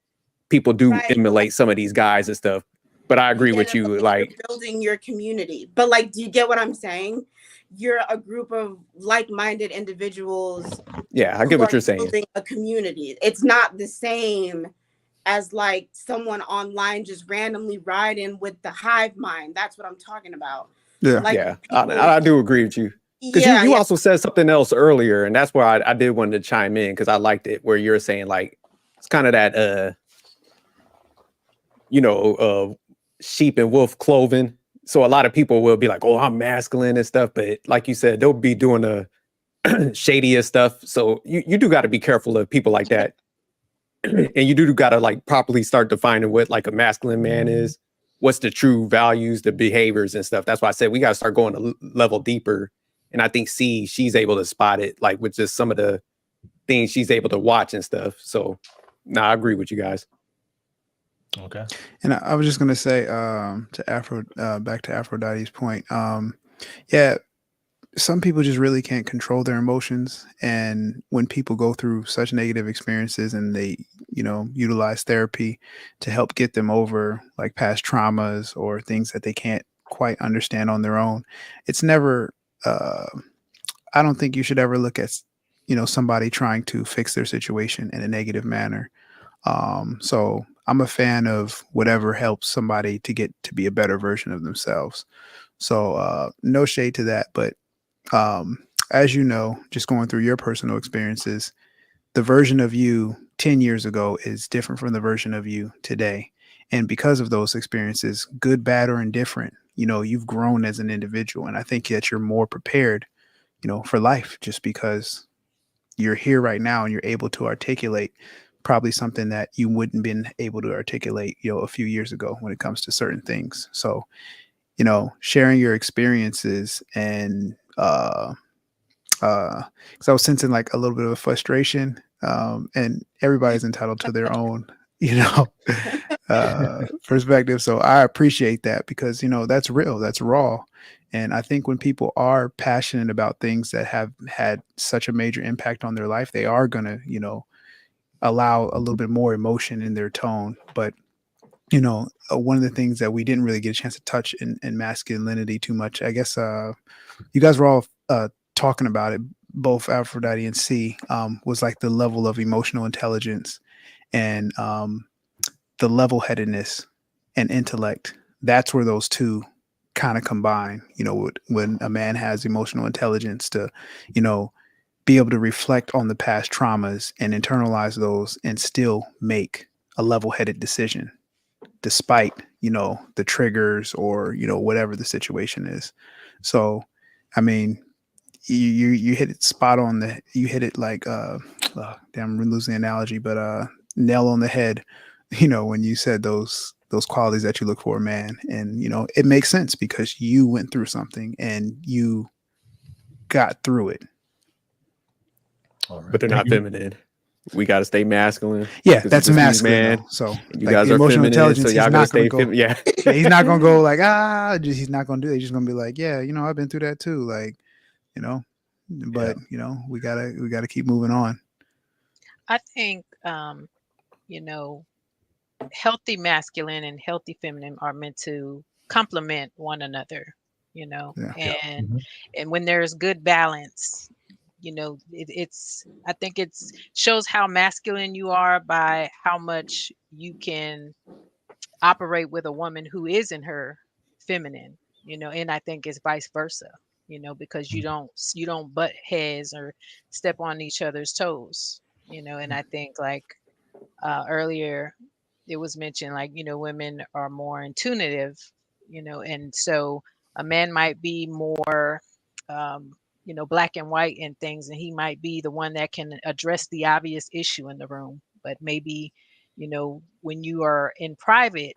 people do emulate some of these guys and stuff. But I agree with you. Like, you're building your community. But like, do you get what I'm saying? You're a group of like-minded individuals. Yeah, I get what you're saying. Building a community. It's not the same as like someone online just randomly riding with the hive mind. That's what I'm talking about. Yeah, like yeah, I do agree with you. Because you also said something else earlier, and that's why I did want to chime in, because I liked it, where you're saying like it's kind of that sheep and wolf clothing. So a lot of people will be like, oh, I'm masculine and stuff, but like you said, they'll be doing the shadiest stuff. So you do got to be careful of people like that. And you do got to like properly start defining what like a masculine man is, what's the true values, the behaviors and stuff. That's why I said we got to start going a level deeper. And I think she's able to spot it, like with just some of the things she's able to watch and stuff. So I agree with you guys. Okay. And I was just gonna say back to Aphrodite's point. Yeah, some people just really can't control their emotions, and when people go through such negative experiences and they, utilize therapy to help get them over like past traumas or things that they can't quite understand on their own, it's never. I don't think you should ever look at, somebody trying to fix their situation in a negative manner. So I'm a fan of whatever helps somebody to get to be a better version of themselves. So no shade to that, but as you know, just going through your personal experiences, the version of you 10 years ago is different from the version of you today. And because of those experiences, good, bad, or indifferent, you've grown as an individual. And I think that you're more prepared, for life, just because you're here right now and you're able to articulate probably something that you wouldn't been able to articulate, a few years ago when it comes to certain things. So, sharing your experiences and, because I was sensing like a little bit of a frustration, and everybody's entitled to their own, perspective. So I appreciate that, because, that's real, that's raw. And I think when people are passionate about things that have had such a major impact on their life, they are going to, allow a little bit more emotion in their tone. But, one of the things that we didn't really get a chance to touch in masculinity too much, I guess, you guys were all talking about it, both Aphrodite and C, was like the level of emotional intelligence and the level-headedness and intellect. That's where those two kind of combine, when a man has emotional intelligence to, be able to reflect on the past traumas and internalize those and still make a level-headed decision despite, the triggers or, whatever the situation is. So, I mean, you hit it spot on. You hit it like, damn, I'm losing the analogy, but nail on the head, when you said those qualities that you look for a man. And, it makes sense because you went through something and you got through it. All right. But they're not feminine. We got to stay masculine. Yeah, that's masculine, man. So you like, guys are emotional feminine, intelligence, so y'all gotta stay feminine. Yeah. Yeah, he's not gonna go like he's not gonna do it. He's just gonna be like, yeah, I've been through that too. Like, but we gotta keep moving on. I think healthy masculine and healthy feminine are meant to complement one another, and when there's good balance, I think it's shows how masculine you are by how much you can operate with a woman who is in her feminine, and I think it's vice versa, because you don't butt heads or step on each other's toes, and I think like earlier it was mentioned, like, women are more intuitive, and so a man might be more black and white in things, and he might be the one that can address the obvious issue in the room. But maybe, when you are in private,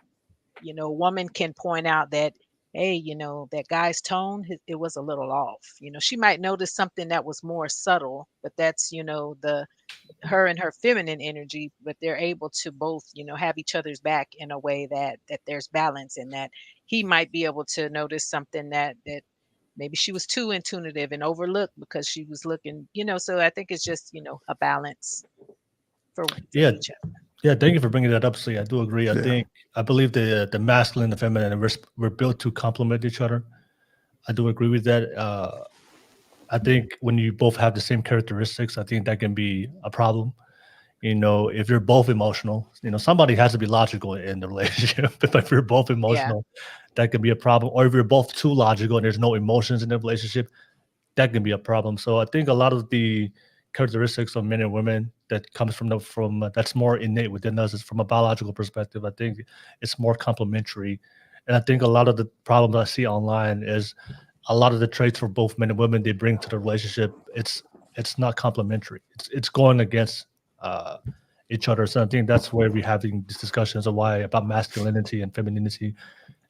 a woman can point out that, hey, that guy's tone, it was a little off. She might notice something that was more subtle, but that's, her and her feminine energy, but they're able to both, have each other's back in a way that there's balance, and that he might be able to notice something that maybe she was too intuitive and overlooked because she was looking, so I think it's just, a balance for each other. Yeah, thank you for bringing that up. So I do agree. I believe the masculine and the feminine we're built to complement each other. I do agree with that. I think when you both have the same characteristics, I think that can be a problem. If you're both emotional, somebody has to be logical in the relationship. If you're both emotional, that can be a problem. Or if you're both too logical and there's no emotions in the relationship, that can be a problem. So I think a lot of the characteristics of men and women that comes from that's more innate within us is from a biological perspective. I think it's more complementary. And I think a lot of the problems I see online is a lot of the traits for both men and women they bring to the relationship. It's not complementary. It's going against each other. So I think that's where we're having these discussions of why about masculinity and femininity,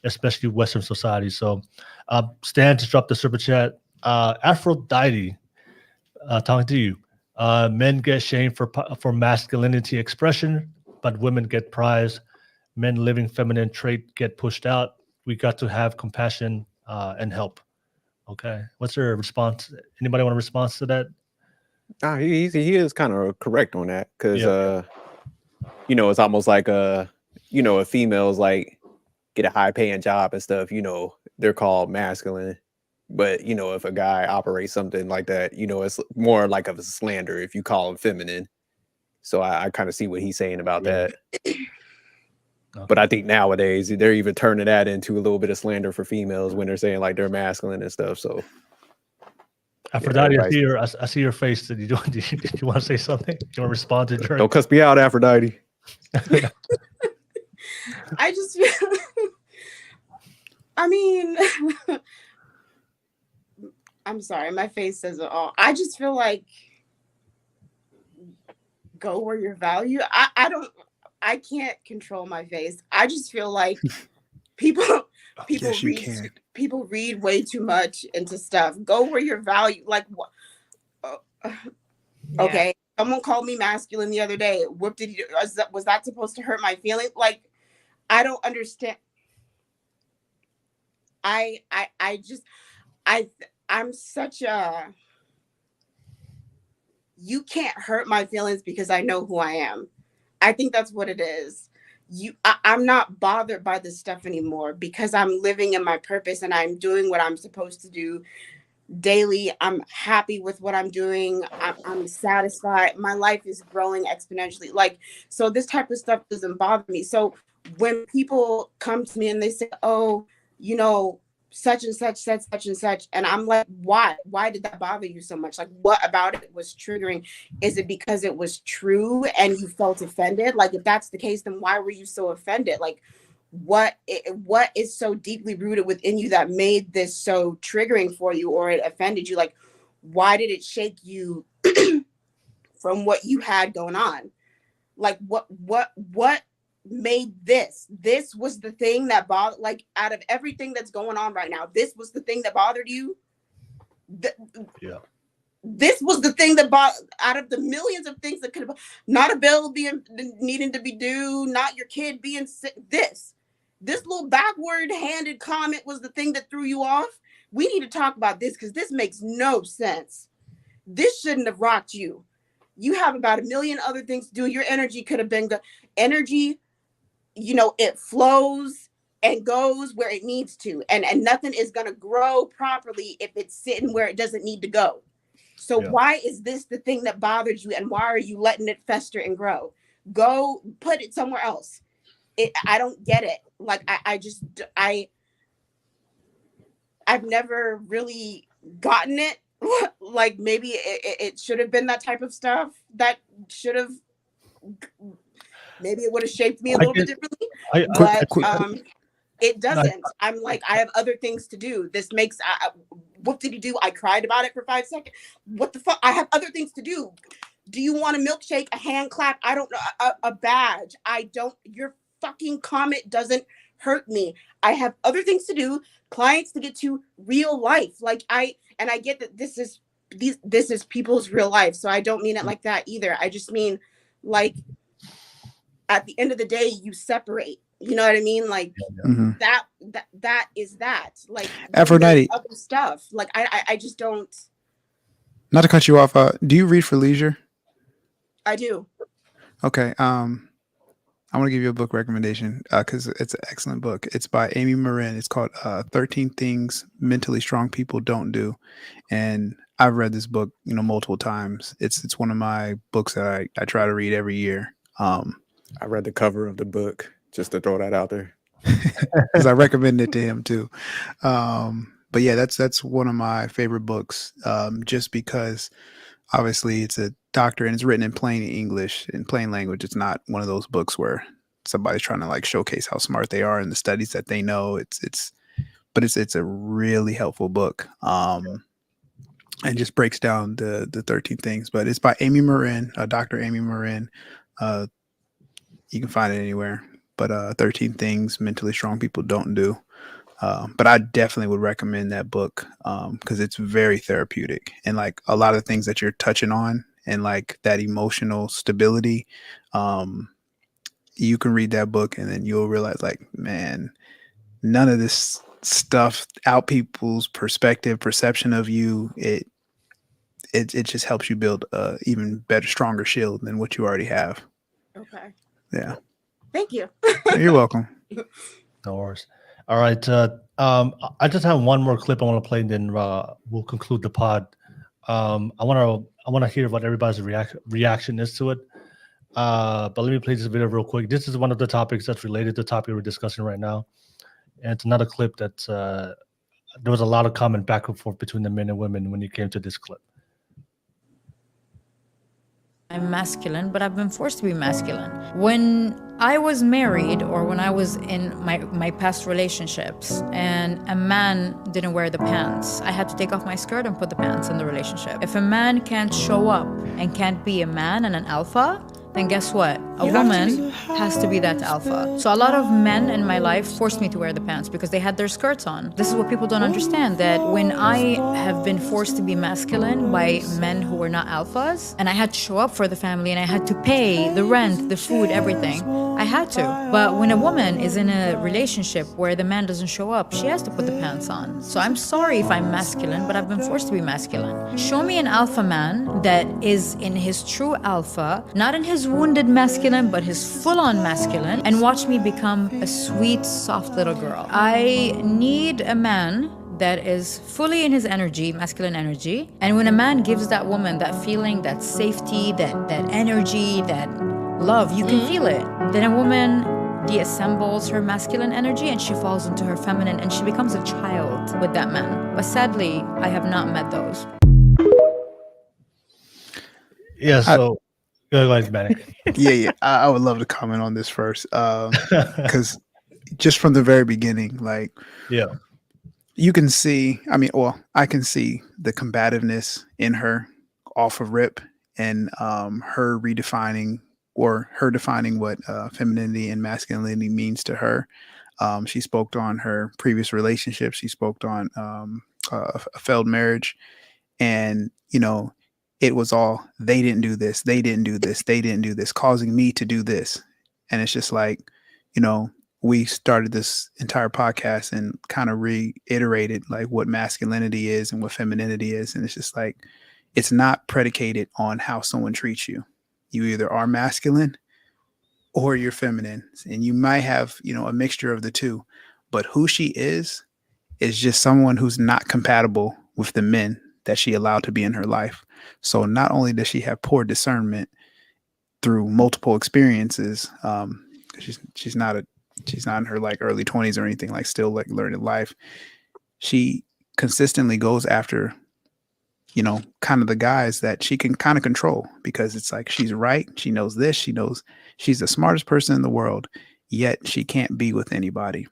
especially Western society. So Stan just dropped the super chat. Aphrodite, talking to you. Men get shamed for masculinity expression, but women get prized. Men living feminine trait get pushed out. We got to have compassion and help. Okay, what's your response? Anybody want to respond to that? He is kind of correct on that because it's almost like a female's like get a high paying job and stuff. They're called masculine, but if a guy operates something like that, it's more like of a slander if you call him feminine. So I kind of see what he's saying about that. Okay. But I think nowadays they're even turning that into a little bit of slander for females when they're saying like they're masculine and stuff. So Aphrodite, I see your face. Did you want to say something? Do you want to respond to Drake? Don't cuss me out, Aphrodite. I just feel, I mean, I'm sorry, my face says it all. I just feel like go where your value. I can't control my face. I just feel like people read way too much into stuff. Go where your value, like what? Okay. Someone called me masculine the other day. What did he do? Was that supposed to hurt my feeling? Like, I don't understand. I'm such a, you can't hurt my feelings because I know who I am. I think that's what it is. I'm not bothered by this stuff anymore because I'm living in my purpose and I'm doing what I'm supposed to do daily. I'm happy with what I'm doing. I'm satisfied. My life is growing exponentially. Like, so this type of stuff doesn't bother me. So when people come to me and they say, oh, such and such said such and such, and I'm like, why did that bother you so much? Like, what about it was triggering? Is it because it was true and you felt offended? Like, if that's the case, then why were you so offended? Like, what is so deeply rooted within you that made this so triggering for you, or it offended you? Like, why did it shake you from what you had going on? Like, what made this was the thing that bothered, like, out of everything that's going on right now, this was the thing that bothered you. This was the thing that out of the millions of things that could have, not a bill being needing to be due, not your kid being sick, this little backward handed comment was the thing that threw you off. We need to talk about this because this makes no sense. This shouldn't have rocked you. You have about a million other things to do. Your energy could have been energy. It flows and goes where it needs to, and nothing is going to grow properly if it's sitting where it doesn't need to go. So why is this the thing that bothers you, and why are you letting it fester and grow? Go put it somewhere else. I don't get it. Like, I've never really gotten it. Like, maybe it should have been that type of stuff that should have, maybe it would have shaped me a little bit differently, but it doesn't. I'm like, I have other things to do. This makes, what did you do? I cried about it for 5 seconds. What the fuck? I have other things to do. Do you want a milkshake, a hand clap? I don't know, a badge. I don't, your fucking comment doesn't hurt me. I have other things to do, clients to get to, real life. Like, I get that this is people's real life. So I don't mean it like that either. I just mean, like, at the end of the day, you separate. You know what I mean? Like, that is that. Like, Aphrodite, other stuff. Like, I just don't. Not to cut you off. Do you read for leisure? I do. Okay. I want to give you a book recommendation because it's an excellent book. It's by Amy Morin. It's called 13 Things Mentally Strong People Don't Do. And I've read this book, multiple times. It's one of my books that I try to read every year. I read the cover of the book, just to throw that out there. Because I recommend it to him too. But yeah, that's one of my favorite books. Just because obviously it's a doctor and it's written in plain English, in plain language. It's not one of those books where somebody's trying to like showcase how smart they are and the studies that they know. But it's a really helpful book. And just breaks down the 13 things. But it's by Amy Morin, Dr. Amy Morin. You can find it anywhere. But 13 Things Mentally Strong People Don't Do. But I definitely would recommend that book because it's very therapeutic. And like a lot of things that you're touching on and like that emotional stability, you can read that book and then you'll realize like, man, none of this stuff out people's perception of you, it just helps you build a even better, stronger shield than what you already have. Okay. Yeah. Thank you. You're welcome. No worries. All right. I just have one more clip I want to play, and then we'll conclude the pod. I want to hear what everybody's reaction is to it. But let me play this video real quick. This is one of the topics that's related to the topic we're discussing right now, and it's another clip that there was a lot of comment back and forth between the men and women when it came to this clip. I'm masculine, but I've been forced to be masculine. When I was married or when I was in my past relationships and a man didn't wear the pants, I had to take off my skirt and put the pants in the relationship. If a man can't show up and can't be a man and an alpha, then guess what? A woman has to be that alpha. So a lot of men in my life forced me to wear the pants because they had their skirts on. This is what people don't understand, that when I have been forced to be masculine by men who were not alphas, and I had to show up for the family and I had to pay the rent, the food, everything, I had to. But when a woman is in a relationship where the man doesn't show up, she has to put the pants on. So I'm sorry if I'm masculine, but I've been forced to be masculine. Show me an alpha man that is in his true alpha, not in his wounded masculine, but his full-on masculine, and watch me become a sweet, soft little girl. I need a man that is fully in his energy, masculine energy. And when a man gives that woman that feeling, that safety, that energy, that love, you can feel it. Then a woman deassembles her masculine energy and she falls into her feminine and she becomes a child with that man. But sadly, I have not met those. Yeah, so go ahead, Manic. Yeah. I would love to comment on this first because just from the very beginning, like, yeah, you can see, I can see the combativeness in her off of rip and her redefining or her defining what femininity and masculinity means to her. She spoke on her previous relationships. She spoke on a failed marriage. And, it was all, they didn't do this, they didn't do this, they didn't do this, causing me to do this. And it's just like, we started this entire podcast and kind of reiterated like what masculinity is and what femininity is. And it's just like, it's not predicated on how someone treats you. You either are masculine or you're feminine, and you might have, a mixture of the two, but who she is just someone who's not compatible with the men that she allowed to be in her life. So not only does she have poor discernment through multiple experiences, she's not in her like early 20s or anything, like still like learning life. She consistently goes after, kind of the guys that she can kind of control because it's like, she's right. She knows this, she knows she's the smartest person in the world, yet she can't be with anybody.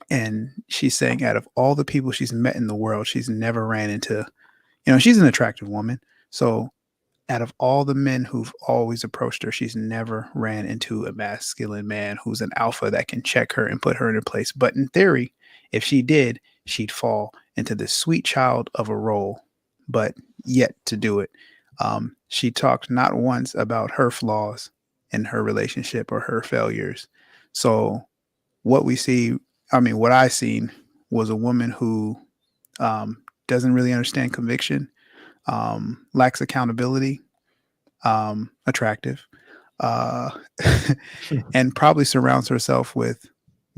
And she's saying out of all the people she's met in the world, she's never ran into, she's an attractive woman. So out of all the men who've always approached her, she's never ran into a masculine man who's an alpha that can check her and put her in her place. But in theory, if she did, she'd fall into this sweet child of a role, but yet to do it. She talked not once about her flaws in her relationship or her failures. So what I seen was a woman who doesn't really understand conviction, lacks accountability, attractive, uh, and probably surrounds herself with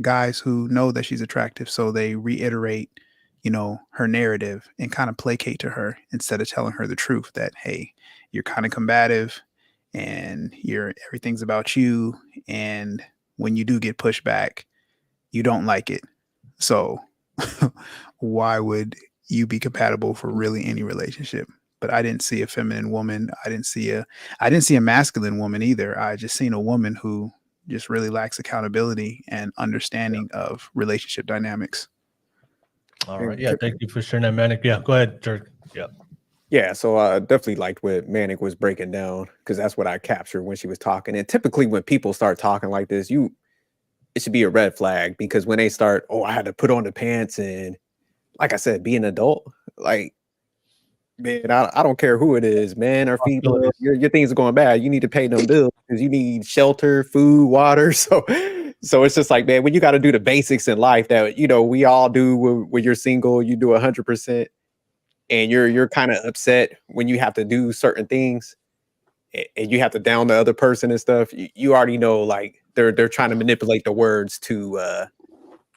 guys who know that she's attractive, so they reiterate, her narrative and kind of placate to her instead of telling her the truth that, hey, you're kind of combative and everything's about you, and when you do get pushed back, you don't like it. So why would you be compatible for really any relationship? But I didn't see a feminine woman. I didn't see a masculine woman either. I just seen a woman who just really lacks accountability and understanding of relationship dynamics. All right. Yeah. Thank you for sharing that, Manic. Yeah. Go ahead, Jerk. Yeah. Yeah, so I definitely liked what Manic was breaking down, because that's what I captured when she was talking. And typically when people start talking like this, it should be a red flag, because when they start, oh, I had to put on the pants and, like I said, be an adult. Like, man, I don't care who it is, man or female. Your things are going bad. You need to pay them bills because you need shelter, food, water. So it's just like, man, when you got to do the basics in life that, we all do when you're single, you do 100%. And you're kind of upset when you have to do certain things and you have to down the other person and stuff. You already know, like, they're trying to manipulate the words to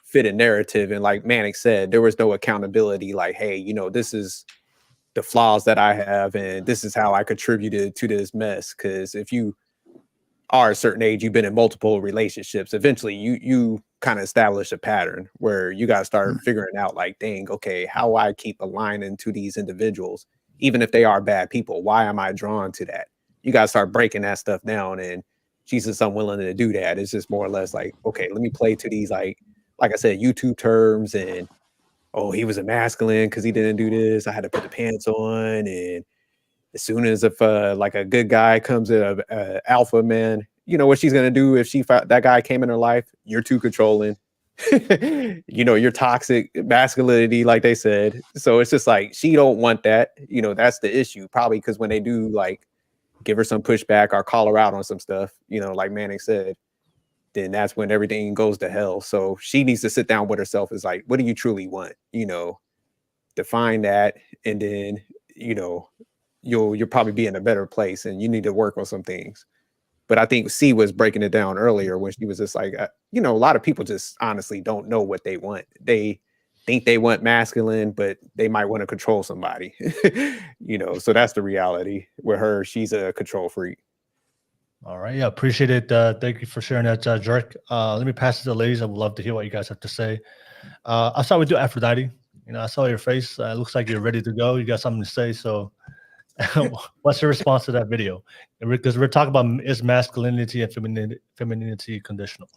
fit a narrative. And like Manic said, there was no accountability. Like, hey, this is the flaws that I have, and this is how I contributed to this mess. Because if you are a certain age, you've been in multiple relationships, eventually you kind of establish a pattern where you got to start figuring out, like, dang, okay, how I keep aligning to these individuals, even if they are bad people. Why am I drawn to that? You got to start breaking that stuff down. And she's just unwilling to do that. It's just more or less like, okay, let me play to these, like I said, YouTube terms. And, oh, he was a masculine because he didn't do this. I had to put the pants on. And as soon as if like a good guy comes in, a alpha man, you know what she's gonna do if that guy came in her life? You're too controlling. You're toxic masculinity, like they said. So it's just like she don't want that. That's the issue. Probably because when they do, like, give her some pushback or call her out on some stuff, like Manic said, then that's when everything goes to hell. So she needs to sit down with herself. Is like, what do you truly want? Define that, and then you'll probably be in a better place, and you need to work on some things. But I think C was breaking it down earlier when she was just like, a lot of people just honestly don't know what they want. They think they want masculine, but they might want to control somebody, so that's the reality with her. She's a control freak. All right. Yeah. Appreciate it. Thank you for sharing that, Jerk. Let me pass it to the ladies. I would love to hear what you guys have to say. I'll start with you, Aphrodite. I saw your face. It looks like you're ready to go. You got something to say. So what's your response to that video? Because we're talking about, is masculinity and femininity conditional?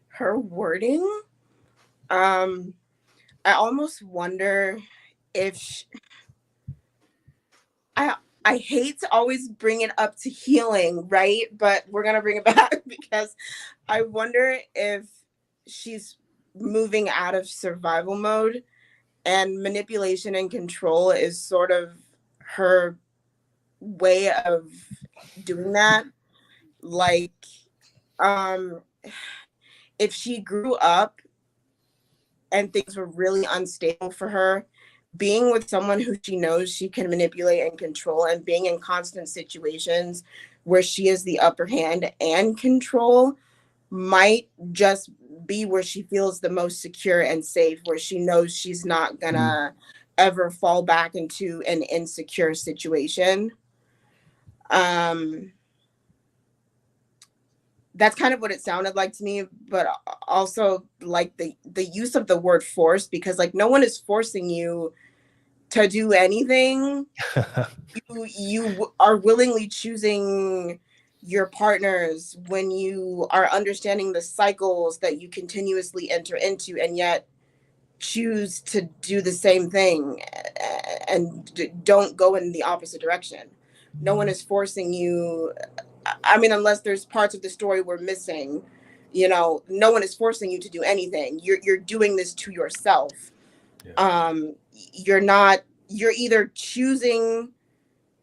Her wording, I almost wonder if I hate to always bring it up to healing, right? But we're gonna bring it back because I wonder if she's moving out of survival mode, and manipulation and control is sort of her way of doing that. Like, if she grew up and things were really unstable for her, being with someone who she knows she can manipulate and control, and being in constant situations where she is the upper hand and control, might just be where she feels the most secure and safe, where she knows she's not gonna ever fall back into an insecure situation. That's kind of what it sounded like to me, but also like the use of the word force, because like no one is forcing you to do anything. You are willingly choosing your partners when you are understanding the cycles that you continuously enter into, and yet choose to do the same thing and don't go in the opposite direction. No one is forcing you. I mean, unless there's parts of the story we're missing, no one is forcing you to do anything. You're doing this to yourself. Yeah. You're either choosing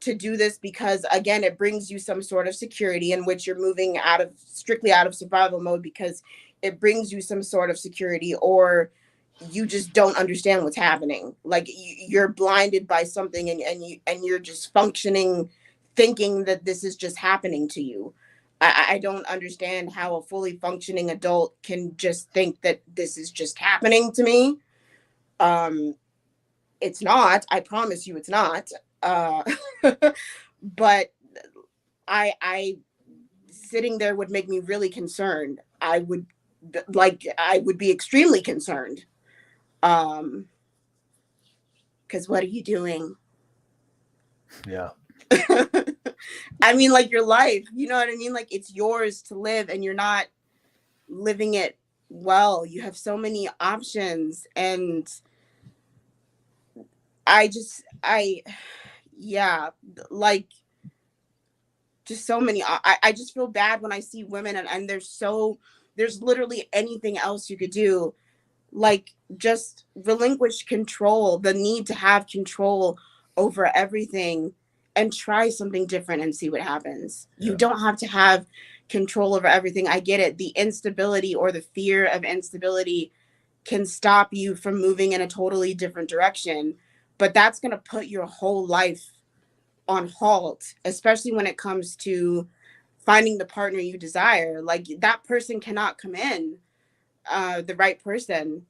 to do this because, again, it brings you some sort of security, in which you're moving strictly out of survival mode because it brings you some sort of security, or you just don't understand what's happening. Like you're blinded by something, and you're just functioning thinking that this is just happening to you. I don't understand how a fully functioning adult can just think that this is just happening to me. It's not. I promise you, it's not. But I sitting there would make me really concerned. I would be extremely concerned. Because what are you doing? Yeah. I mean, like, your life, you know what I mean? Like, it's yours to live and you're not living it well. You have so many options, and yeah, like, just so many. I just feel bad when I see women, and there's literally anything else you could do. Like, just relinquish control, the need to have control over everything, and try something different and see what happens. Yeah. You don't have to have control over everything. I get it. The instability or the fear of instability can stop you from moving in a totally different direction, but that's going to put your whole life on halt, especially when it comes to finding the partner you desire. Like, that person cannot come in, the right person.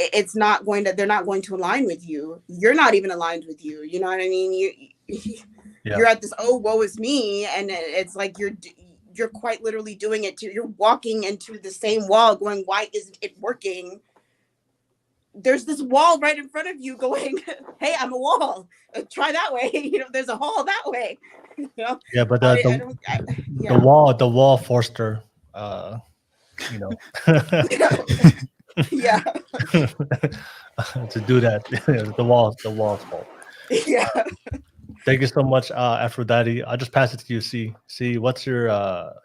It's not going to, they're not going to align with you. You're not even aligned with you. You know what I mean? You're at this, oh, woe is me. And it's like, you're quite literally doing it too. You're walking into the same wall going, why isn't it working? There's this wall right in front of you going, hey, I'm a wall. Try that way. You know, there's a hall that way. You know? Yeah, but yeah. the wall forced her, you know, yeah, to do that. the wall's fault. Yeah. Thank you so much, Aphrodite. I'll just pass it to you. See, what's your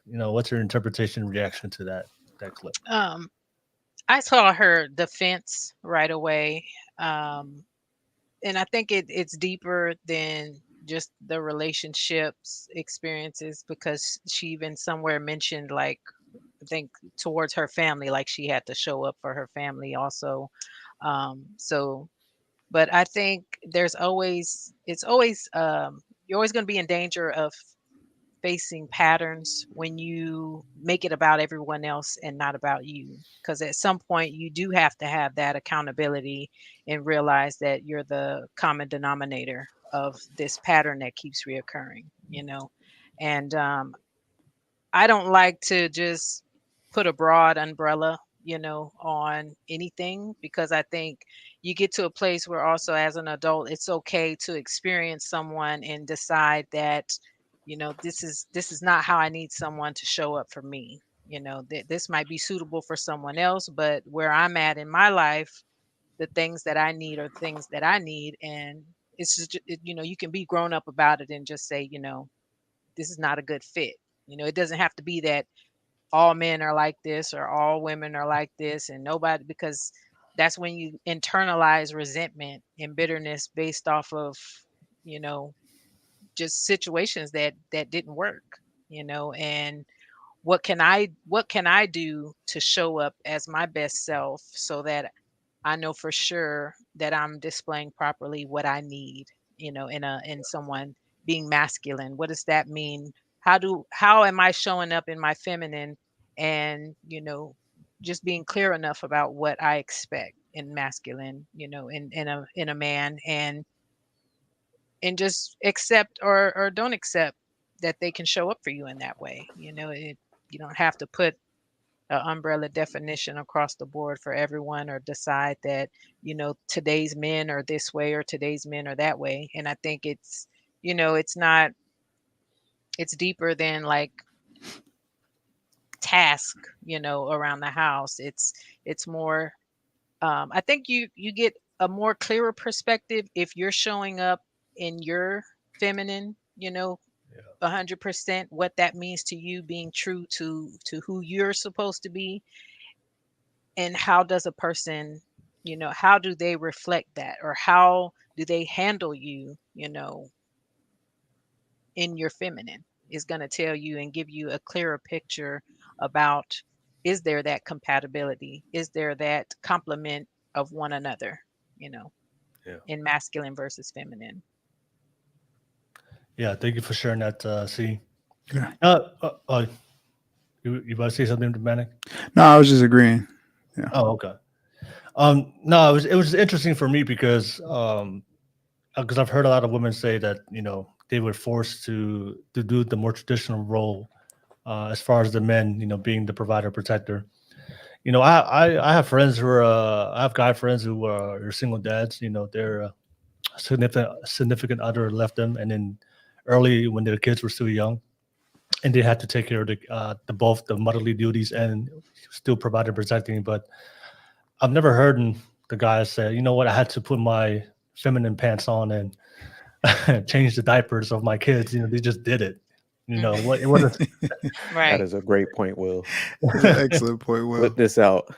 what's your interpretation, reaction to that clip? I saw her defense right away. And I think it's deeper than just the relationships experiences, because she even somewhere mentioned, like, I think towards her family, like she had to show up for her family also. But I think you're always going to be in danger of facing patterns when you make it about everyone else and not about you, because at some point you do have to have that accountability and realize that you're the common denominator of this pattern that keeps reoccurring, and I don't like to just put a broad umbrella, on anything, because I think you get to a place where also as an adult, it's okay to experience someone and decide that, this is not how I need someone to show up for me. This might be suitable for someone else, but where I'm at in my life, the things that I need are things that I need. And it's just, you can be grown up about it and just say, this is not a good fit. It doesn't have to be that all men are like this or all women are like this and nobody, because that's when you internalize resentment and bitterness based off of, just situations that didn't work, and what can I do to show up as my best self so that I know for sure that I'm displaying properly what I need, in someone being masculine. What does that mean? How am I showing up in my feminine, and, just being clear enough about what I expect in masculine, in a man, and just accept or don't accept that they can show up for you in that way. You don't have to put an umbrella definition across the board for everyone, or decide that, today's men are this way or today's men are that way. And I think it's deeper than like task, around the house. It's more, I think you get a more clearer perspective if you're showing up in your feminine, 100%, what that means to you, being true to who you're supposed to be. And how does a person, how do they reflect that, or how do they handle you, in your feminine, is going to tell you and give you a clearer picture about, is there that compatibility? Is there that complement of one another, Yeah. in masculine versus feminine? Yeah, thank you for sharing that, C. Yeah. You about to say something, Manic? No, I was just agreeing. Yeah. Oh, okay. No, it was interesting for me because I've heard a lot of women say that they were forced to do the more traditional role as far as the men, being the provider protector. I have friends who are I have guy friends who are single dads. Their significant other left them, and then early when their kids were still young, and they had to take care of the both the motherly duties and still provide and protecting. But I've never heard the guys say, you know what, I had to put my feminine pants on and change the diapers of my kids. They just did it. What it wasn't. That is a great point, Will. That's an excellent point, Will. Put this out.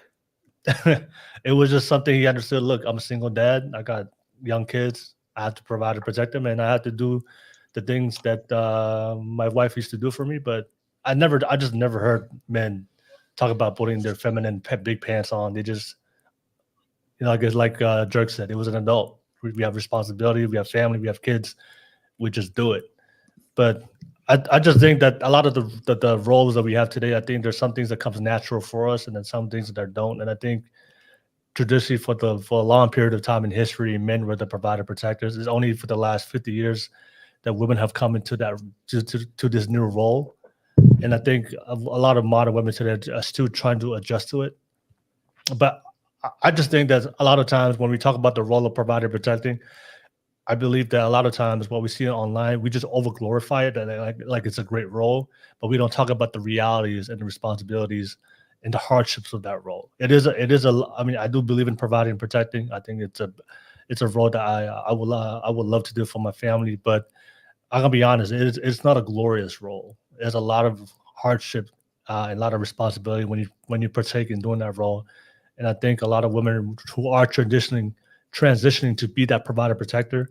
It was just something he understood. Look, I'm a single dad. I got young kids. I have to provide and protect them, and I had to do the things that my wife used to do for me. But I just never heard men talk about putting their feminine big pants on. They just, I guess like Jerk said, it was an adult. We have responsibility. We have family. We have kids. We just do it. But I just think that a lot of the roles that we have today, I think there's some things that comes natural for us, and then some things that don't. And I think traditionally for a long period of time in history, men were the provider protectors. It's only for the last 50 years that women have come into that to this new role. And I think a lot of modern women today are still trying to adjust to it. But I just think that a lot of times when we talk about the role of provider protecting, I believe that a lot of times what we see online, we just over glorify it, that like it's a great role, but we don't talk about the realities and the responsibilities and the hardships of that role. I mean, I do believe in providing and protecting. I think it's a role that I would love to do for my family, but I'm gonna be honest, it's not a glorious role. There's a lot of hardship and a lot of responsibility when you partake in doing that role. And I think a lot of women who are transitioning to be that provider protector,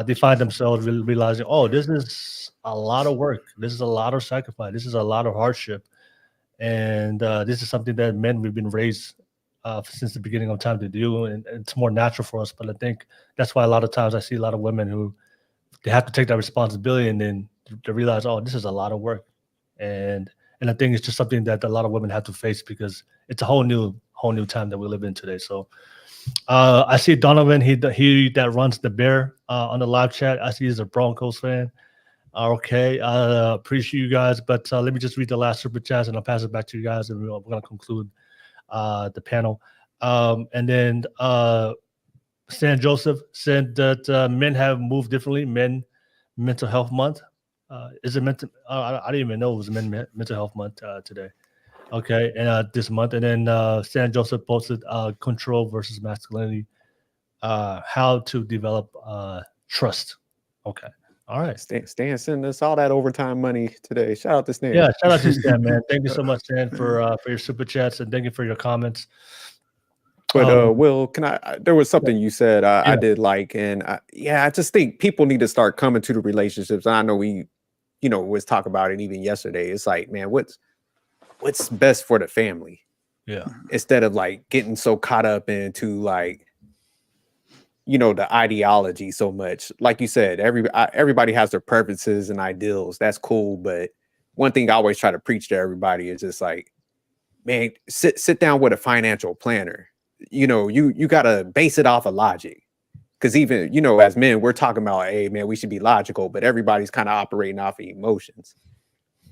they find themselves realizing, oh, this is a lot of work. This is a lot of sacrifice. This is a lot of hardship. And this is something that men, we've been raised since the beginning of time to do. And it's more natural for us. But I think that's why a lot of times I see a lot of women who they have to take that responsibility and then they realize, oh, this is a lot of work. And I think it's just something that a lot of women have to face because it's a whole new time that we live in today. So I see Donovan, he that runs the Bear on the live chat. I see he's a Broncos fan. Okay, appreciate you guys, but let me just read the last super chats and I'll pass it back to you guys, and we're going to conclude the panel. And then San Joseph said that men have moved differently. Mental Health Month. Is it mental? I didn't even know it was Mental Health Month today. Okay, and this month, and then San Joseph posted control versus masculinity, how to develop trust. Okay, all right. Stan sending us all that overtime money today. Shout out to Stan. Yeah, shout out to Stan, man. Thank you so much, Stan, for your super chats, and thank you for your comments. But Will, there was something you said I did like, and I just think people need to start coming to the relationships. And I know we, was talk about it even yesterday. It's like, man, what's best for the family? Yeah. Instead of like getting so caught up into like, the ideology so much. Like you said, everybody has their preferences and ideals. That's cool. But one thing I always try to preach to everybody is just like, man, sit down with a financial planner. You got to base it off of logic. Because even, as men, we're talking about, hey, man, we should be logical, but everybody's kind of operating off of emotions.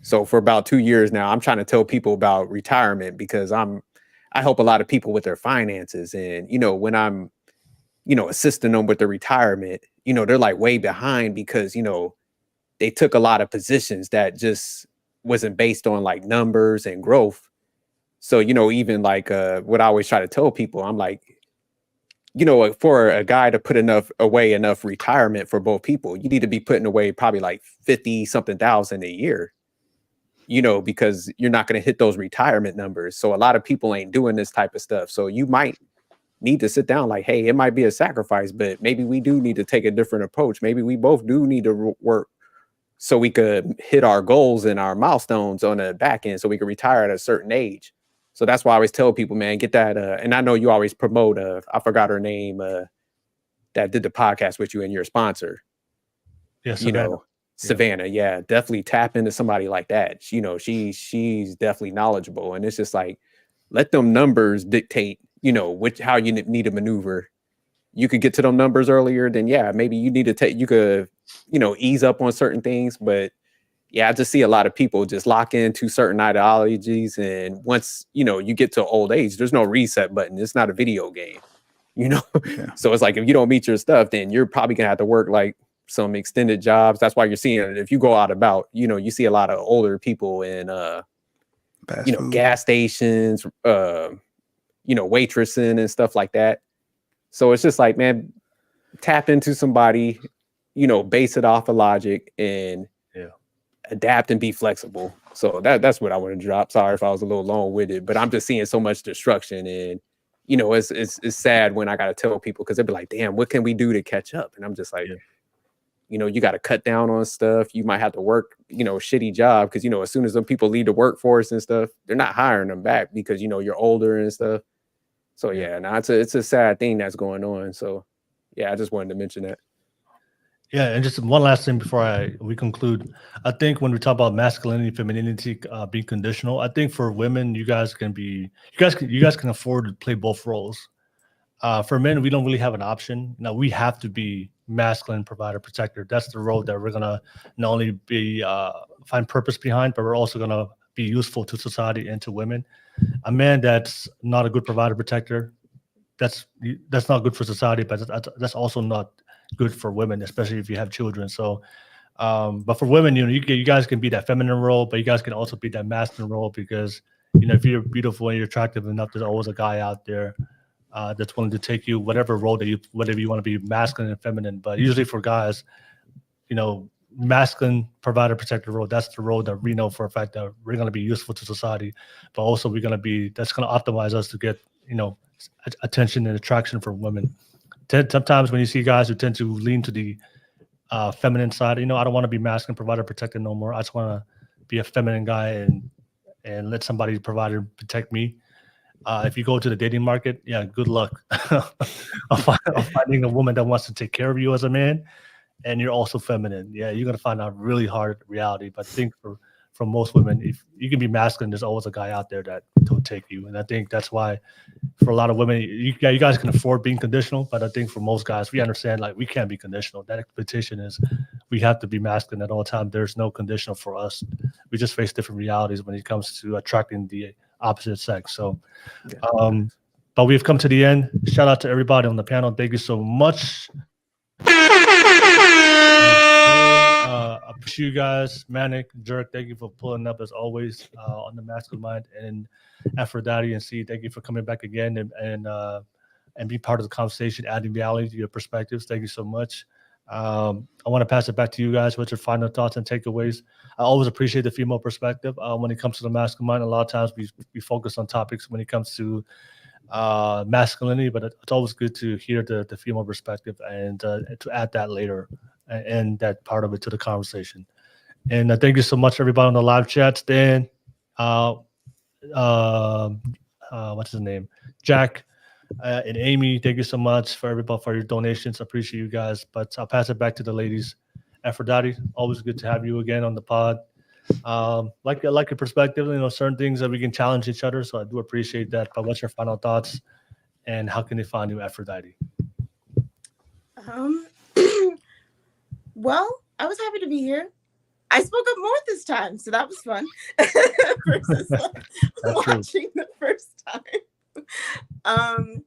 So for about 2 years now, I'm trying to tell people about retirement because I help a lot of people with their finances. And, when I'm, assisting them with their retirement, they're like way behind because, they took a lot of positions that just wasn't based on like numbers and growth. So, even like what I always try to tell people, I'm like, for a guy to put enough retirement for both people, you need to be putting away probably like 50 something thousand a year, because you're not going to hit those retirement numbers. So a lot of people ain't doing this type of stuff. So you might need to sit down like, hey, it might be a sacrifice, but maybe we do need to take a different approach. Maybe we both do need to work so we could hit our goals and our milestones on the back end so we could retire at a certain age. So that's why I always tell people, man, get that. And I know you always promote, I forgot her name, that did the podcast with you and your sponsor. Yes, Savannah, yeah, definitely tap into somebody like that. You know, she's definitely knowledgeable, and it's just like, let them numbers dictate, you know, how you need to maneuver. You could get to them numbers earlier, then yeah, maybe you need to you could, you know, ease up on certain things. But yeah, I just see a lot of people just lock into certain ideologies, and once, you know, you get to old age, there's no reset button. It's not a video game, you know. Yeah. So it's like, if you don't meet your stuff, then you're probably gonna have to work like some extended jobs. That's why you're seeing it. If you go out about, you know, you see a lot of older people in you know, gas stations, you know, waitressing and stuff like that. So it's just like, man, tap into somebody, you know, base it off of logic, and adapt and be flexible. So that's what I want to drop. Sorry if I was a little long with it, but I'm just seeing so much destruction, and you know, it's sad when I got to tell people, because they'll be like, damn, what can we do to catch up? And I'm just like, you know, you got to cut down on stuff. You might have to work, you know, a shitty job, because, you know, as soon as some people leave the workforce and stuff, they're not hiring them back because, you know, you're older and stuff. So yeah, now it's a sad thing that's going on. So yeah, I just wanted to mention that. Yeah, and just one last thing before we conclude. I think when we talk about masculinity, femininity being conditional, I think for women, you guys can afford to play both roles. For men, we don't really have an option. Now, we have to be masculine, provider, protector. That's the role that we're gonna not only be find purpose behind, but we're also gonna be useful to society and to women. A man that's not a good provider, protector, that's not good for society, but that's also not good for women, especially if you have children. So, but for women, you know, you guys can be that feminine role, but you guys can also be that masculine role, because, you know, if you're beautiful and you're attractive enough, there's always a guy out there that's willing to take you whatever role whatever you want to be, masculine and feminine. But usually for guys, you know, masculine provider protector role, that's the role that we know for a fact that we're going to be useful to society, but also that's going to optimize us to get, you know, attention and attraction from women. Sometimes when you see guys who tend to lean to the feminine side, you know, I don't want to be masculine provider protector no more. I just want to be a feminine guy and let somebody provide and protect me. If you go to the dating market, yeah, good luck of finding a woman that wants to take care of you as a man, and you're also feminine. Yeah, you're gonna find out really hard reality. But I think for most women, if you can be masculine, there's always a guy out there that will take you. And I think that's why for a lot of women, you guys can afford being conditional. But I think for most guys, we understand, like, we can't be conditional. That expectation is we have to be masculine at all times. There's no conditional for us. We just face different realities when it comes to attracting the opposite sex. So, but we've come to the end. Shout out to everybody on the panel. Thank you so much. Appreciate you guys. Manic, Jerk, thank you for pulling up as always on the Masculine Mind, and Aphrodite and C, thank you for coming back again and be part of the conversation, adding reality to your perspectives. Thank you so much. I want to pass it back to you guys. What's your final thoughts and takeaways? I always appreciate the female perspective when it comes to the masculine mind. A lot of times we focus on topics when it comes to masculinity, but it's always good to hear the female perspective and to add that later and that part of it to the conversation. And thank you so much, everybody on the live chat. Stan, what's his name? Jack. And Amy, thank you so much for everybody for your donations. I appreciate you guys. But I'll pass it back to the ladies. Aphrodite, always good to have you again on the pod. Like your perspective, you know, certain things that we can challenge each other. So I do appreciate that. But what's your final thoughts, and how can they find you, Aphrodite? Well, I was happy to be here. I spoke up more this time, so that was fun. Versus watching the first time.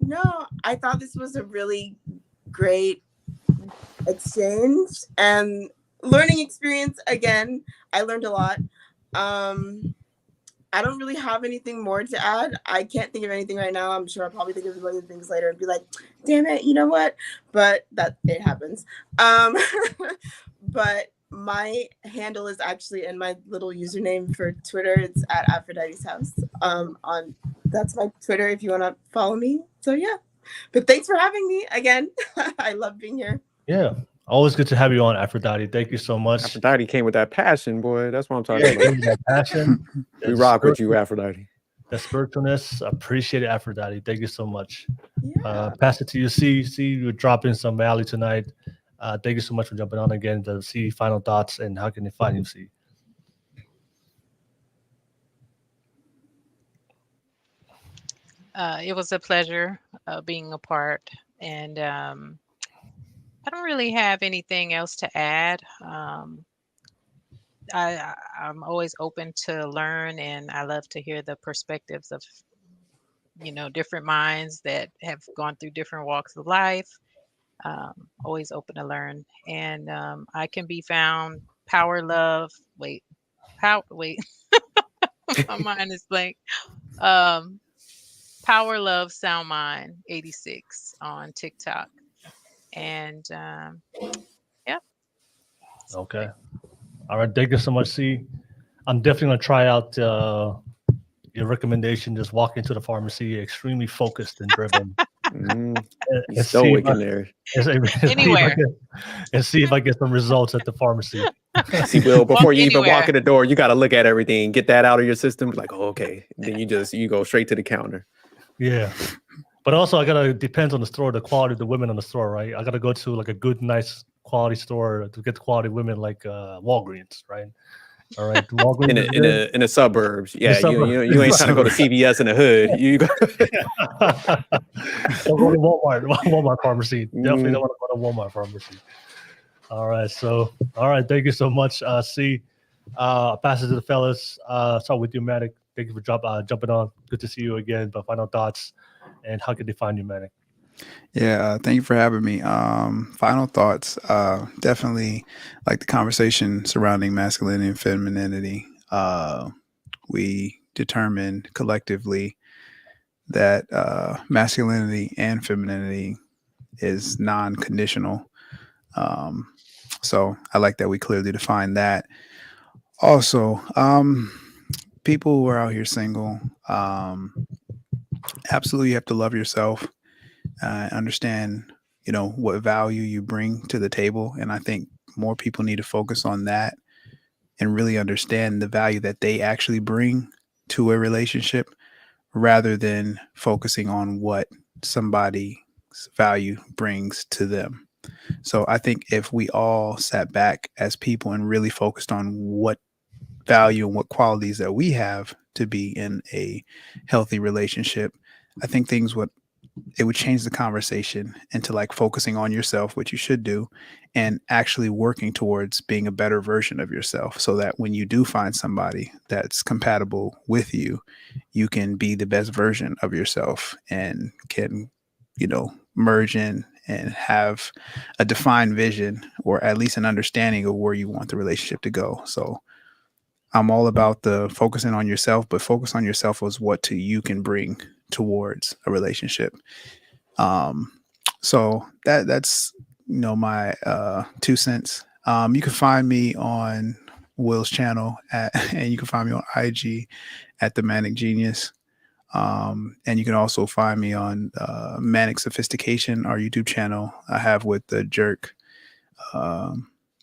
No, I thought this was a really great exchange and learning experience. Again, I learned a lot. I don't really have anything more to add. I can't think of anything right now. I'm sure I'll probably think of a million things later and be like, damn it, you know what? But that it happens. But my handle is actually in my little username for Twitter. It's at Aphrodite's House. That's my Twitter if you want to follow me. So yeah. But thanks for having me again. I love being here. Yeah. Always good to have you on, Aphrodite. Thank you so much. Aphrodite came with that passion, boy. That's what I'm talking about. That passion. We rock with you, Aphrodite. The spiritualness. Appreciate it, Aphrodite. Thank you so much. Yeah. Pass it to you. See, you're dropping some value tonight. Thank you so much for jumping on again. To see final thoughts and how can they find you, see? It was a pleasure being a part, and I don't really have anything else to add. I'm always open to learn, and I love to hear the perspectives of different minds that have gone through different walks of life. Always open to learn, and I can be found Power Love. Wait, wait, my mind is blank. Power Love Sound Mind 86 on TikTok, and yeah. Okay. All right. Thank you so much, C. I'm definitely gonna try out your recommendation. Just walk into the pharmacy, extremely focused and driven. You stoic in there. Anywhere. And see if I get some results at the pharmacy. See, Will, before you even anywhere. walk in the door, you got to look at everything, get that out of your system. Like, oh, okay. Then you go straight to the counter. Yeah. But also it depends on the store, the quality of the women on the store, right? I gotta go to like a good, nice quality store to get quality women like Walgreens, right? All right. Walgreens in the suburbs. Yeah, suburbs. You ain't trying to go to CVS in the hood. You go Don't go to Walmart pharmacy. Definitely don't want to go to Walmart pharmacy. All right. Thank you so much, C. Pass it to the fellas. Start with you, Matic. Thank you for jumping on. Good to see you again. But final thoughts and how can they find you, Matic? Yeah, thank you for having me. Final thoughts. Definitely like the conversation surrounding masculinity and femininity. We determined collectively that masculinity and femininity is non-conditional. So I like that we clearly define that. Also, people who are out here single, absolutely you have to love yourself. Understand, what value you bring to the table. And I think more people need to focus on that and really understand the value that they actually bring to a relationship rather than focusing on what somebody's value brings to them. So I think if we all sat back as people and really focused on what value and what qualities that we have to be in a healthy relationship, I think it would change the conversation into like focusing on yourself, which you should do, and actually working towards being a better version of yourself so that when you do find somebody that's compatible with you, you can be the best version of yourself and can, merge in and have a defined vision or at least an understanding of where you want the relationship to go. So I'm all about the focusing on yourself, but focus on yourself as what you can bring towards a relationship. So that's my 2 cents. You can find me on Will's channel and you can find me on IG at the Manic Genius. And you can also find me on Manic Sophistication, our YouTube channel I have with the Jerk.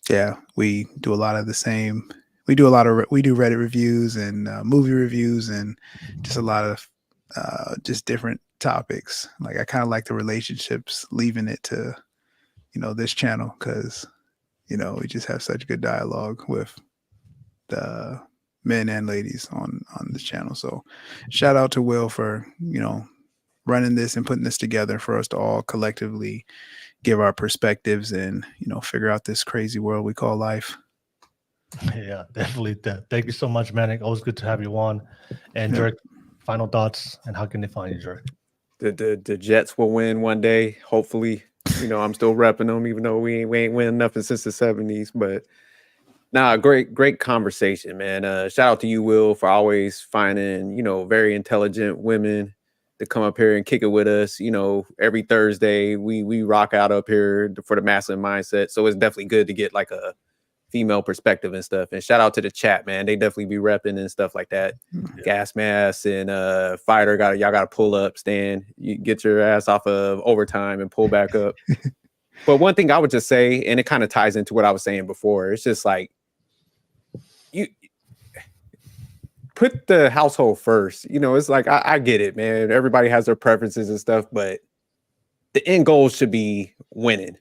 Yeah, we do a lot of the same. We do Reddit reviews and movie reviews and just a lot of just different topics. Like I kind of like the relationships, leaving it to, this channel because, we just have such good dialogue with the men and ladies on this channel. So shout out to Will for, running this and putting this together for us to all collectively give our perspectives and, figure out this crazy world we call life. Yeah, definitely. Thank you so much, Manic. Always good to have you on. And Jerk, final thoughts and how can they find you, Jerk? The Jets will win one day, hopefully. I'm still repping them, even though we ain't winning nothing since the 70s. But great conversation, man. Shout out to you, Will, for always finding, very intelligent women to come up here and kick it with us. Every Thursday we rock out up here for the masculine mindset. So it's definitely good to get like a female perspective and stuff. And shout out to the chat, man. They definitely be repping and stuff like that. Yeah. Gas mask and fighter y'all gotta pull up, Stan. You get your ass off of overtime and pull back up. But one thing I would just say, and it kind of ties into what I was saying before, it's just like you put the household first. It's like I get it, man. Everybody has their preferences and stuff, but the end goal should be winning.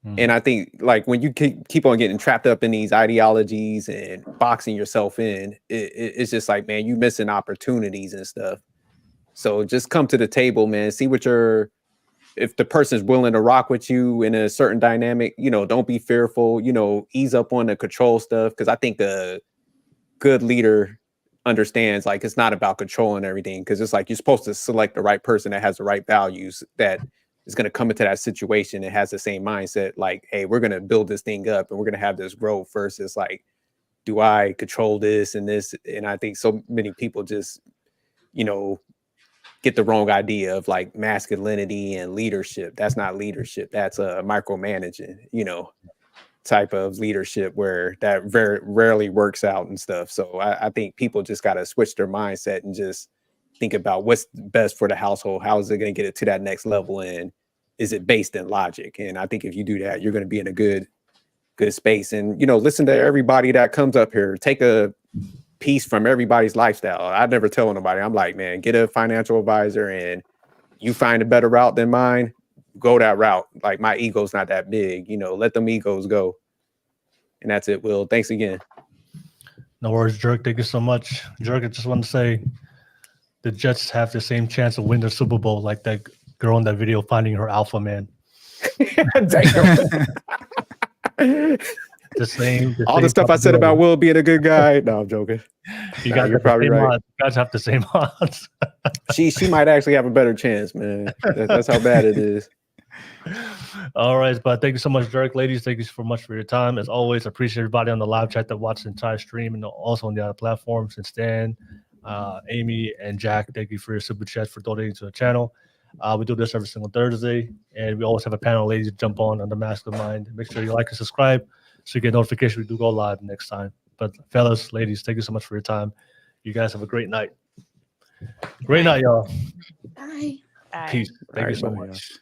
And I think like when you keep on getting trapped up in these ideologies and boxing yourself in, it's just like, man, you missing opportunities and stuff. So just come to the table, man. See what if the person's willing to rock with you in a certain dynamic, don't be fearful, ease up on the control stuff. Cause I think a good leader understands like it's not about controlling everything. Cause it's like you're supposed to select the right person that has the right values, that is going to come into that situation and has the same mindset. Like, hey, we're going to build this thing up and we're going to have this growth versus like, do I control this and this? And I think so many people just, get the wrong idea of like masculinity and leadership. That's not leadership. That's a micromanaging, type of leadership where that very rarely works out and stuff. So I think people just got to switch their mindset and just think about what's best for the household. How is it going to get it to that next level? And is it based in logic? And I think if you do that, you're going to be in a good space. And, listen to everybody that comes up here. Take a piece from everybody's lifestyle. I never tell nobody. I'm like, man, get a financial advisor, and you find a better route than mine, go that route. Like my ego's not that big, let them egos go. And that's it, Will. Thanks again. No worries, Jerk. Thank you so much. Jerk, I just want to say the Jets have the same chance to win the Super Bowl like that girl in that video finding her alpha man. The same. All the stuff I said about Will being a good guy. No, I'm joking. You're probably right. You guys have the same odds. She might actually have a better chance, man. That's how bad it is. All right, but thank you so much, Dirk. Ladies, thank you so much for your time. As always, I appreciate everybody on the live chat that watched the entire stream and also on the other platforms. And Stan, Amy, and Jack, thank you for your super chat for donating to the channel. We do this every single Thursday, and we always have a panel of ladies jump on the Masculine Mind. Make sure you like and subscribe so you get notification we do go live next time. But fellas, ladies, thank you so much for your time. You guys have a great night. Great night, y'all. Bye. Peace. Thank you so much.